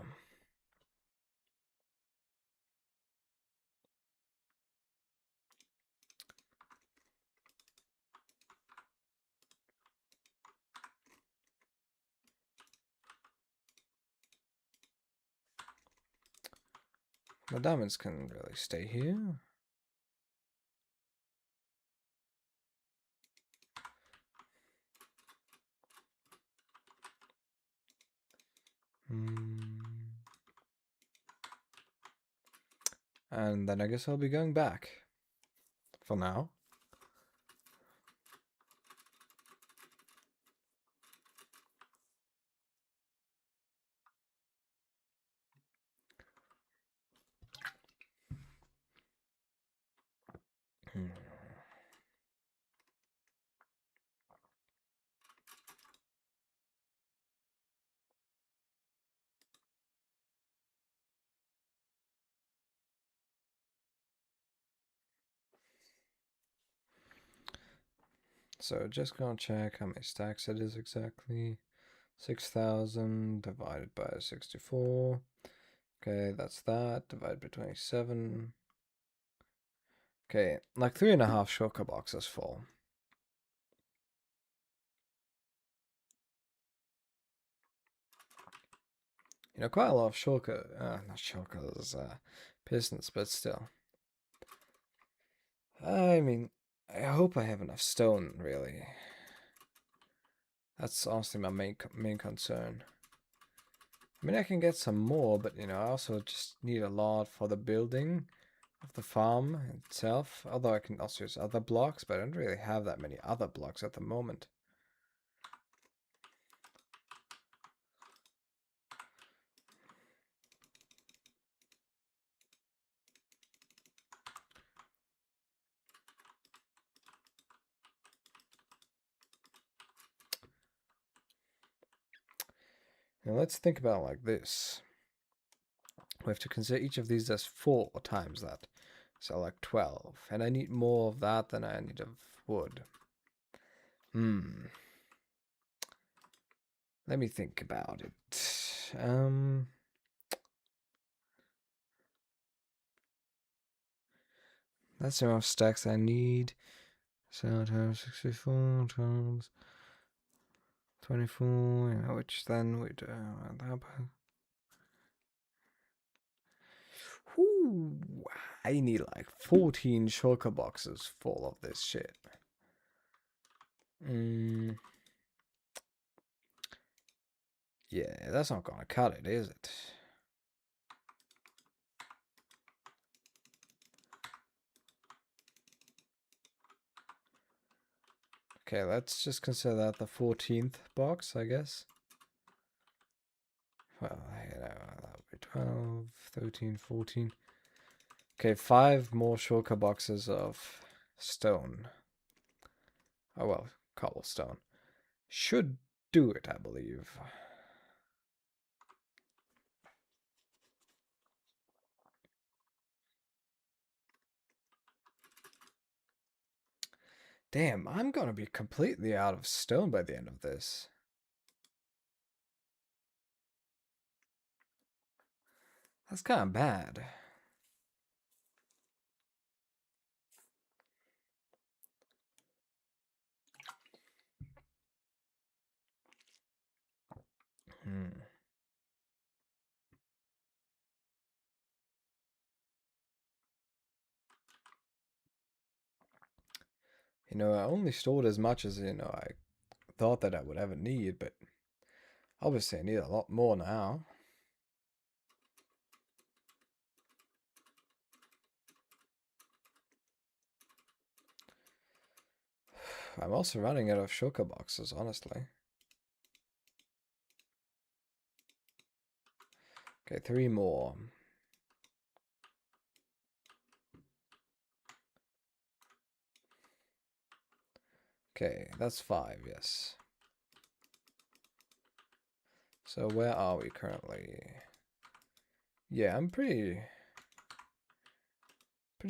The diamonds can really stay here. And then I guess I'll be going back. For now. So just gonna check how many stacks it is exactly. 6,000 divided by 64. Okay, that's that. Divided by 27. Okay, like 3.5 shulker boxes full. You know, quite a lot of shulker, not shulkers, pistons, but still. I mean, I hope I have enough stone, really. That's honestly my main concern. I mean, I can get some more, but, you know, I also just need a lot for the building of the farm itself. Although I can also use other blocks, but I don't really have that many other blocks at the moment. Now let's think about it like this. We have to consider each of these as 4 times that. So like 12. And I need more of that than I need of wood. Let me think about it. That's the amount of stacks I need. So times 64 times 24, you know, which then would I need like 14 shulker boxes full of this shit. Yeah, that's not gonna cut it, is it? Okay, let's just consider that the 14th box, I guess. Well, you know, that would be 12, 13, 14. Okay, 5 more shulker boxes of stone. Oh well, cobblestone. Should do it, I believe. Damn, I'm gonna be completely out of stone by the end of this. That's kind of bad. You know, I only stored as much as, you know, I thought that I would ever need, but obviously I need a lot more now. I'm also running out of shulker boxes, honestly. Okay, 3 more. Okay, that's 5, yes. So where are we currently? Yeah, I'm pretty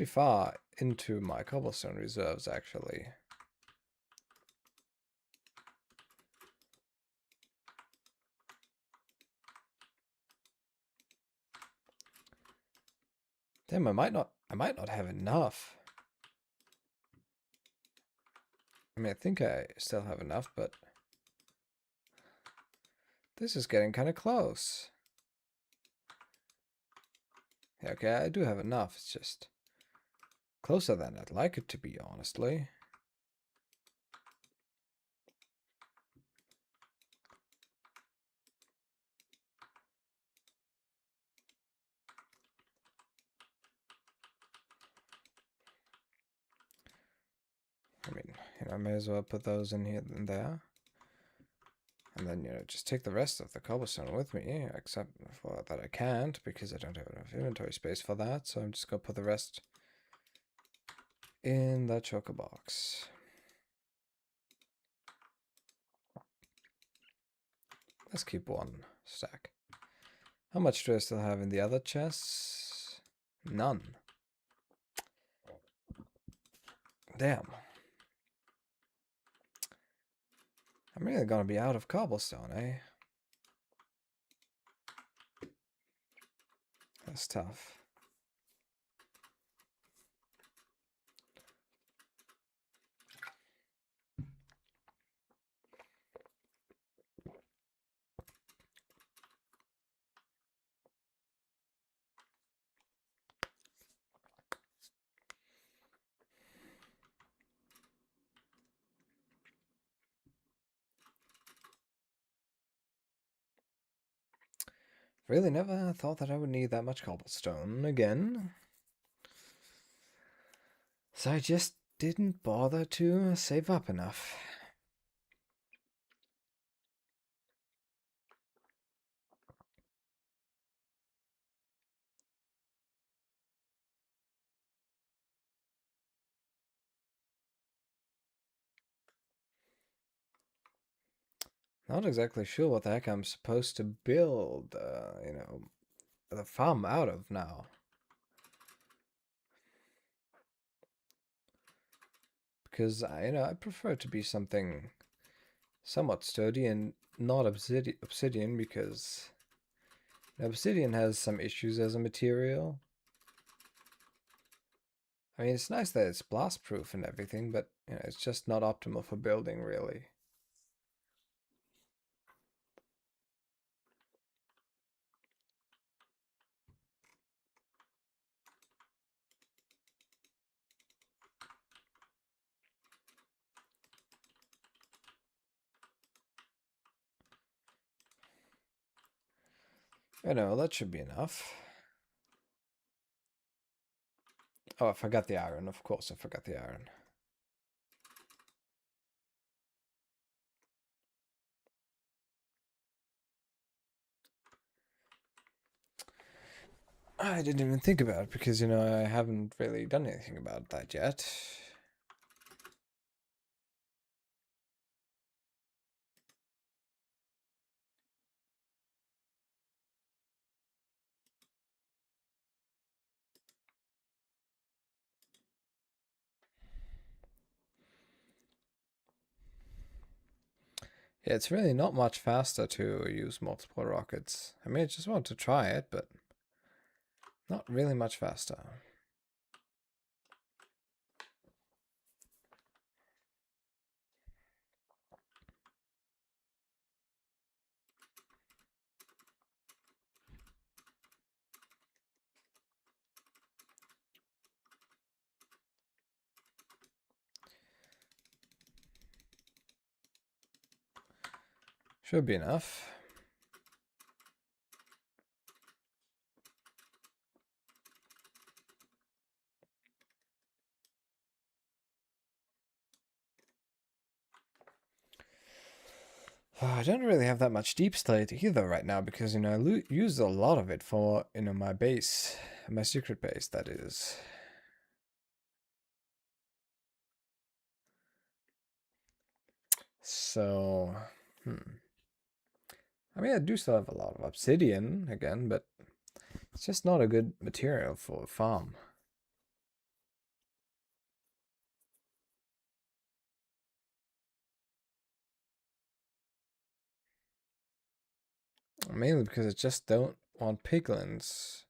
far into my cobblestone reserves, actually. Damn, I might not have enough. I mean, I think I still have enough, but this is getting kind of close. Yeah, okay, I do have enough. It's just closer than I'd like it to be, honestly. I mean, I may as well put those in here and there. And then, just take the rest of the cobblestone with me, except for that I can't, because I don't have enough inventory space for that, so I'm just gonna put the rest in that choker box. Let's keep one stack. How much do I still have in the other chests? None. Damn. I'm really gonna be out of cobblestone, eh? That's tough. Really never thought that I would need that much cobblestone again. So I just didn't bother to save up enough. Not exactly sure what the heck I'm supposed to build, the farm out of now. Because, I prefer it to be something somewhat sturdy and not obsidian because obsidian has some issues as a material. I mean, it's nice that it's blast proof and everything, but it's just not optimal for building, really. That should be enough. Oh, I forgot the iron. Of course, I forgot the iron. I didn't even think about it because, I haven't really done anything about that yet. Yeah, it's really not much faster to use multiple rockets. I mean, I just want to try it, but not really much faster. Should be enough. I don't really have that much deep slate either right now because, I used a lot of it for, my base, my secret base, that is. So, I mean, I do still have a lot of obsidian again, but It's just not a good material for a farm. Mainly because I just don't want piglins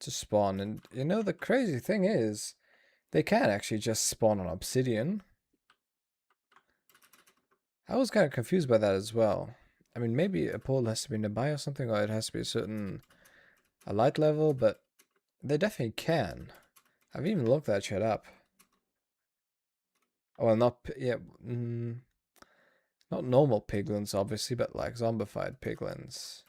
to spawn. And you know, the crazy thing is, they can actually just spawn on obsidian. I was kind of confused by that as well. I mean, maybe a pole has to be nearby or something, or it has to be a light level, but they definitely can. I've even looked that shit up. Oh, well, yeah, not normal piglins, obviously, but like zombified piglins.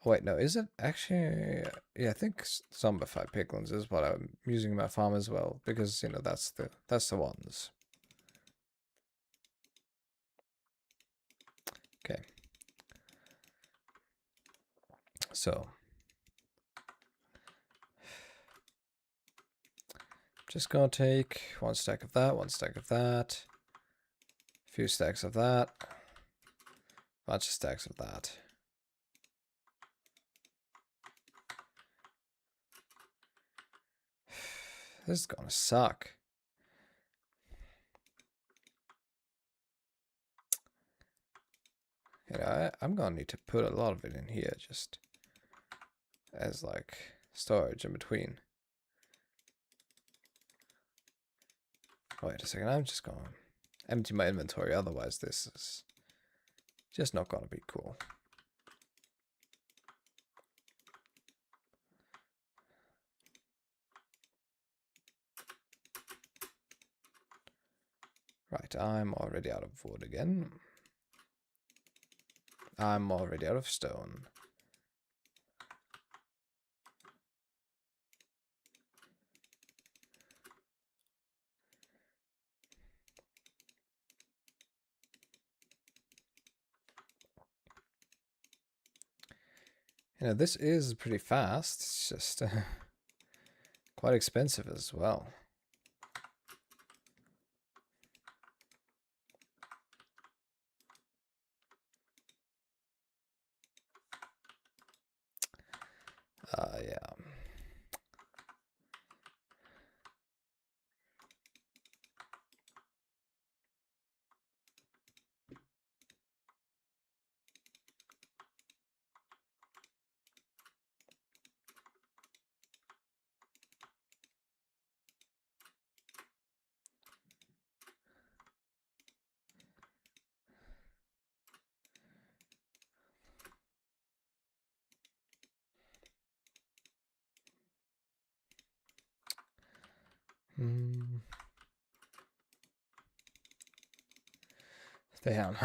Oh, wait, no, is it actually? Yeah, I think zombified piglins is what I'm using in my farm as well, because you know that's the ones. Okay. So just gonna take one stack of that, one stack of that, a few stacks of that, bunch of stacks of that. This is gonna suck. You know, I'm gonna need to put a lot of it in here just as like storage in between. Wait a second, I'm just gonna empty my inventory, otherwise this is just not gonna be cool. Right, I'm already out of wood again. I'm already out of stone. You know, this is pretty fast. It's just quite expensive as well. Yeah. Mm. Damn.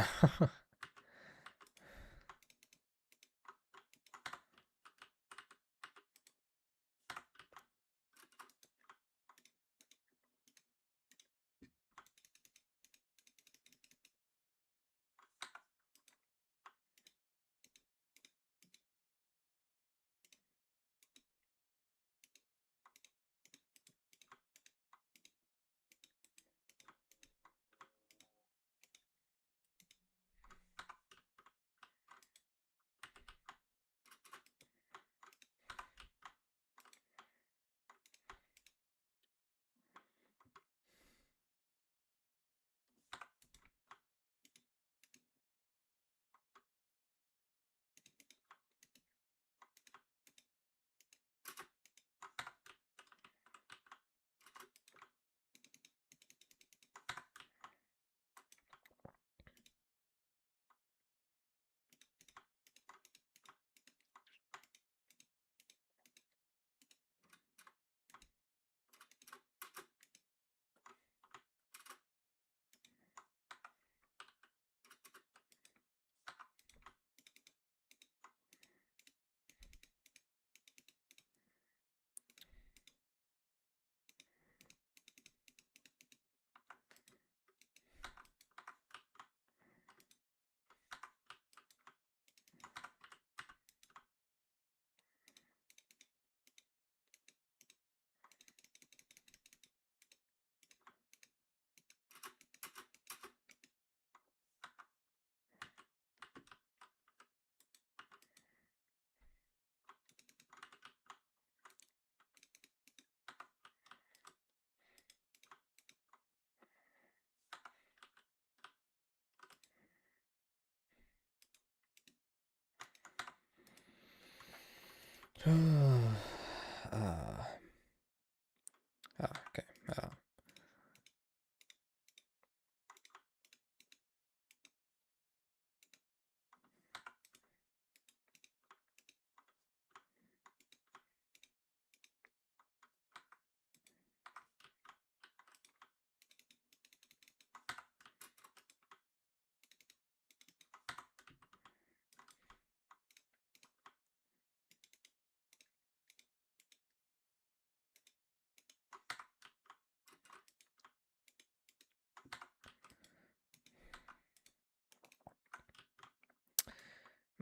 Okay.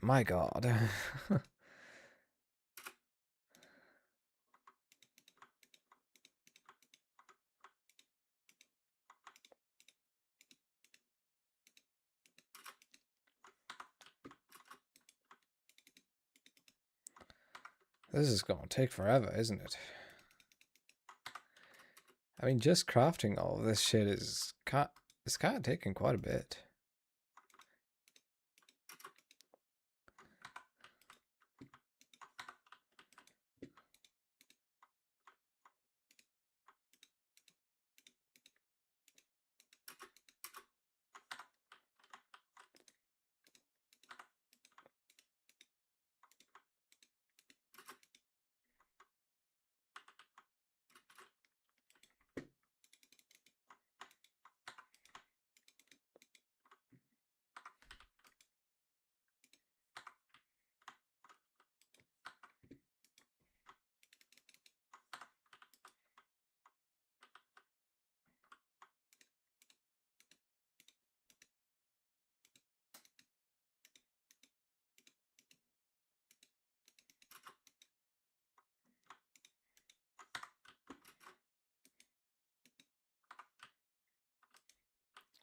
My God. This is going to take forever, isn't it? I mean, just crafting all of this shit is it's kind of taking quite a bit.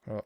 Oh.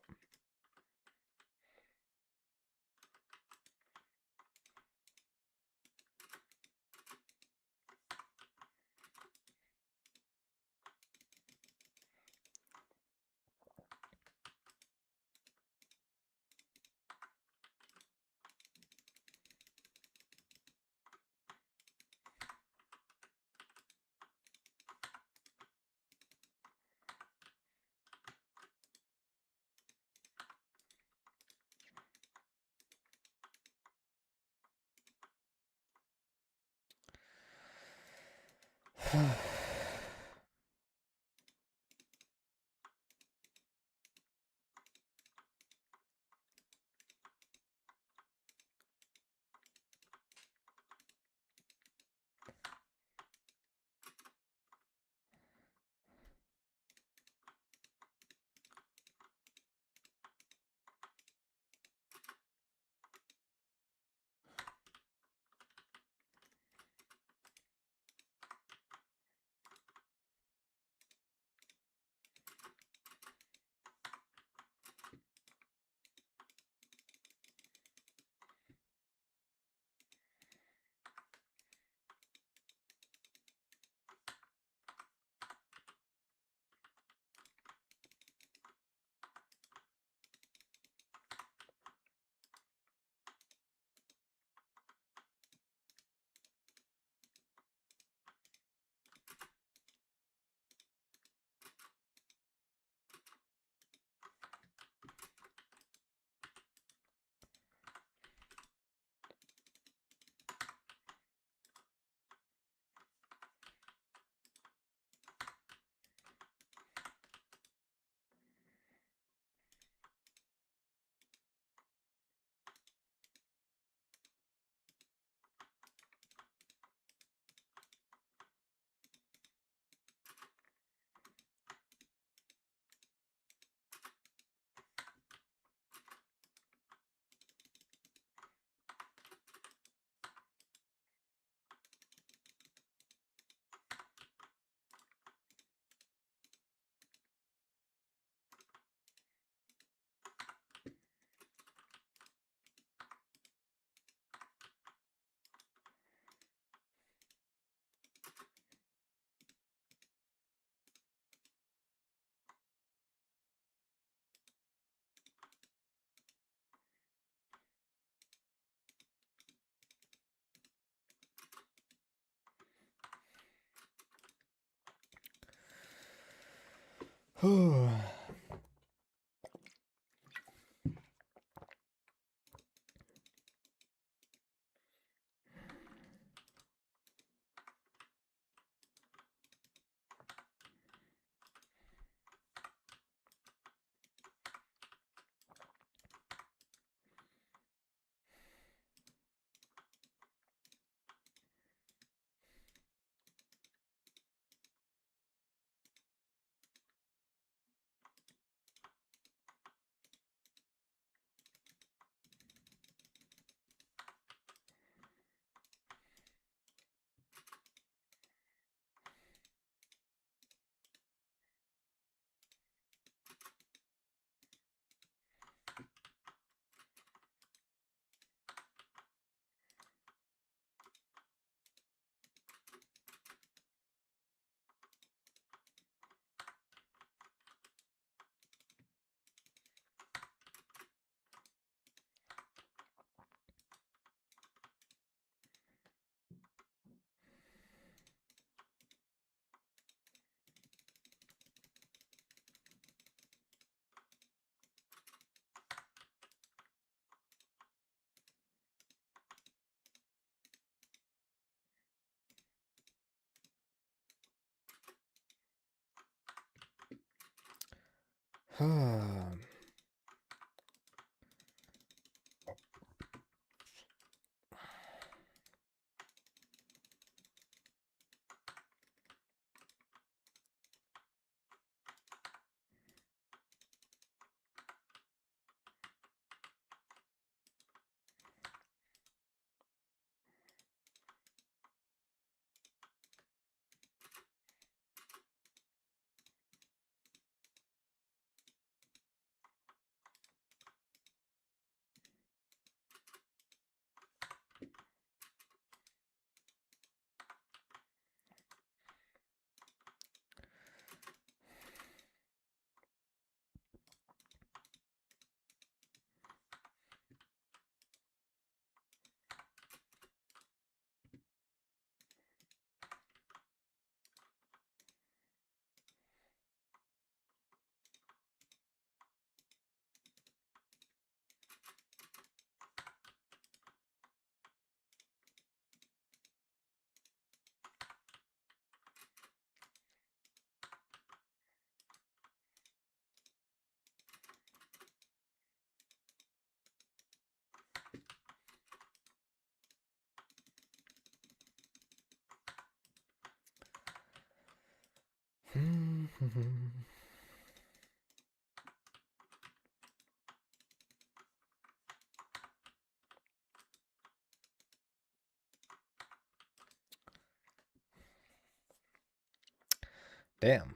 Damn,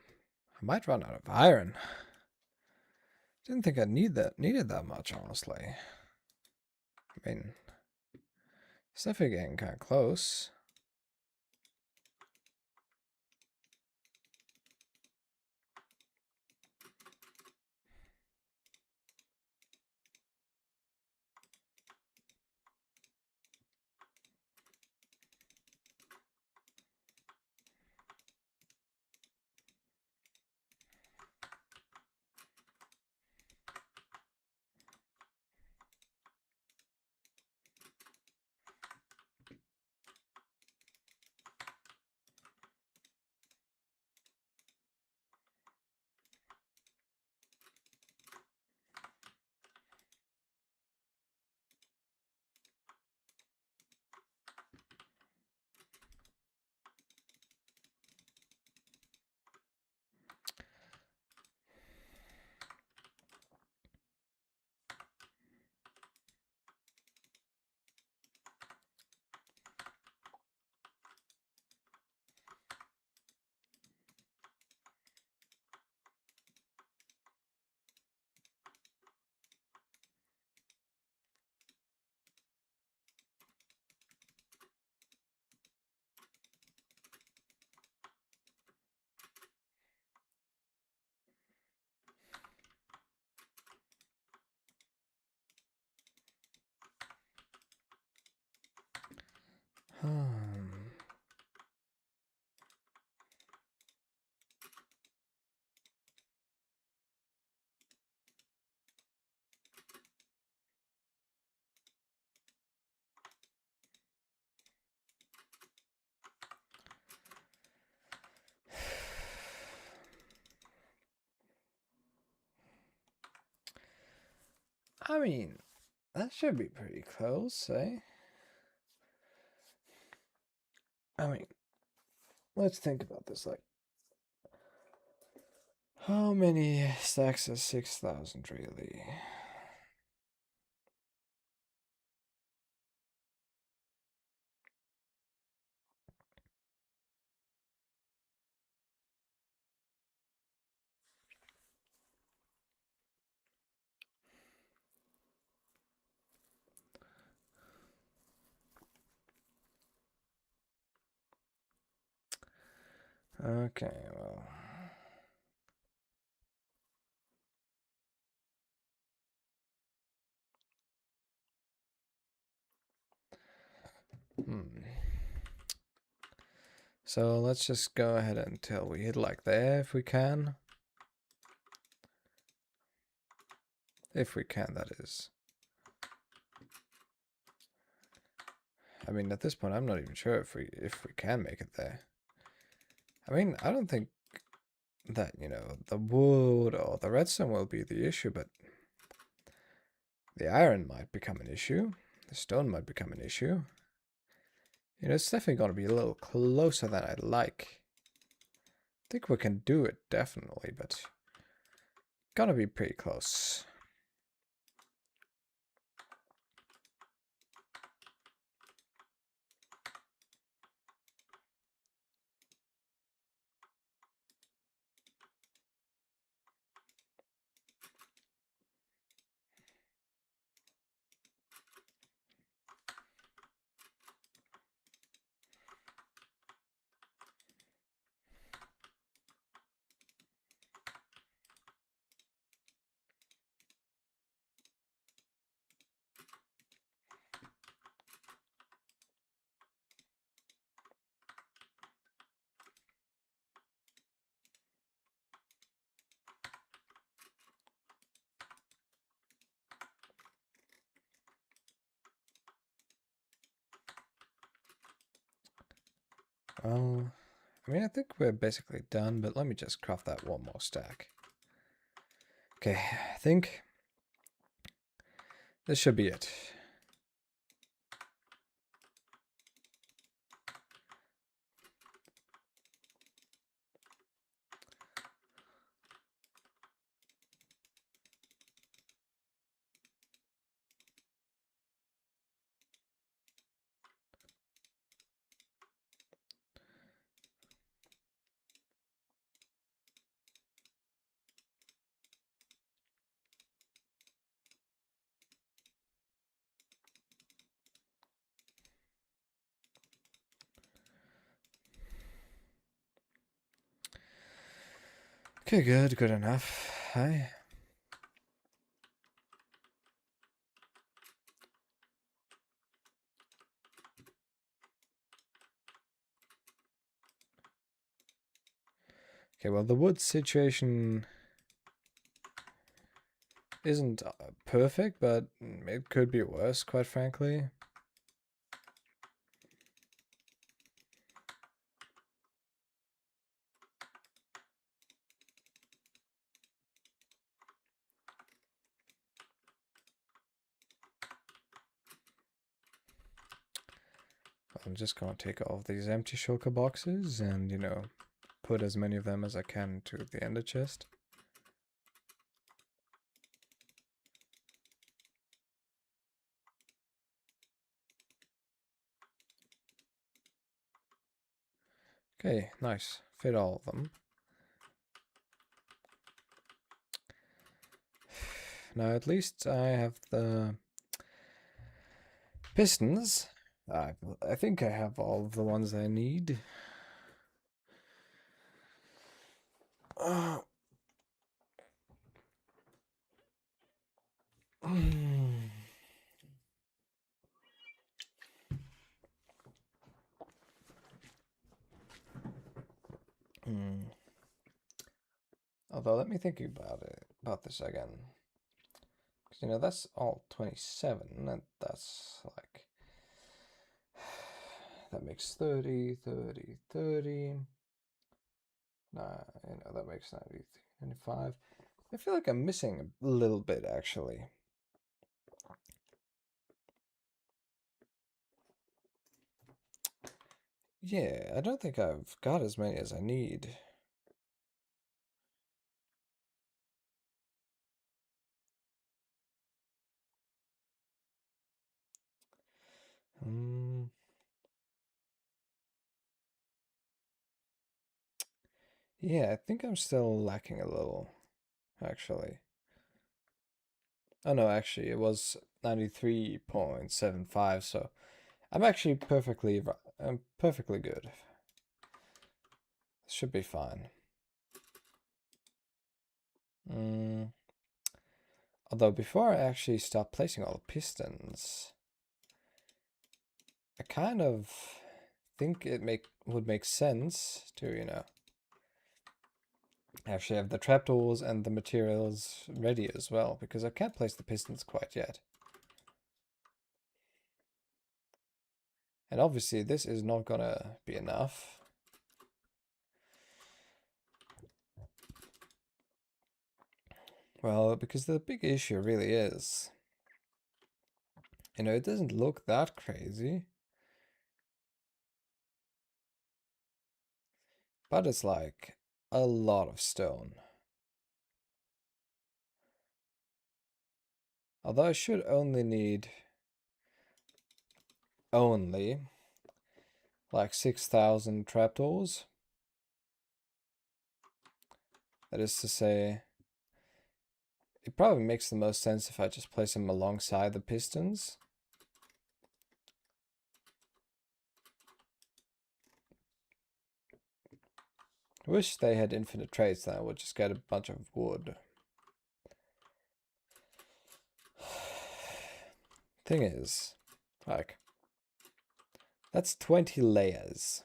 I might run out of iron. Didn't think I needed that much, honestly. I mean, it's definitely getting kind of close. I mean, that should be pretty close, eh? I mean, let's think about this. Like, how many stacks is 6,000 really? Okay, well. So let's just go ahead until we hit like there if we can. If we can, that is. I mean, at this point, I'm not even sure if we can make it there. I mean, I don't think that, you know, the wood or the redstone will be the issue, but the iron might become an issue. The stone might become an issue. You know, it's definitely going to be a little closer than I'd like. I think we can do it, definitely, but gonna be pretty close. Well, I mean, I think we're basically done, but let me just craft that one more stack. Okay, I think this should be it. Okay, good enough. Hi. Okay, well, the wood situation isn't perfect, but it could be worse, quite frankly. I'm just gonna take all of these empty shulker boxes and, you know, put as many of them as I can to the ender chest. Okay, nice. Fit all of them. Now at least I have the pistons. I think I have all of the ones I need. Although, let me think about this again. Because, you know, that's all 27, and that's like... That makes 30, 30, 30. Nah, you know, that makes 90, 95. I feel like I'm missing a little bit, actually. Yeah, I don't think I've got as many as I need. Yeah, I think I'm still lacking a little, actually. Oh no, actually, it was 93.75, so I'm actually I'm perfectly good. Should be fine. Although before I actually start placing all the pistons, I kind of think would make sense to, actually have the trapdoors and the materials ready as well, because I can't place the pistons quite yet. And obviously this is not gonna be enough. Well, because the big issue really is, it doesn't look that crazy, but it's like a lot of stone. Although I should only need like 6,000 trapdoors. That is to say, it probably makes the most sense if I just place them alongside the pistons. I wish they had infinite trades, then I would just get a bunch of wood. Thing is, like, that's 20 layers,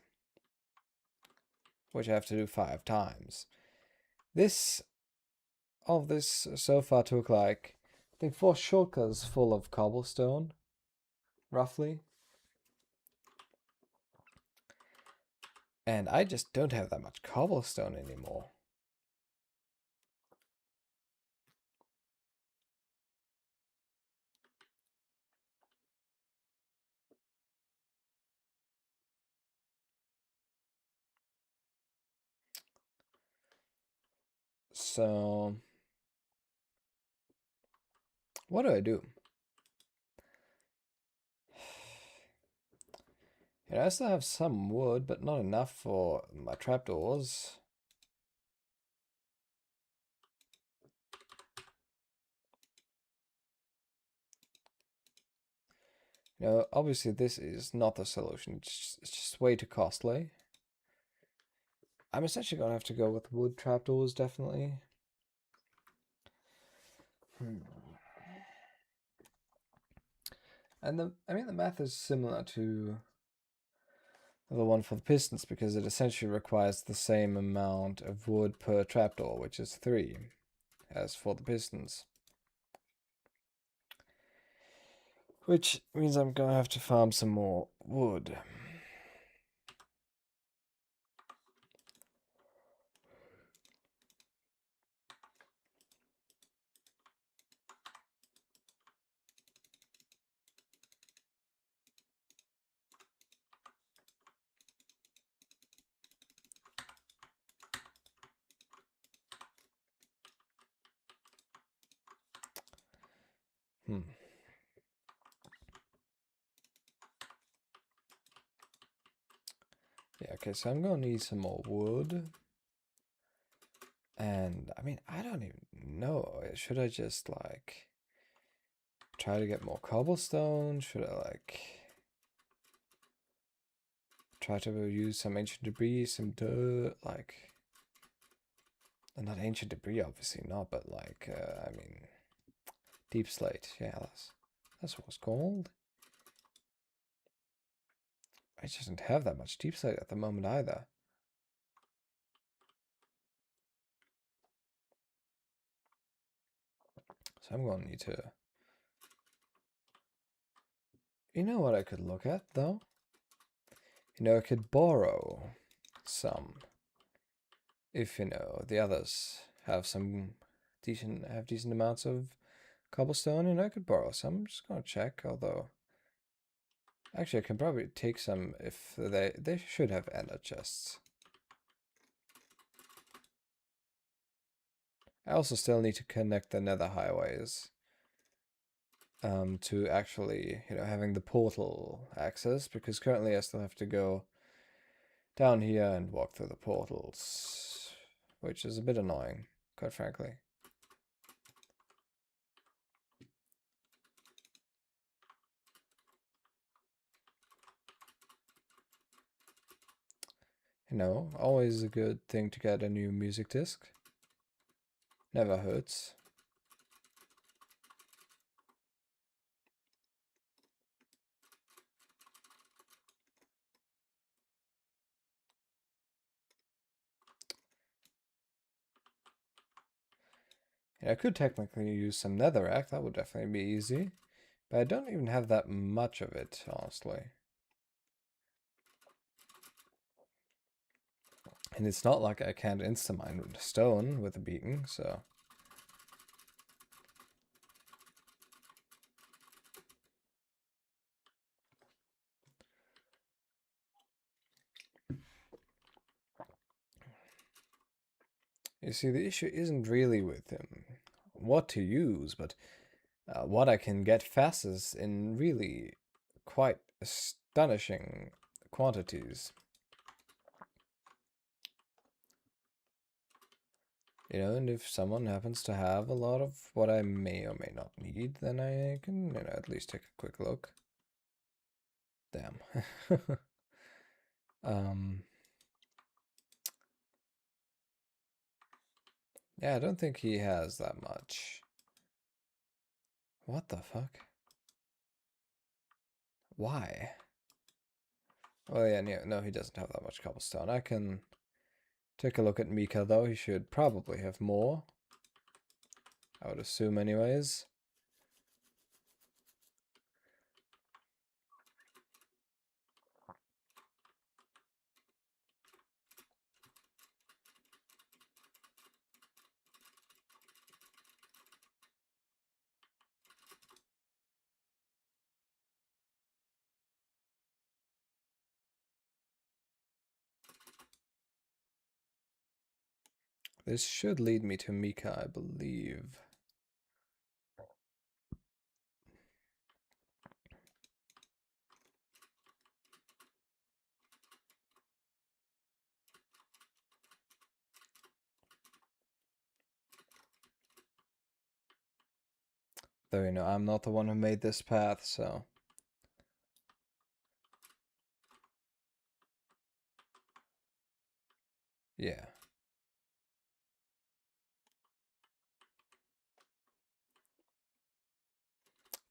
which I have to do 5 times. All of this so far took like, I think 4 shulkers full of cobblestone, roughly. And I just don't have that much cobblestone anymore. So, what do I do? I still have some wood, but not enough for my trapdoors. Obviously this is not the solution. It's just way too costly. I'm essentially gonna have to go with wood trapdoors, definitely. And the math is similar to the one for the pistons, because it essentially requires the same amount of wood per trapdoor, which is 3, as for the pistons. Which means I'm gonna have to farm some more wood. Hmm. Yeah, okay, so I'm gonna need some more wood. And, I don't even know. Should I just, like, try to get more cobblestone? Should I, like, try to use some ancient debris, some dirt, like... Not ancient debris, obviously not, but, like, deep slate. Yeah, that's what it's called. I just don't have that much deep slate at the moment either. So I'm going to need to... You know what I could look at, though? I could borrow some. If, the others have decent amounts of cobblestone, I could borrow some. I'm just gonna check, although... Actually, I can probably take some if they should have ender chests. I also still need to connect the nether highways to actually, having the portal access, because currently I still have to go down here and walk through the portals, which is a bit annoying, quite frankly. Always a good thing to get a new music disc. Never hurts. I could technically use some netherrack, that would definitely be easy. But I don't even have that much of it, honestly. And it's not like I can't insta-mine stone with a beacon, so... You see, the issue isn't really with what to use, but what I can get fastest in really quite astonishing quantities. And if someone happens to have a lot of what I may or may not need, then I can, at least take a quick look. Damn. Yeah, I don't think he has that much. What the fuck? Why? Oh yeah, no, he doesn't have that much cobblestone. I can take a look at Mika, though. He should probably have more. I would assume anyways. This should lead me to Mika, I believe. Though, I'm not the one who made this path, so... Yeah.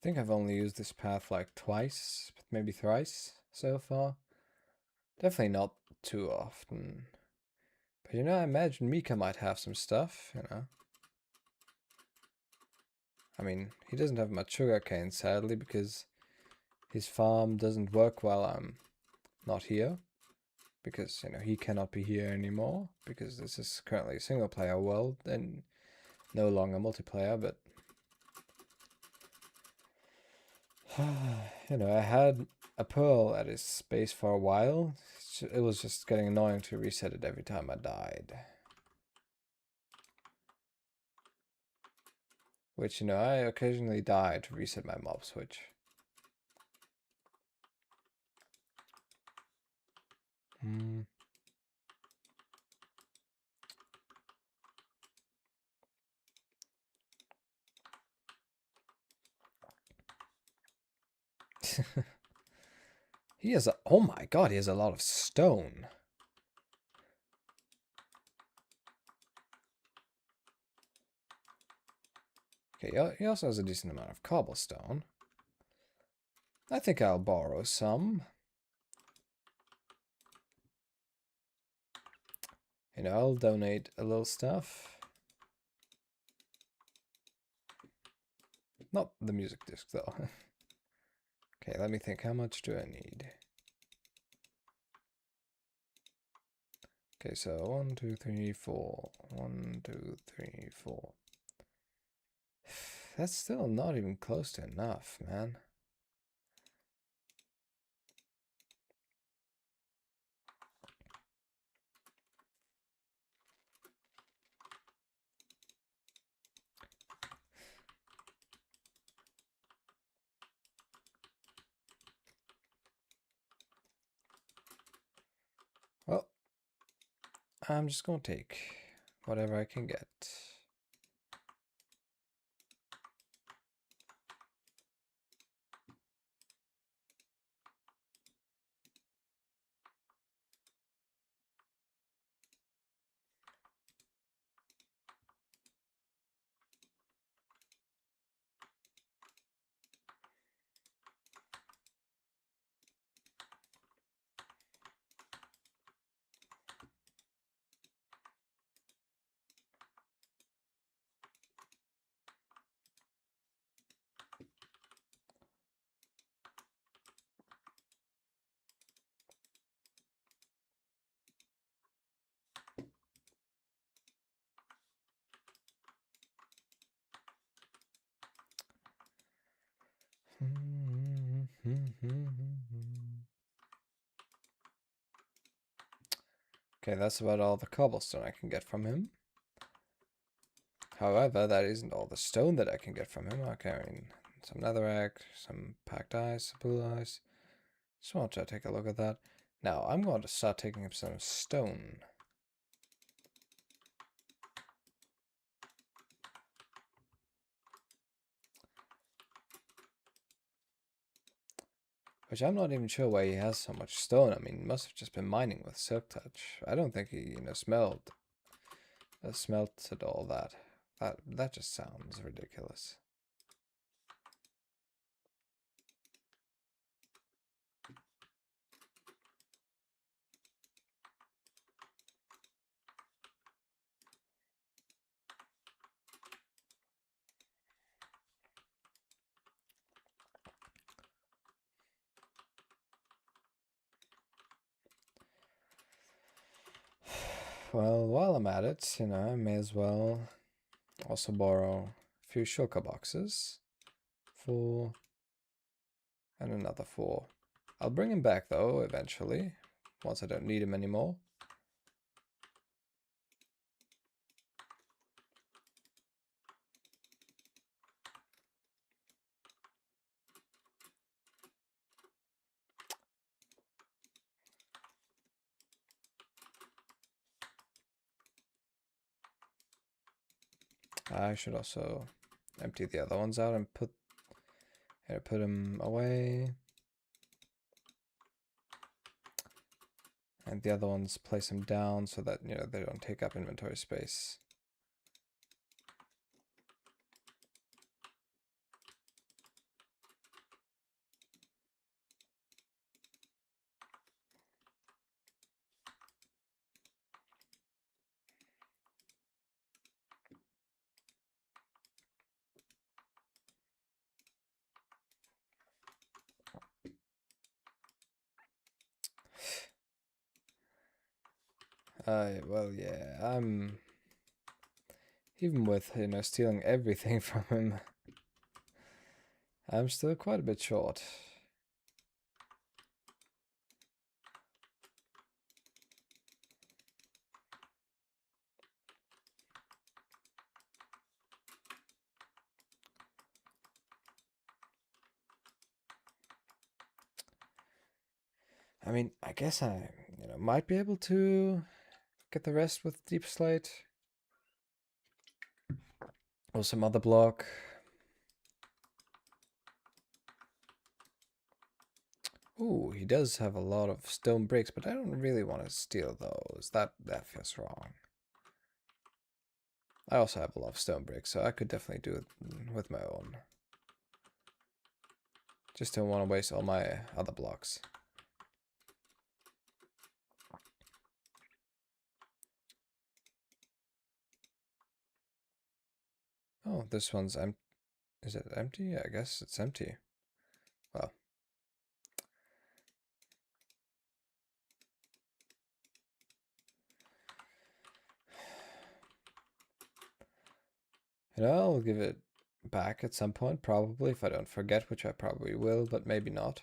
I think I've only used this path like twice, maybe thrice so far. Definitely not too often. But I imagine Mika might have some stuff. I mean, he doesn't have much sugarcane, sadly, because his farm doesn't work while I'm not here. Because, he cannot be here anymore. Because this is currently a single player world and no longer multiplayer, but... I had a pearl at his base for a while. It was just getting annoying to reset it every time I died. Which, I occasionally die to reset my mob switch. He has oh my god, he has a lot of stone. Okay, he also has a decent amount of cobblestone. I think I'll borrow some. I'll donate a little stuff. Not the music disc, though. Okay, let me think. How much do I need? Okay, so 1, 2, 3, 4. 1, 2, 3, 4. That's still not even close to enough, man. I'm just gonna take whatever I can get. Okay, that's about all the cobblestone I can get from him. However, that isn't all the stone that I can get from him. Okay, I mean, some netherrack, some packed ice, some blue ice. Just want to take a look at that. Now, I'm going to start taking up some stone. Which I'm not even sure why he has so much stone. I mean, he must have just been mining with Silk Touch. I don't think he, smelted all that. That just sounds ridiculous. Well, while I'm at it, I may as well also borrow a few shulker boxes. 4 and another 4. I'll bring him back though eventually, once I don't need him anymore. I should also empty the other ones out and put them away. And the other ones, place them down so that, they don't take up inventory space. Well, yeah, I'm... Even with, stealing everything from him, I'm still quite a bit short. I mean, I guess I, might be able to get the rest with Deep Slate. Or some other block. Ooh, he does have a lot of stone bricks, but I don't really want to steal those. That feels wrong. I also have a lot of stone bricks, so I could definitely do it with my own. Just don't want to waste all my other blocks. Oh, this one's empty. Is it empty? Yeah, I guess it's empty. Well. I'll give it back at some point, probably, if I don't forget, which I probably will, but maybe not.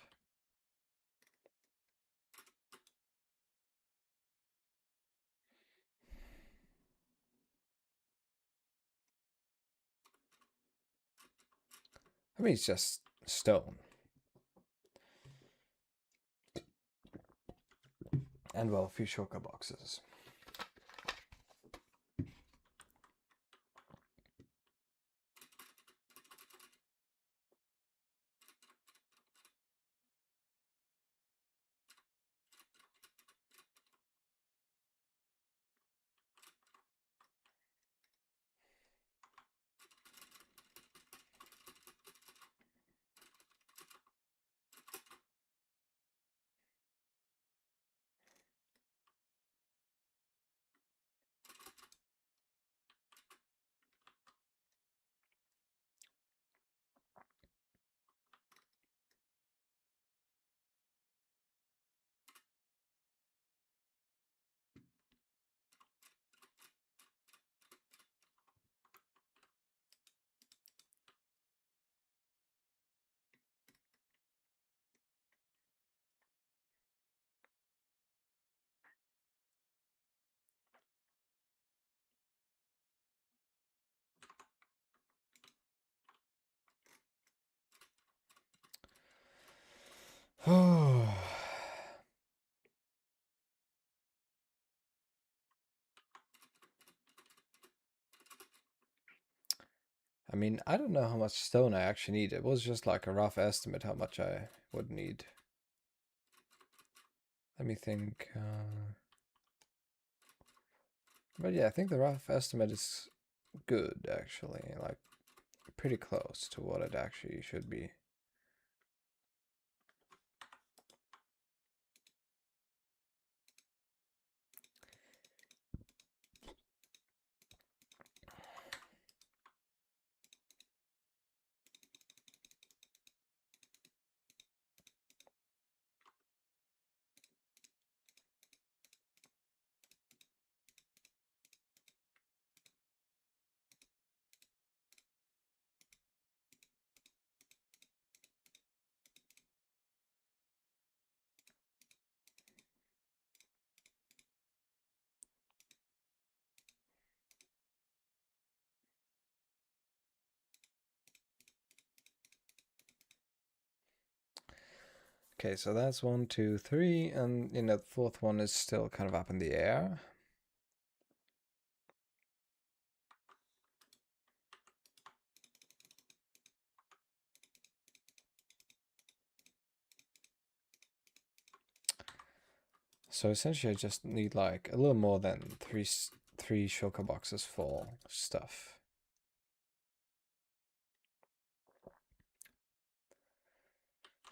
I mean, it's just stone. And, well, a few shulker boxes. I mean, I don't know how much stone I actually need. It was just like a rough estimate how much I would need. Let me think. But yeah, I think the rough estimate is good, actually. Like, pretty close to what it actually should be. Okay, so that's 1, 2, 3, and you know, the fourth one is still kind of up in the air. So essentially, I just need like a little more than three shulker boxes full of stuff.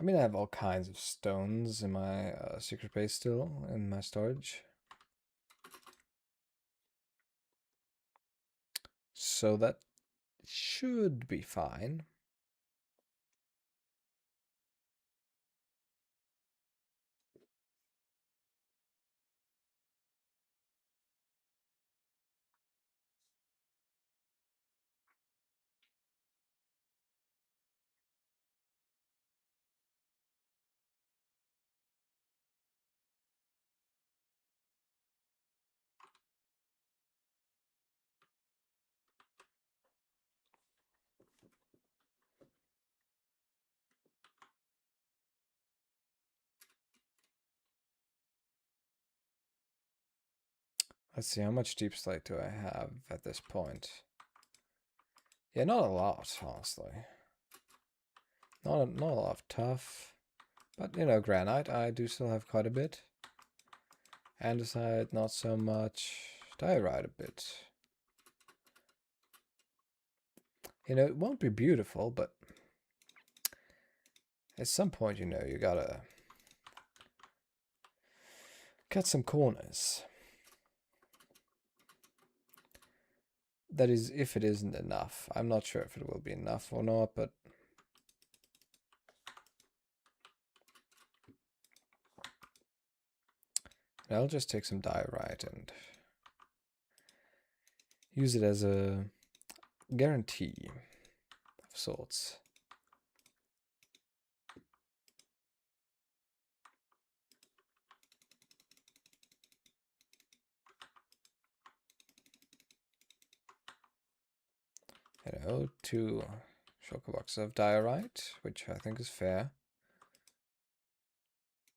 I mean, I have all kinds of stones in my secret base still in my storage. So that should be fine. Let's see, how much deep slate do I have at this point? Yeah, not a lot, honestly. Not a lot of tough. But, you know, granite, I do still have quite a bit. Andesite, not so much. Diorite, a bit. You know, it won't be beautiful, but at some point, you know, you gotta cut some corners. That is, if it isn't enough. I'm not sure if it will be enough or not, but I'll just take some diorite and use it as a guarantee of sorts. You know, 2 shulker boxes of diorite, which I think is fair.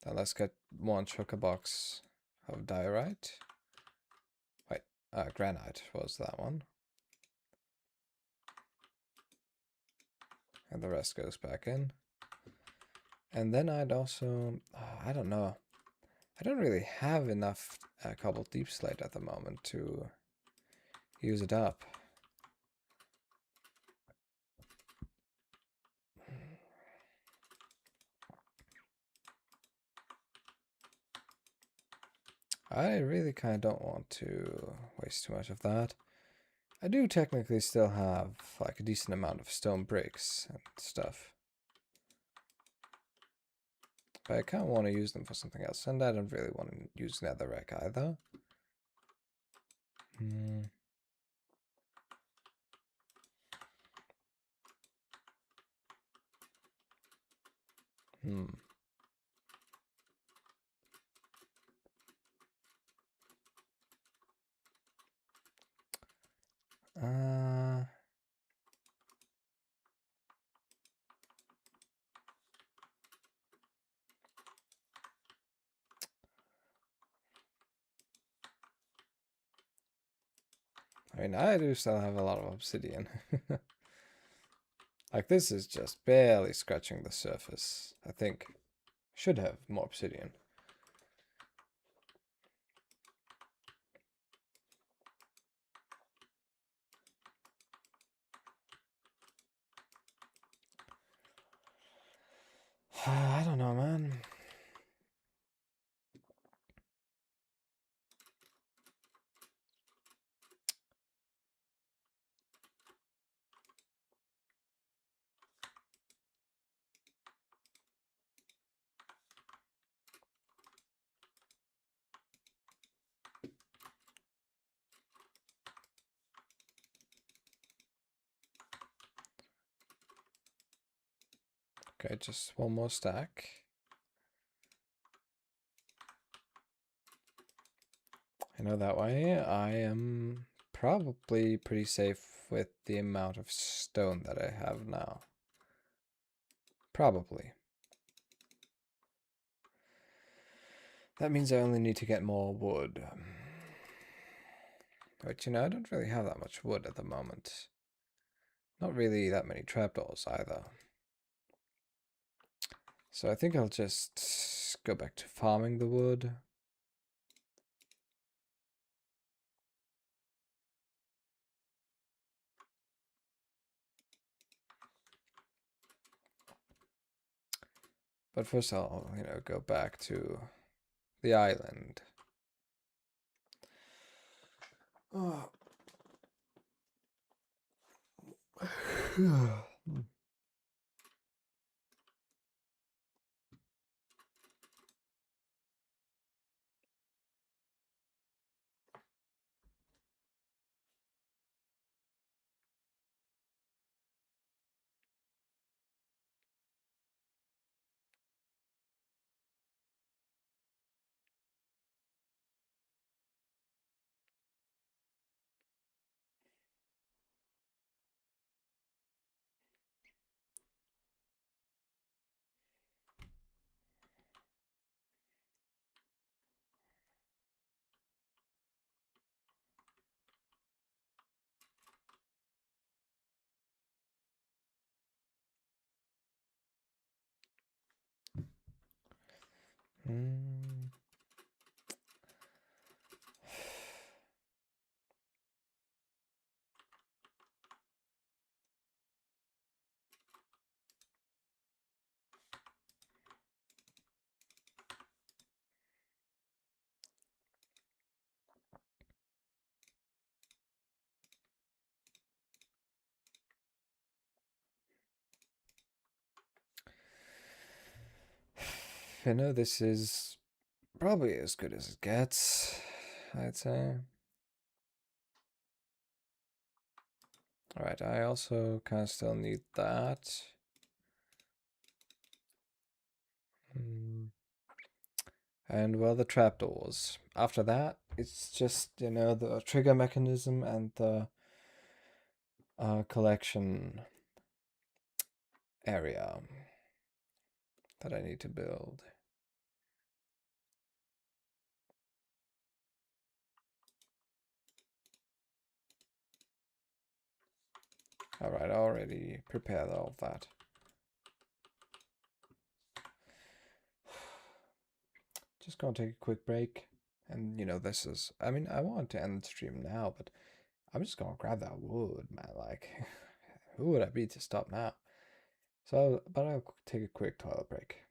Now let's get 1 shulker box of diorite. Wait, granite was that one. And the rest goes back in. And then I'd also, I don't know. I don't really have enough cobbled deep slate at the moment to use it up. I really kind of don't want to waste too much of that. I do technically still have like a decent amount of stone bricks and stuff. But I kind of want to use them for something else, and I don't really want to use netherrack either. Hmm. Hmm. Uh, I mean, I do still have a lot of obsidian. Like, this is just barely scratching the surface. I think should have more obsidian. I don't know, man. Okay, just one more stack. I know that way I am probably pretty safe with the amount of stone that I have now. Probably. That means I only need to get more wood. But you know, I don't really have that much wood at the moment. Not really that many trapdoors either. So I think I'll just go back to farming the wood. But first I'll, you know, go back to the island. Oh. Mm. You know, this is probably as good as it gets, I'd say. Alright, I also kind of still need that. And well, the trapdoors. After that, it's just, you know, the trigger mechanism and the collection area that I need to build. Alright, I already prepared all of that. Just gonna take a quick break. And, you know, this is, I mean, I want to end the stream now, but I'm just gonna grab that wood, man. Like, who would I be to stop now? So, but I'll take a quick toilet break.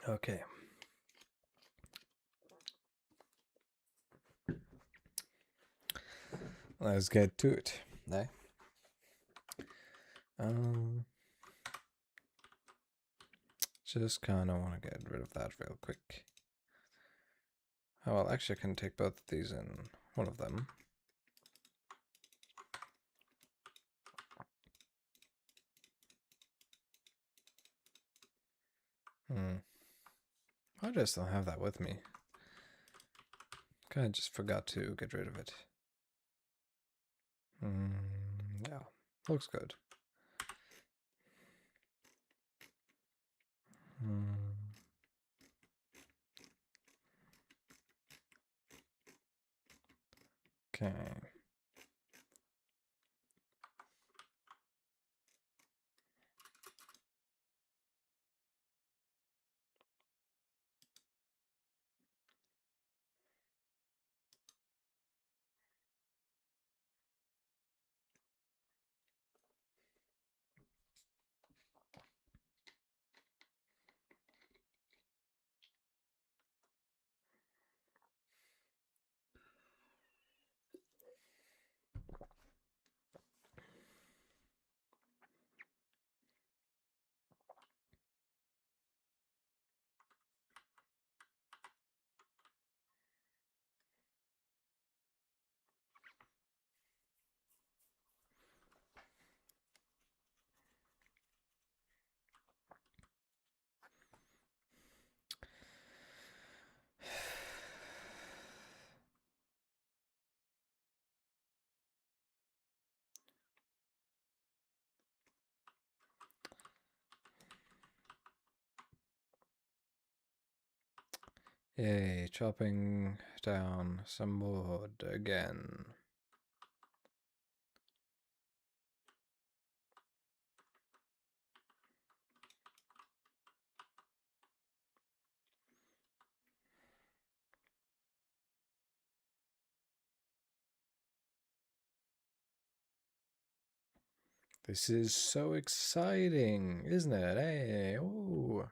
Okay. Let's get to it. Eh? Just kind of want to get rid of that real quick. Oh, well, actually, I can take both of these in one of them. I just don't have that with me. Kinda just forgot to get rid of it. Yeah, looks good. Okay. Yay, chopping down some wood again. This is so exciting, isn't it? Hey, ooh.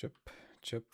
Chip, chip.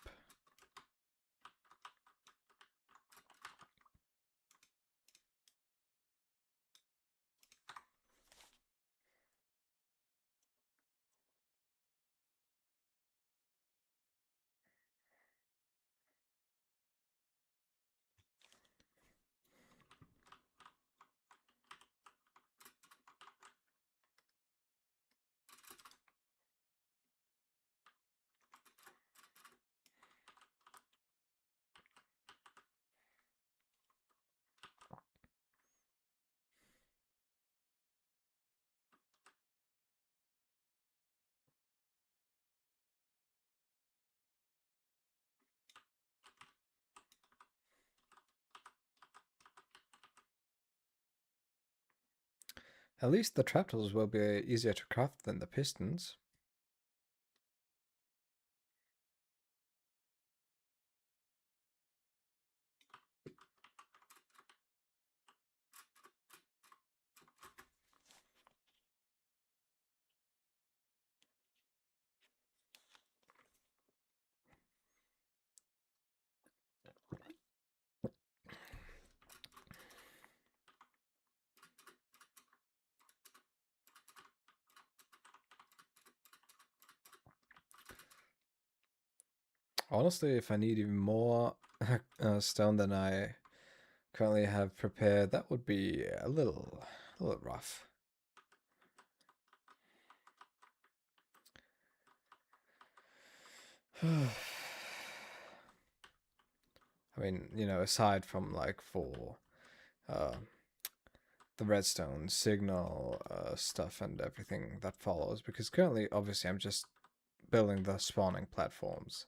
At least the trapdoors will be easier to craft than the pistons. honestly, if I need even more stone than I currently have prepared, that would be a little rough. I mean, you know, aside from like for uh, the redstone signal stuff and everything that follows, because currently, obviously, I'm just building the spawning platforms.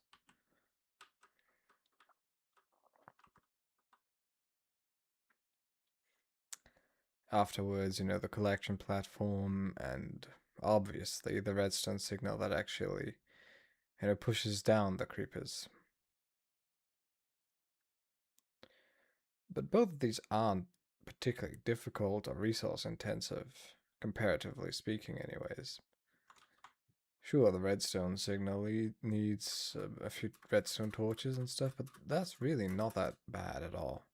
Afterwards, you know, the collection platform and obviously the redstone signal that actually, you know, pushes down the creepers. But both of these aren't particularly difficult or resource intensive, comparatively speaking, anyways. Sure, the redstone signal needs a few redstone torches and stuff, but that's really not that bad at all.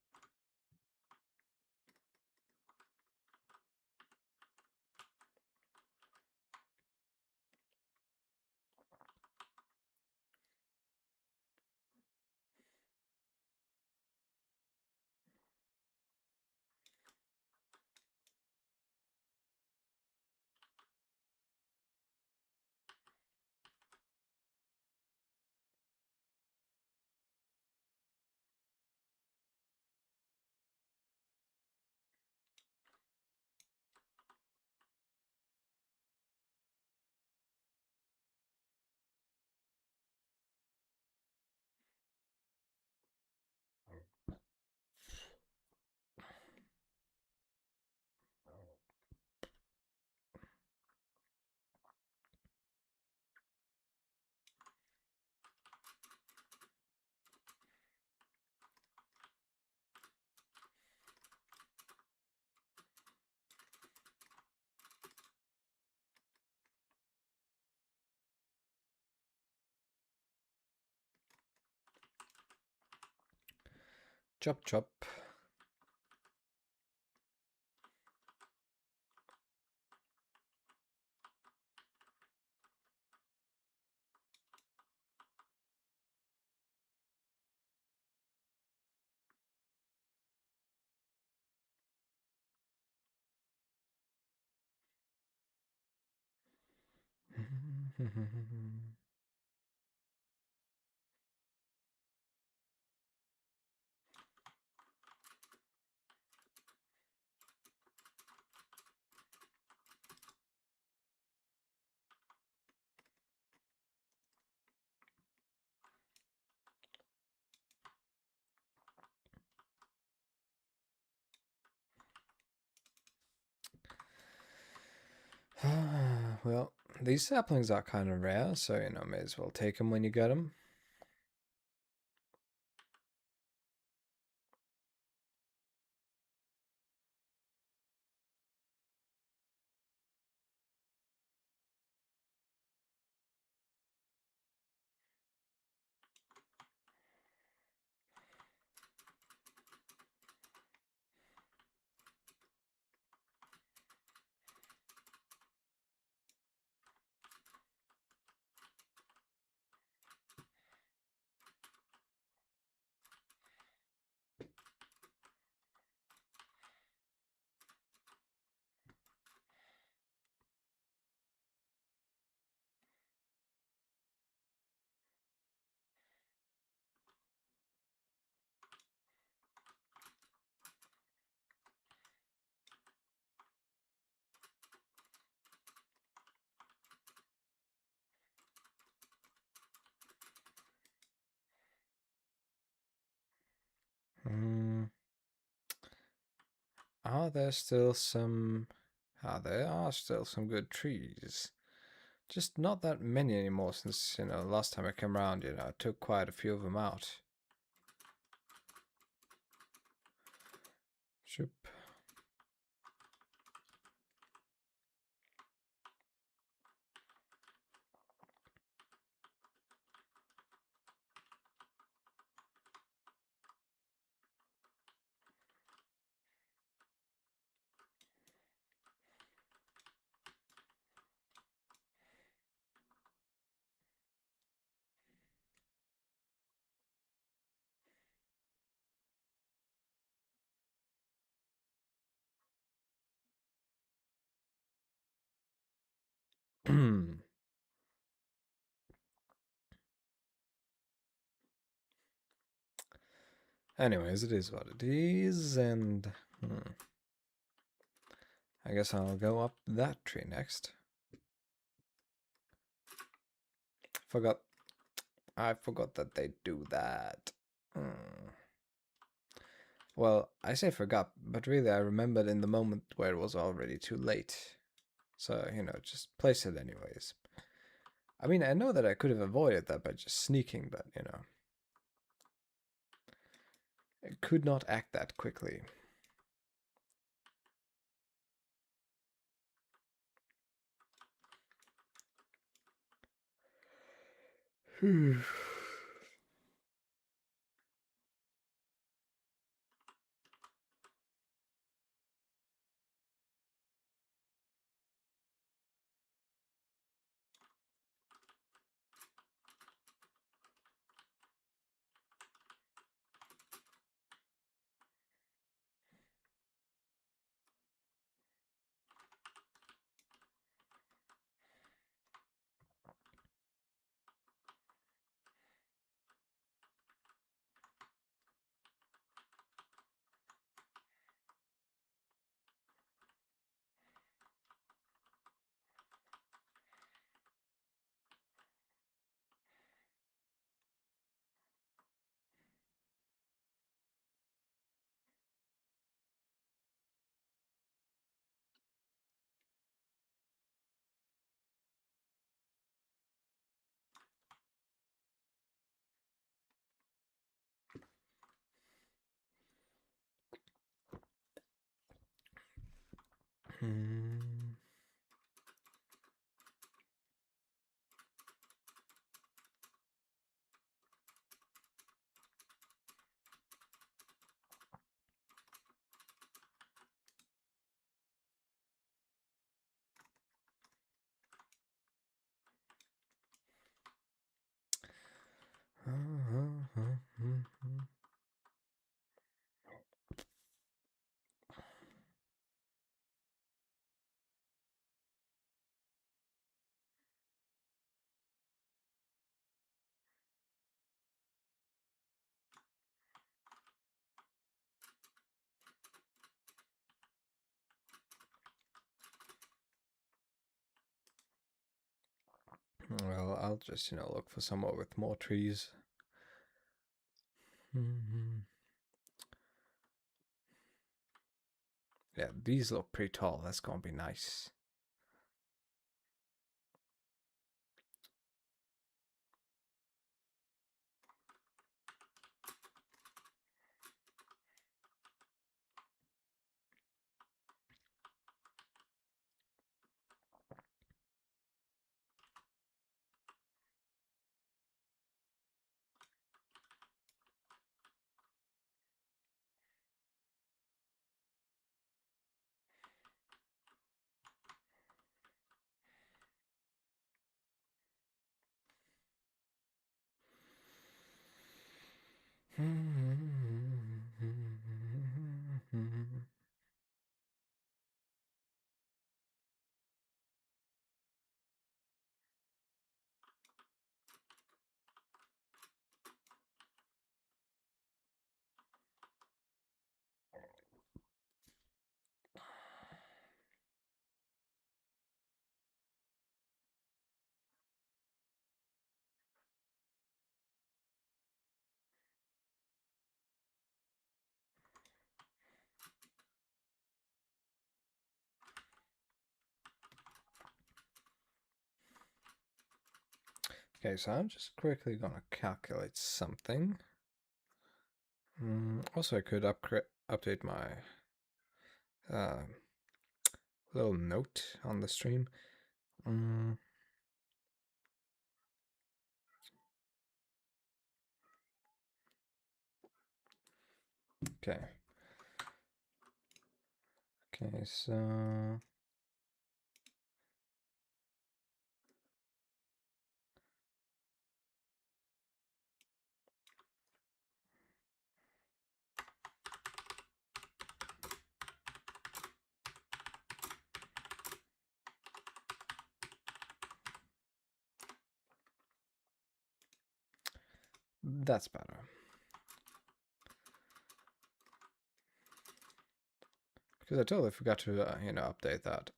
Chop chop. Well, these saplings are kind of rare, so you know, may as well take them when you get them. Mm, are there still some? Ah, there are still some good trees. Just not that many anymore since, you know, last time I came around, you know, I took quite a few of them out. Shoop. Anyways, it is what it is, and I guess I'll go up that tree next. I forgot that they do that. Well, I say forgot, but really I remembered in the moment where it was already too late. So, just place it anyways. I mean, I know that I could have avoided that by just sneaking, but, I could not act that quickly. Well, I'll just, look for somewhere with more trees. Yeah, these look pretty tall. That's gonna be nice. Okay, so I'm just quickly gonna calculate something. Also, I could update my little note on the stream. Okay. Okay, so that's better. Because I totally forgot to, update that.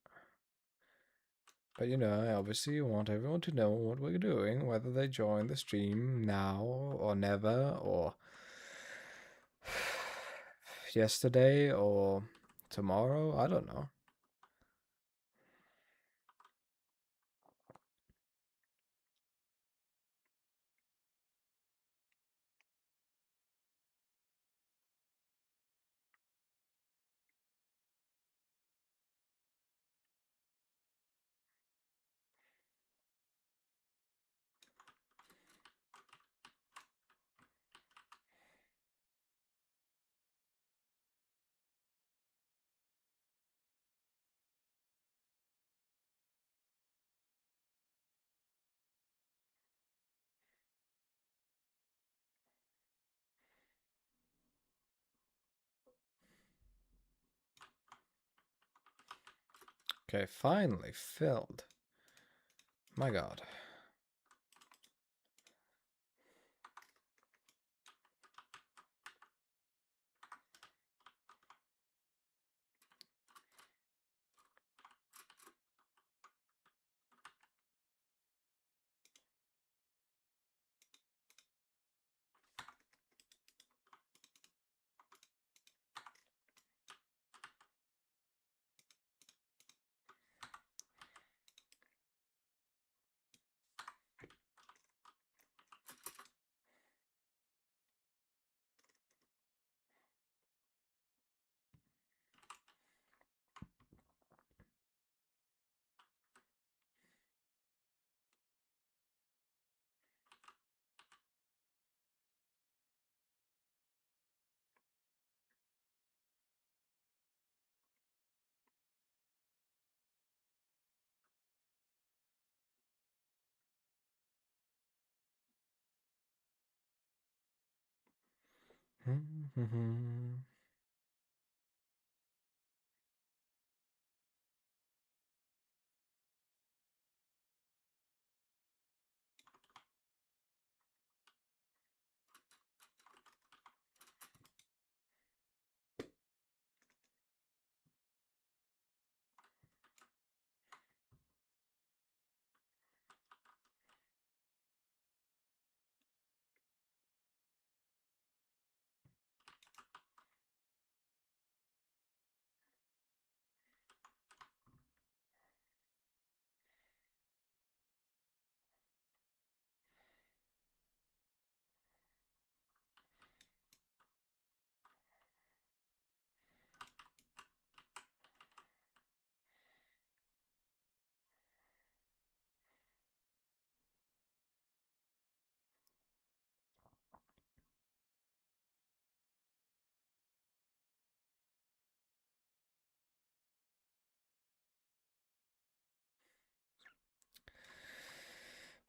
But, I obviously want everyone to know what we're doing, whether they join the stream now or never, or yesterday or tomorrow. I don't know. Okay, finally filled. My god.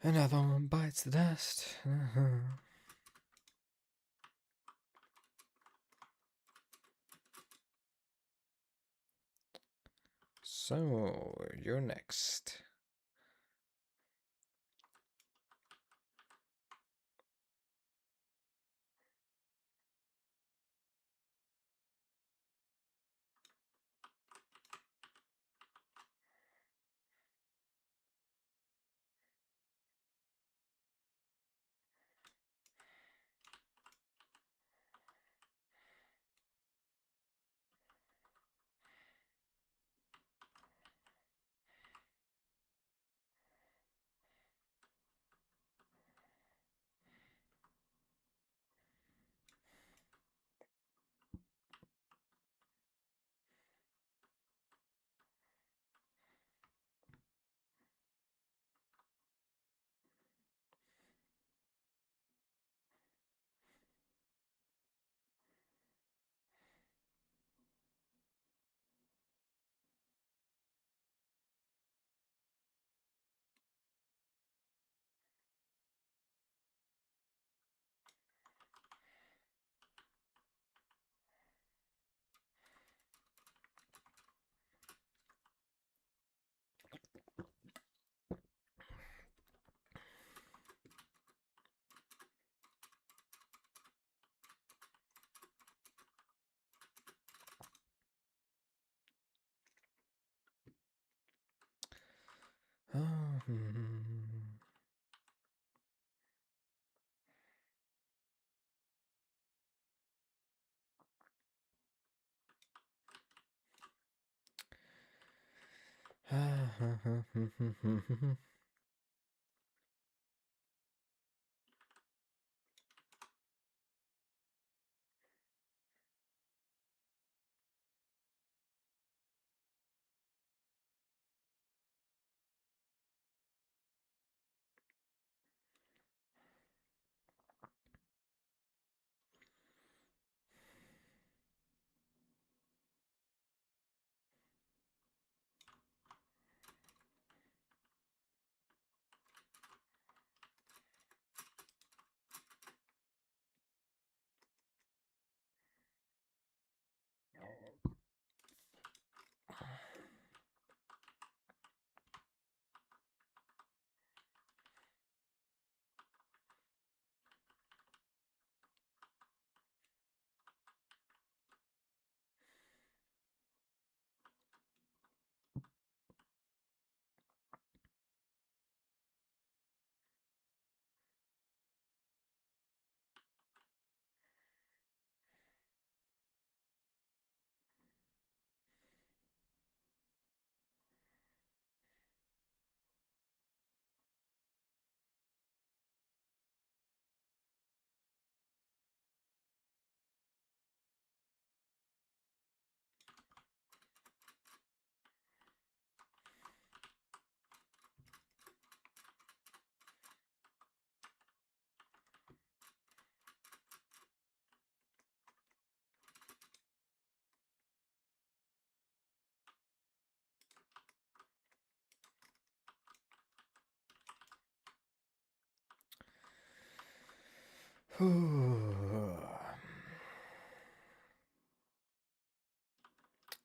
Another one bites the dust. So, you're next.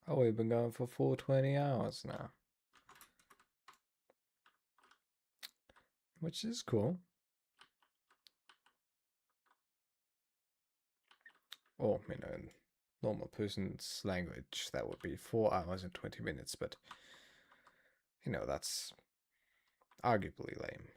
Oh, we've been going for 420 hours now, which is cool. Or, in normal person's language, that would be 4 hours and 20 minutes, but, that's arguably lame.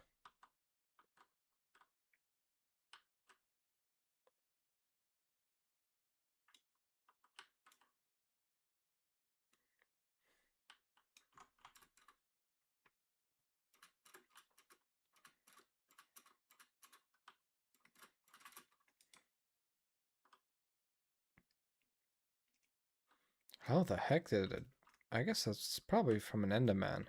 How the heck did it? I guess that's probably from an Enderman.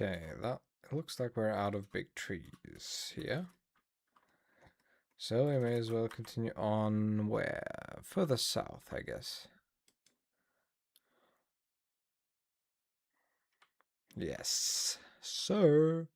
Okay, that it looks like we're out of big trees here. So we may as well continue on where? Further south, I guess. Yes, sir.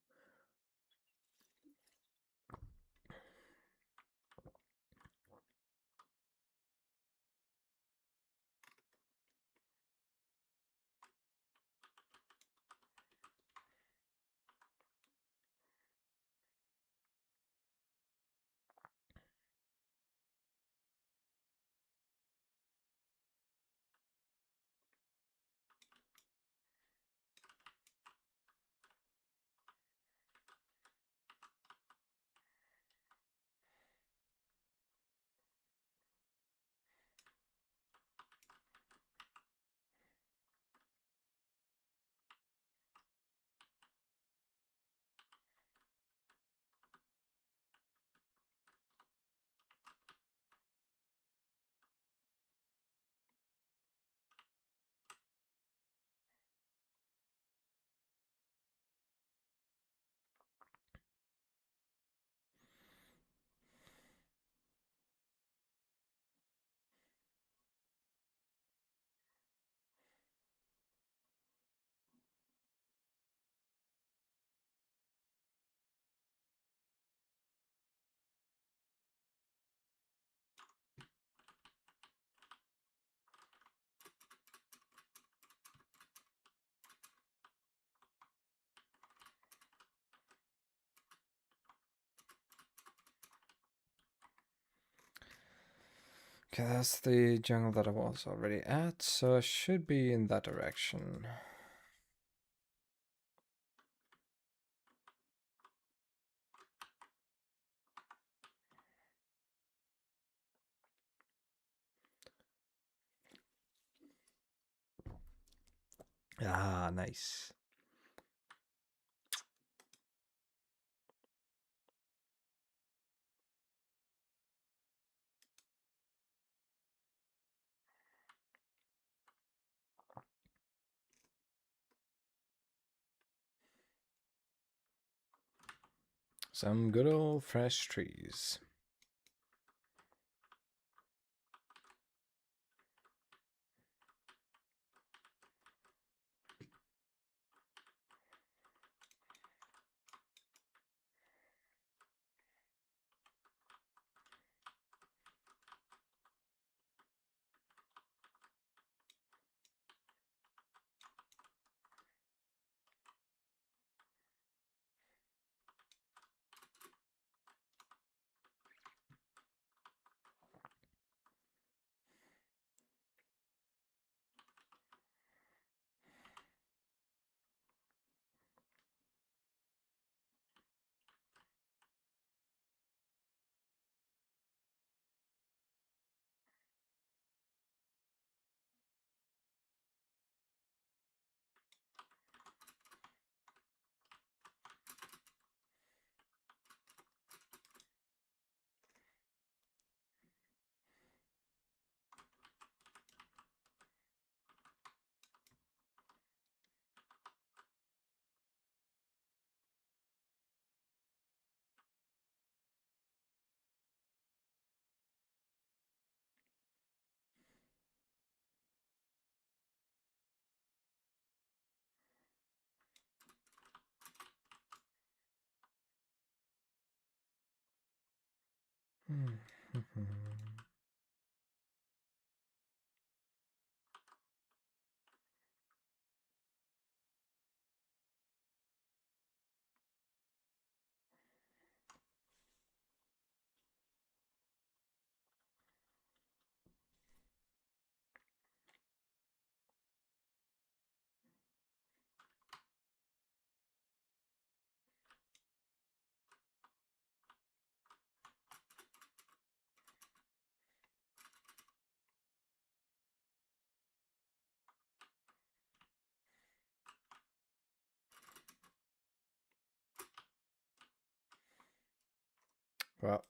Okay, that's the jungle that I was already at, so I should be in that direction. Ah, nice. Some good old fresh trees. Well,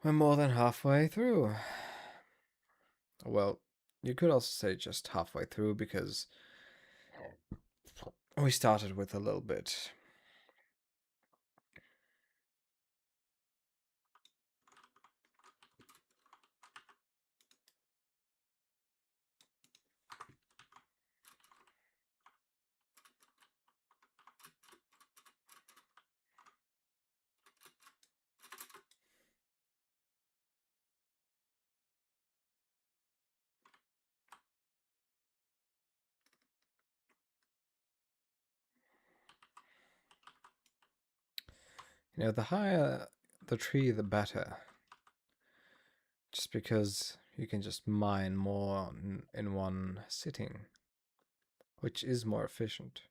we're more than halfway through. Well, you could also say just halfway through because we started with a little bit. You know, the higher the tree, the better. Just because, you can just mine more in one sitting, which is more efficient.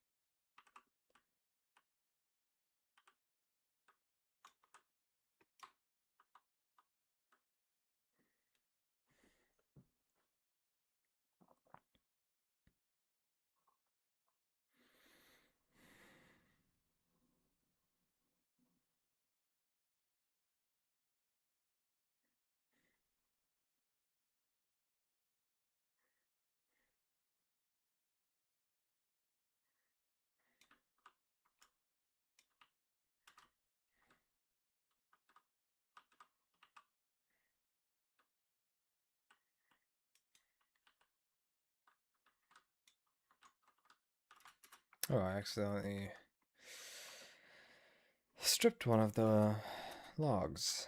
Oh, I accidentally stripped one of the logs.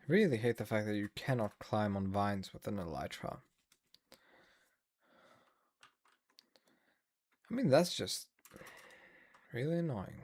I really hate the fact that you cannot climb on vines with an elytra. I mean, that's just really annoying.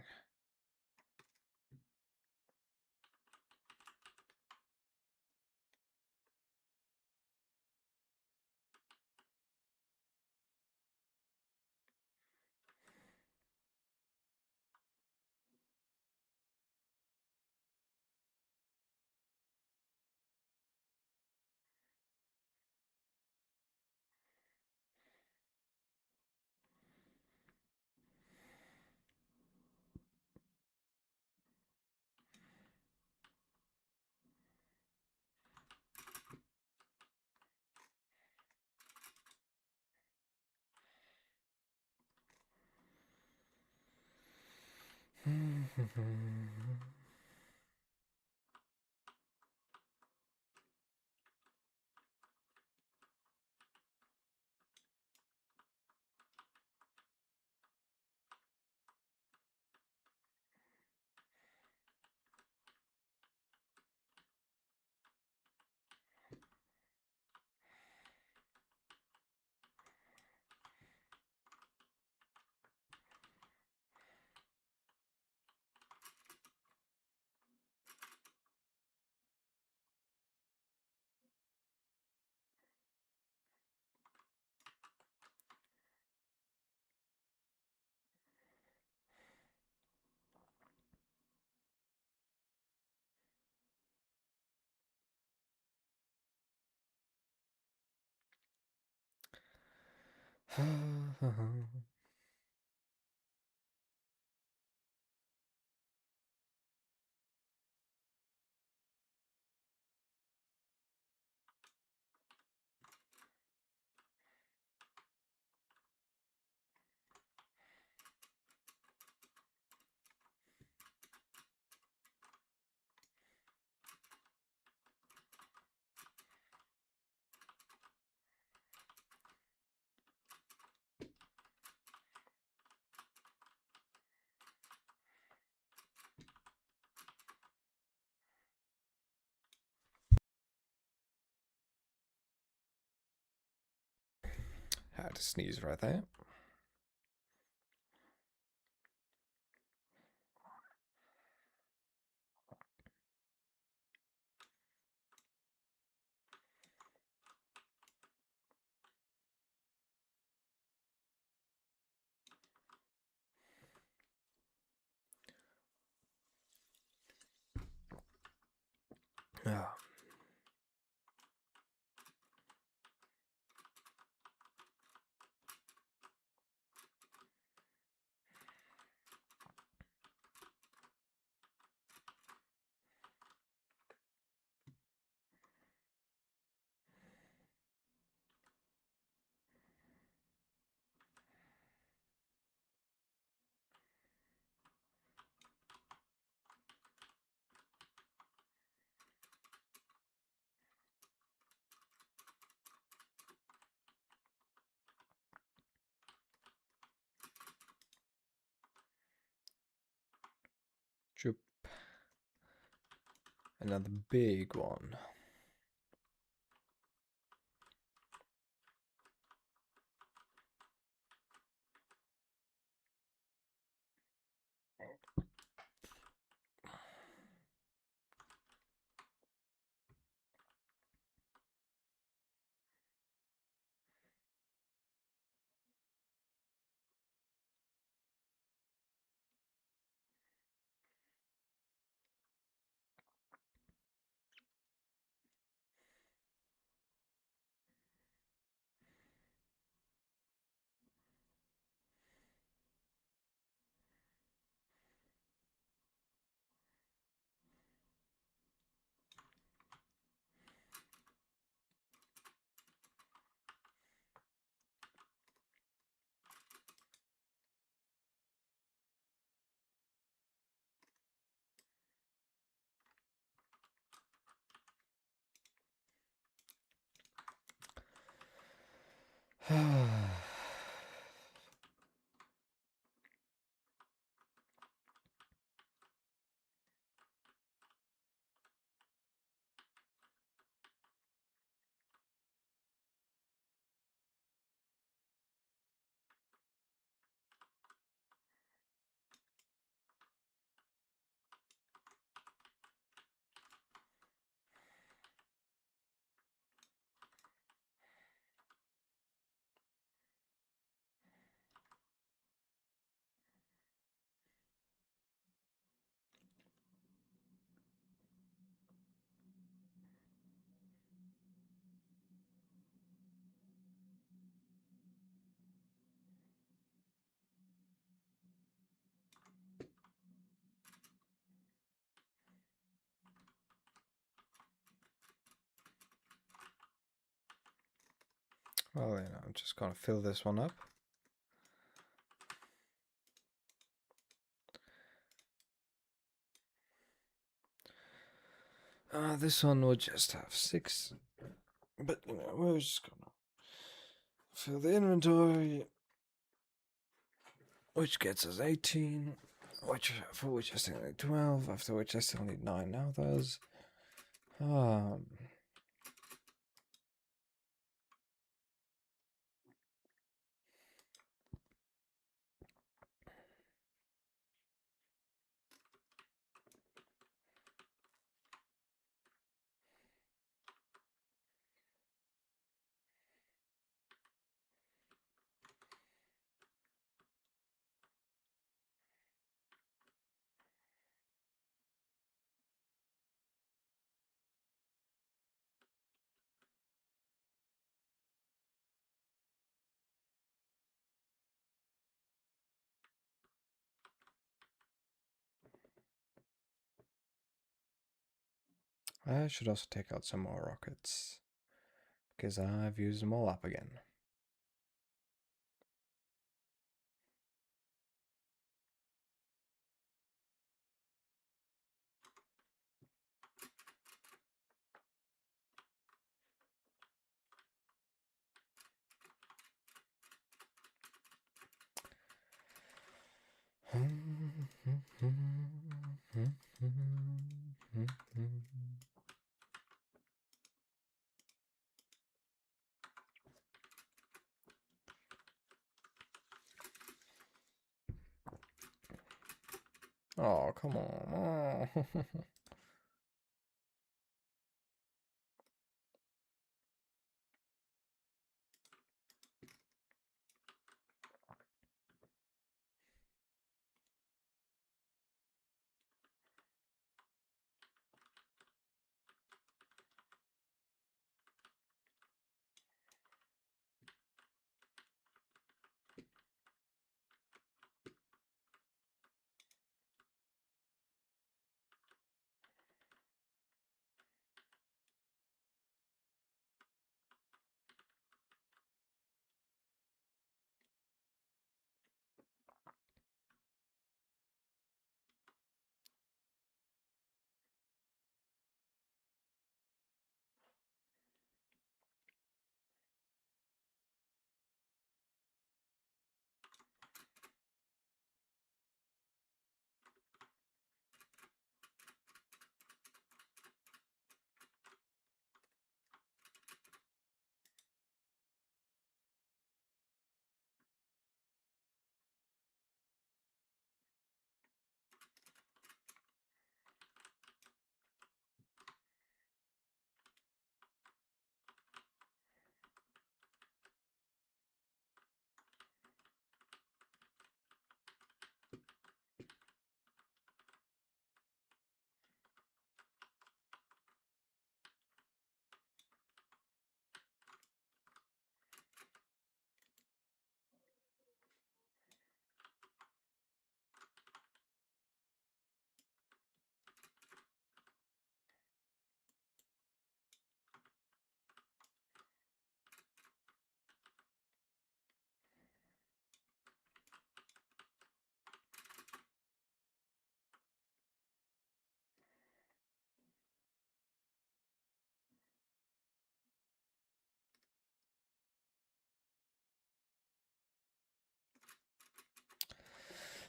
Had to sneeze right there. Ah. Choop. Another big one. Well, I'm just gonna fill this one up. This one will just have 6, but we're just gonna fill the inventory, which gets us 18, for which I still need 12, after which I still need 9 others. I should also take out some more rockets, because I've used them all up again. Oh, come on. Oh.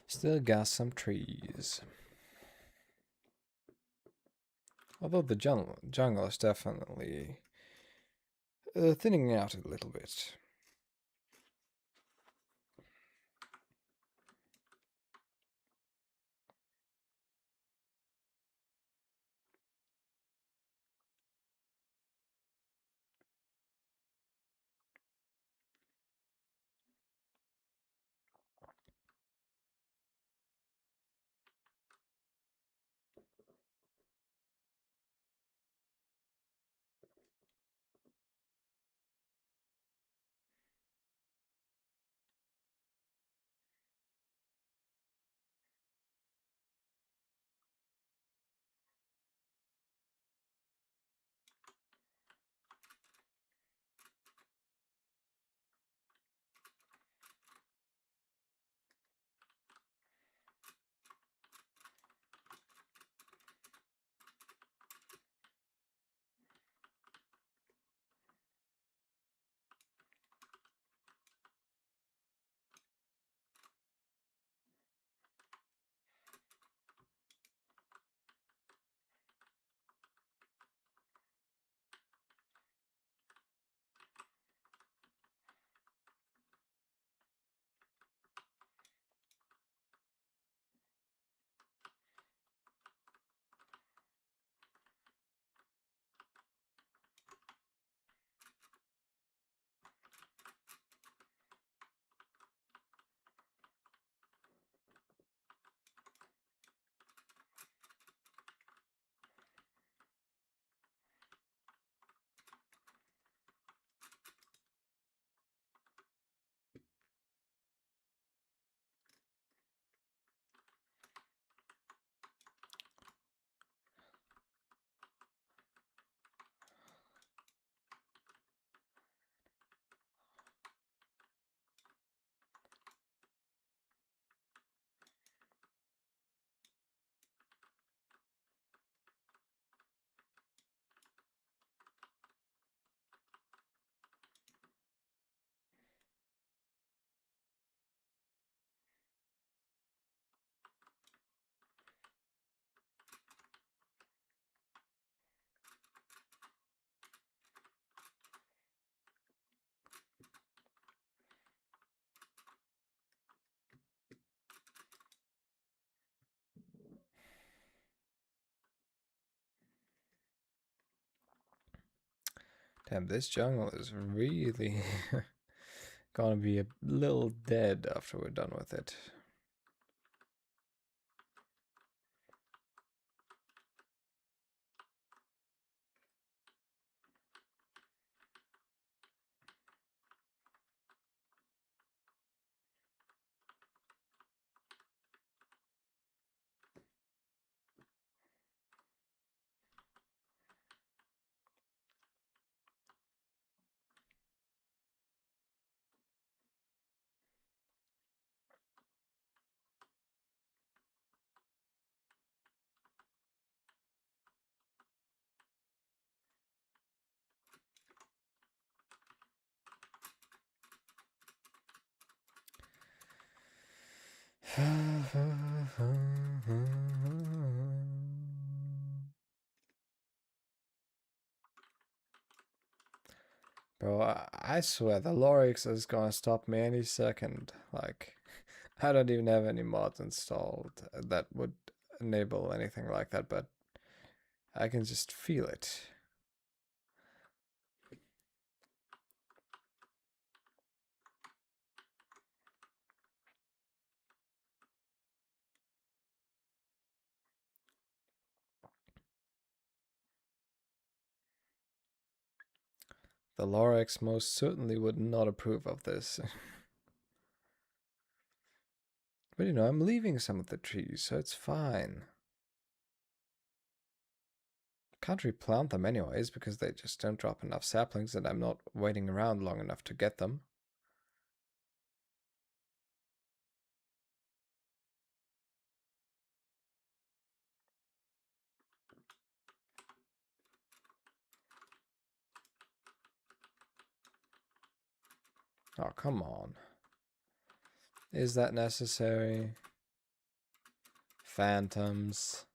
Still got some trees. Although the jungle is definitely thinning out a little bit. Damn, this jungle is really gonna be a little dead after we're done with it. Bro, I swear the Lorix is gonna stop me any second. Like, I don't even have any mods installed that would enable anything like that, but I can just feel it. The Lorax most certainly would not approve of this. But you know, I'm leaving some of the trees, so it's fine. Can't replant them anyways, because they just don't drop enough saplings and I'm not waiting around long enough to get them. Oh, come on. Is that necessary? Phantoms.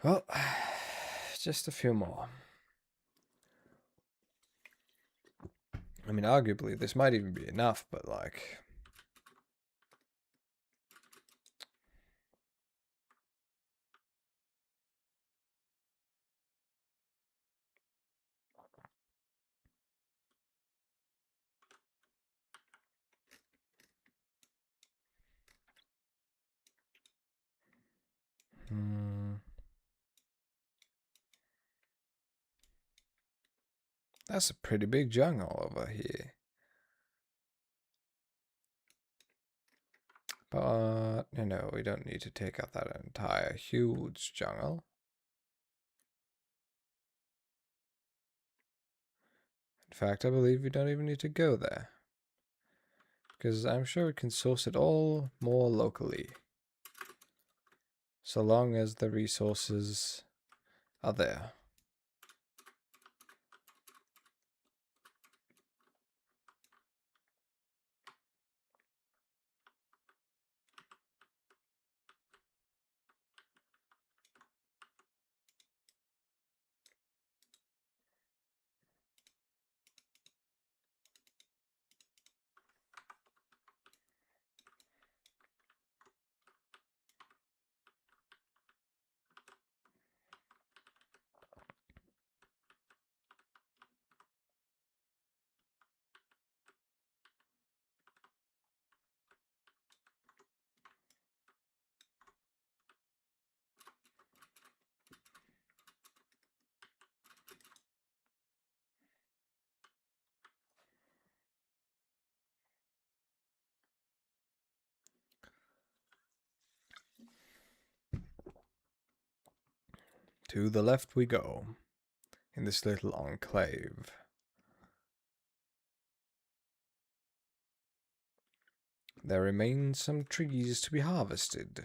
Well, just a few more. I mean, arguably, this might even be enough, but like... That's a pretty big jungle over here. But, you know, we don't need to take out that entire huge jungle. In fact, I believe we don't even need to go there. Because I'm sure we can source it all more locally. So long as the resources are there. To the left we go, in this little enclave. There remain some trees to be harvested.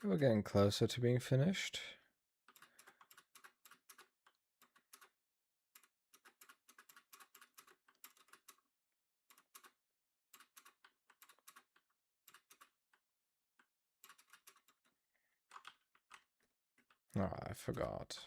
We're getting closer to being finished. Oh, I forgot.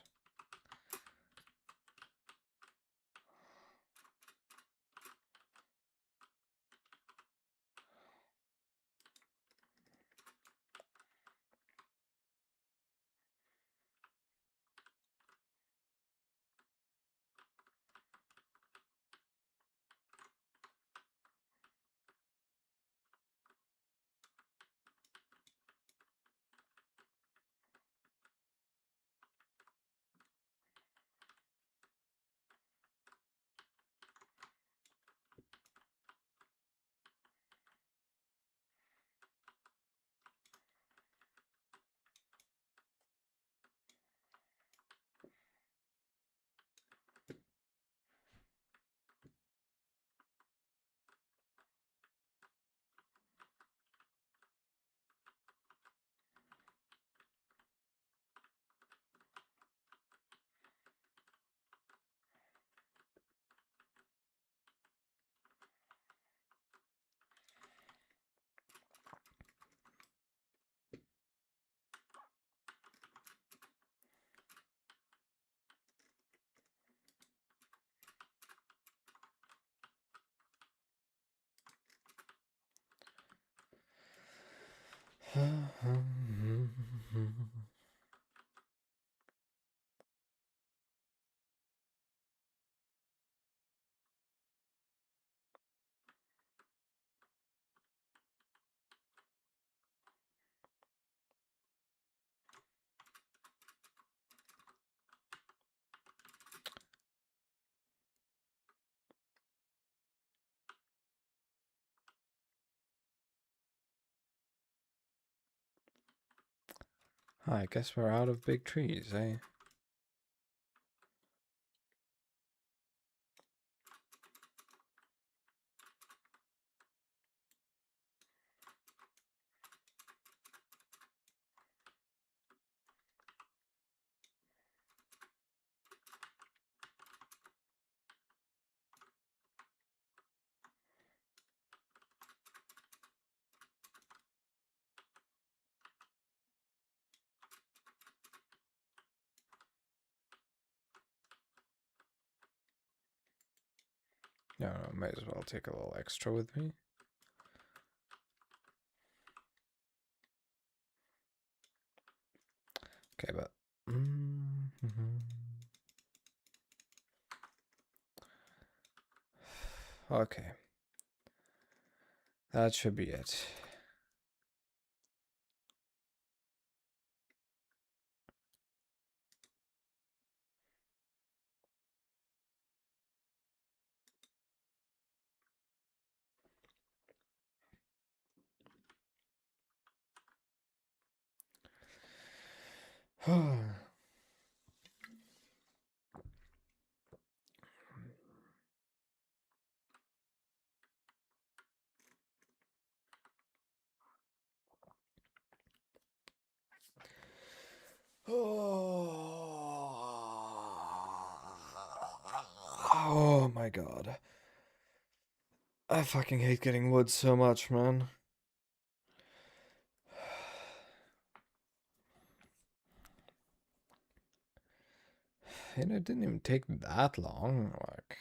I guess we're out of big trees, eh? No, might as well take a little extra with me. Okay, but... Okay. That should be it. Oh my god. I fucking hate getting wood so much, man. And it didn't even take that long. Like,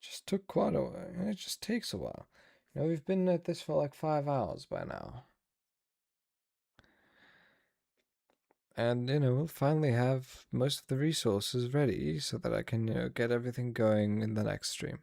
just took quite a while. It just takes a while. You know, we've been at this for like 5 hours by now. And, you know, we'll finally have most of the resources ready so that I can, you know, get everything going in the next stream.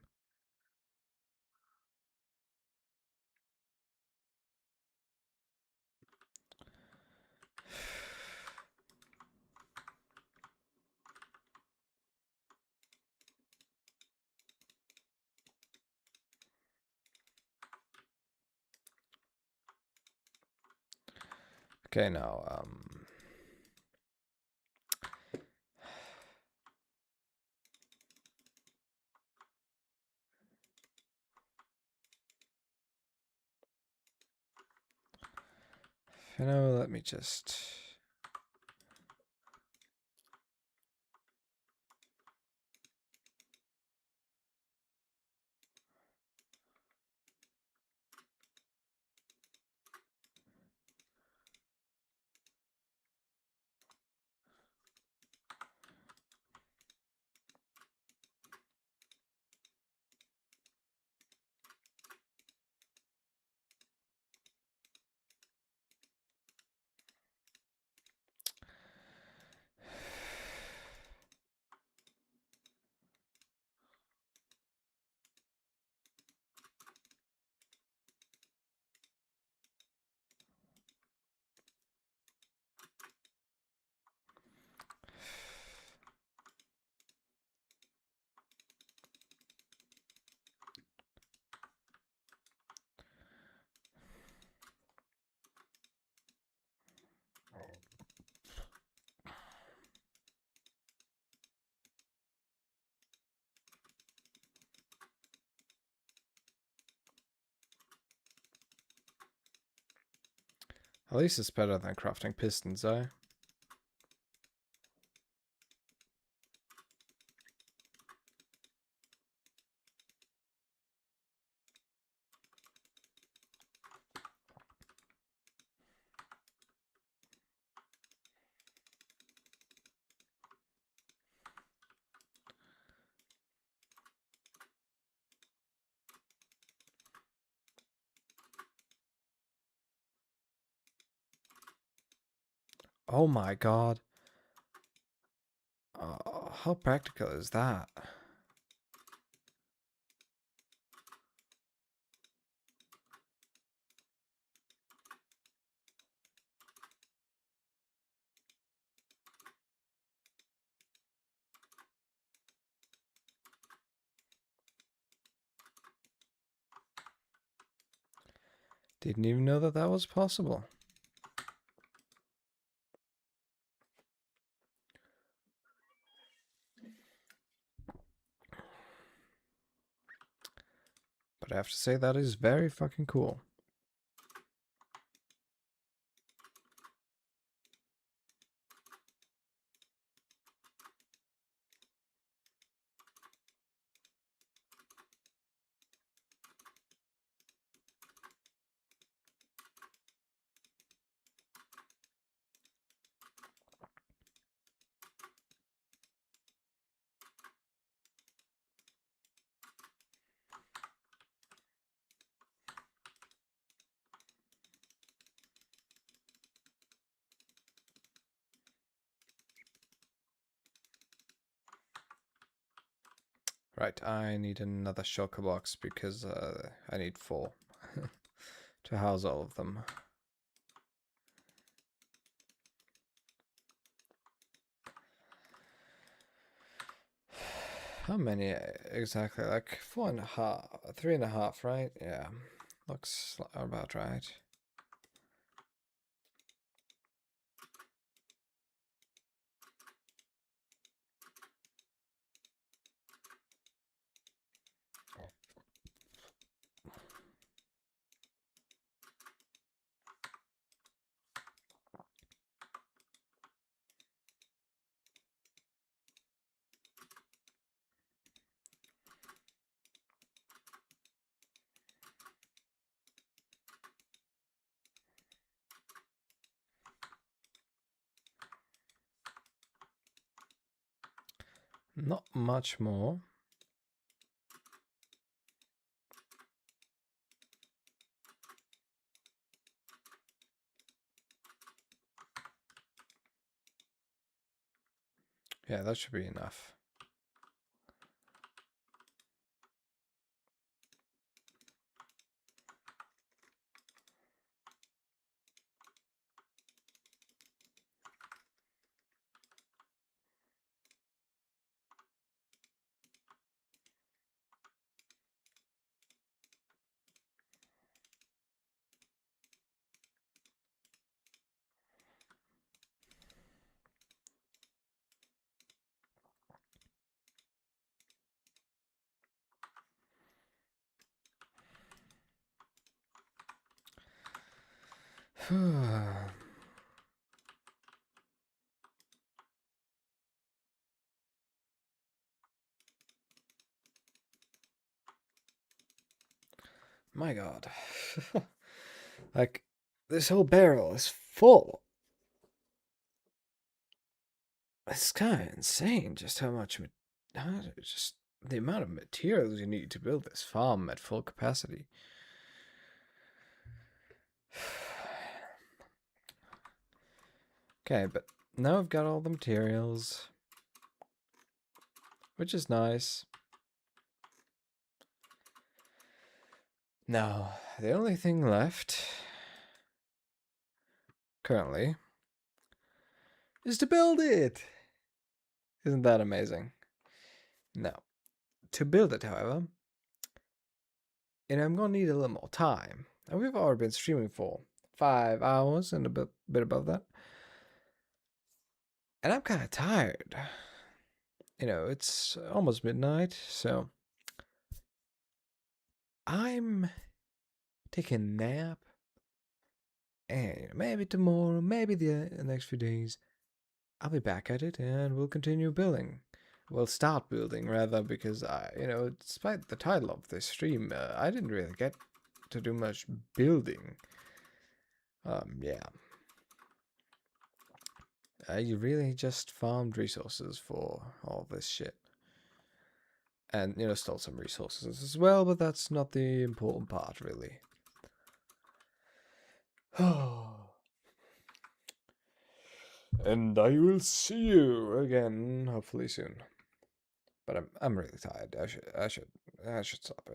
Okay, now, you know, let me just... At least it's better than crafting pistons, eh? Oh my god. How practical is that? Didn't even know that that was possible. But I have to say that is very fucking cool. Right, I need another shulker box because I need 4 to house all of them. How many exactly? Like 4.5, 3.5, right? Yeah, looks about right. Not much more. Yeah, that should be enough. My god. Like, this whole barrel is full. It's kind of insane just how much, just the amount of materials you need to build this farm at full capacity. Okay, but now I've got all the materials, which is nice. Now, the only thing left currently is to build it. Isn't that amazing? Now, to build it, however, I'm gonna need a little more time. And we've already been streaming for 5 hours and a bit above that. And I'm kind of tired. It's almost midnight, so I'm taking a nap. And maybe tomorrow, maybe the next few days, I'll be back at it and we'll continue building. We'll start building rather, because despite the title of this stream, I didn't really get to do much building. Yeah. I really just farmed resources for all this shit. And, stole some resources as well, but that's not the important part, really. And I will see you again, hopefully soon. But I'm really tired. I should stop it.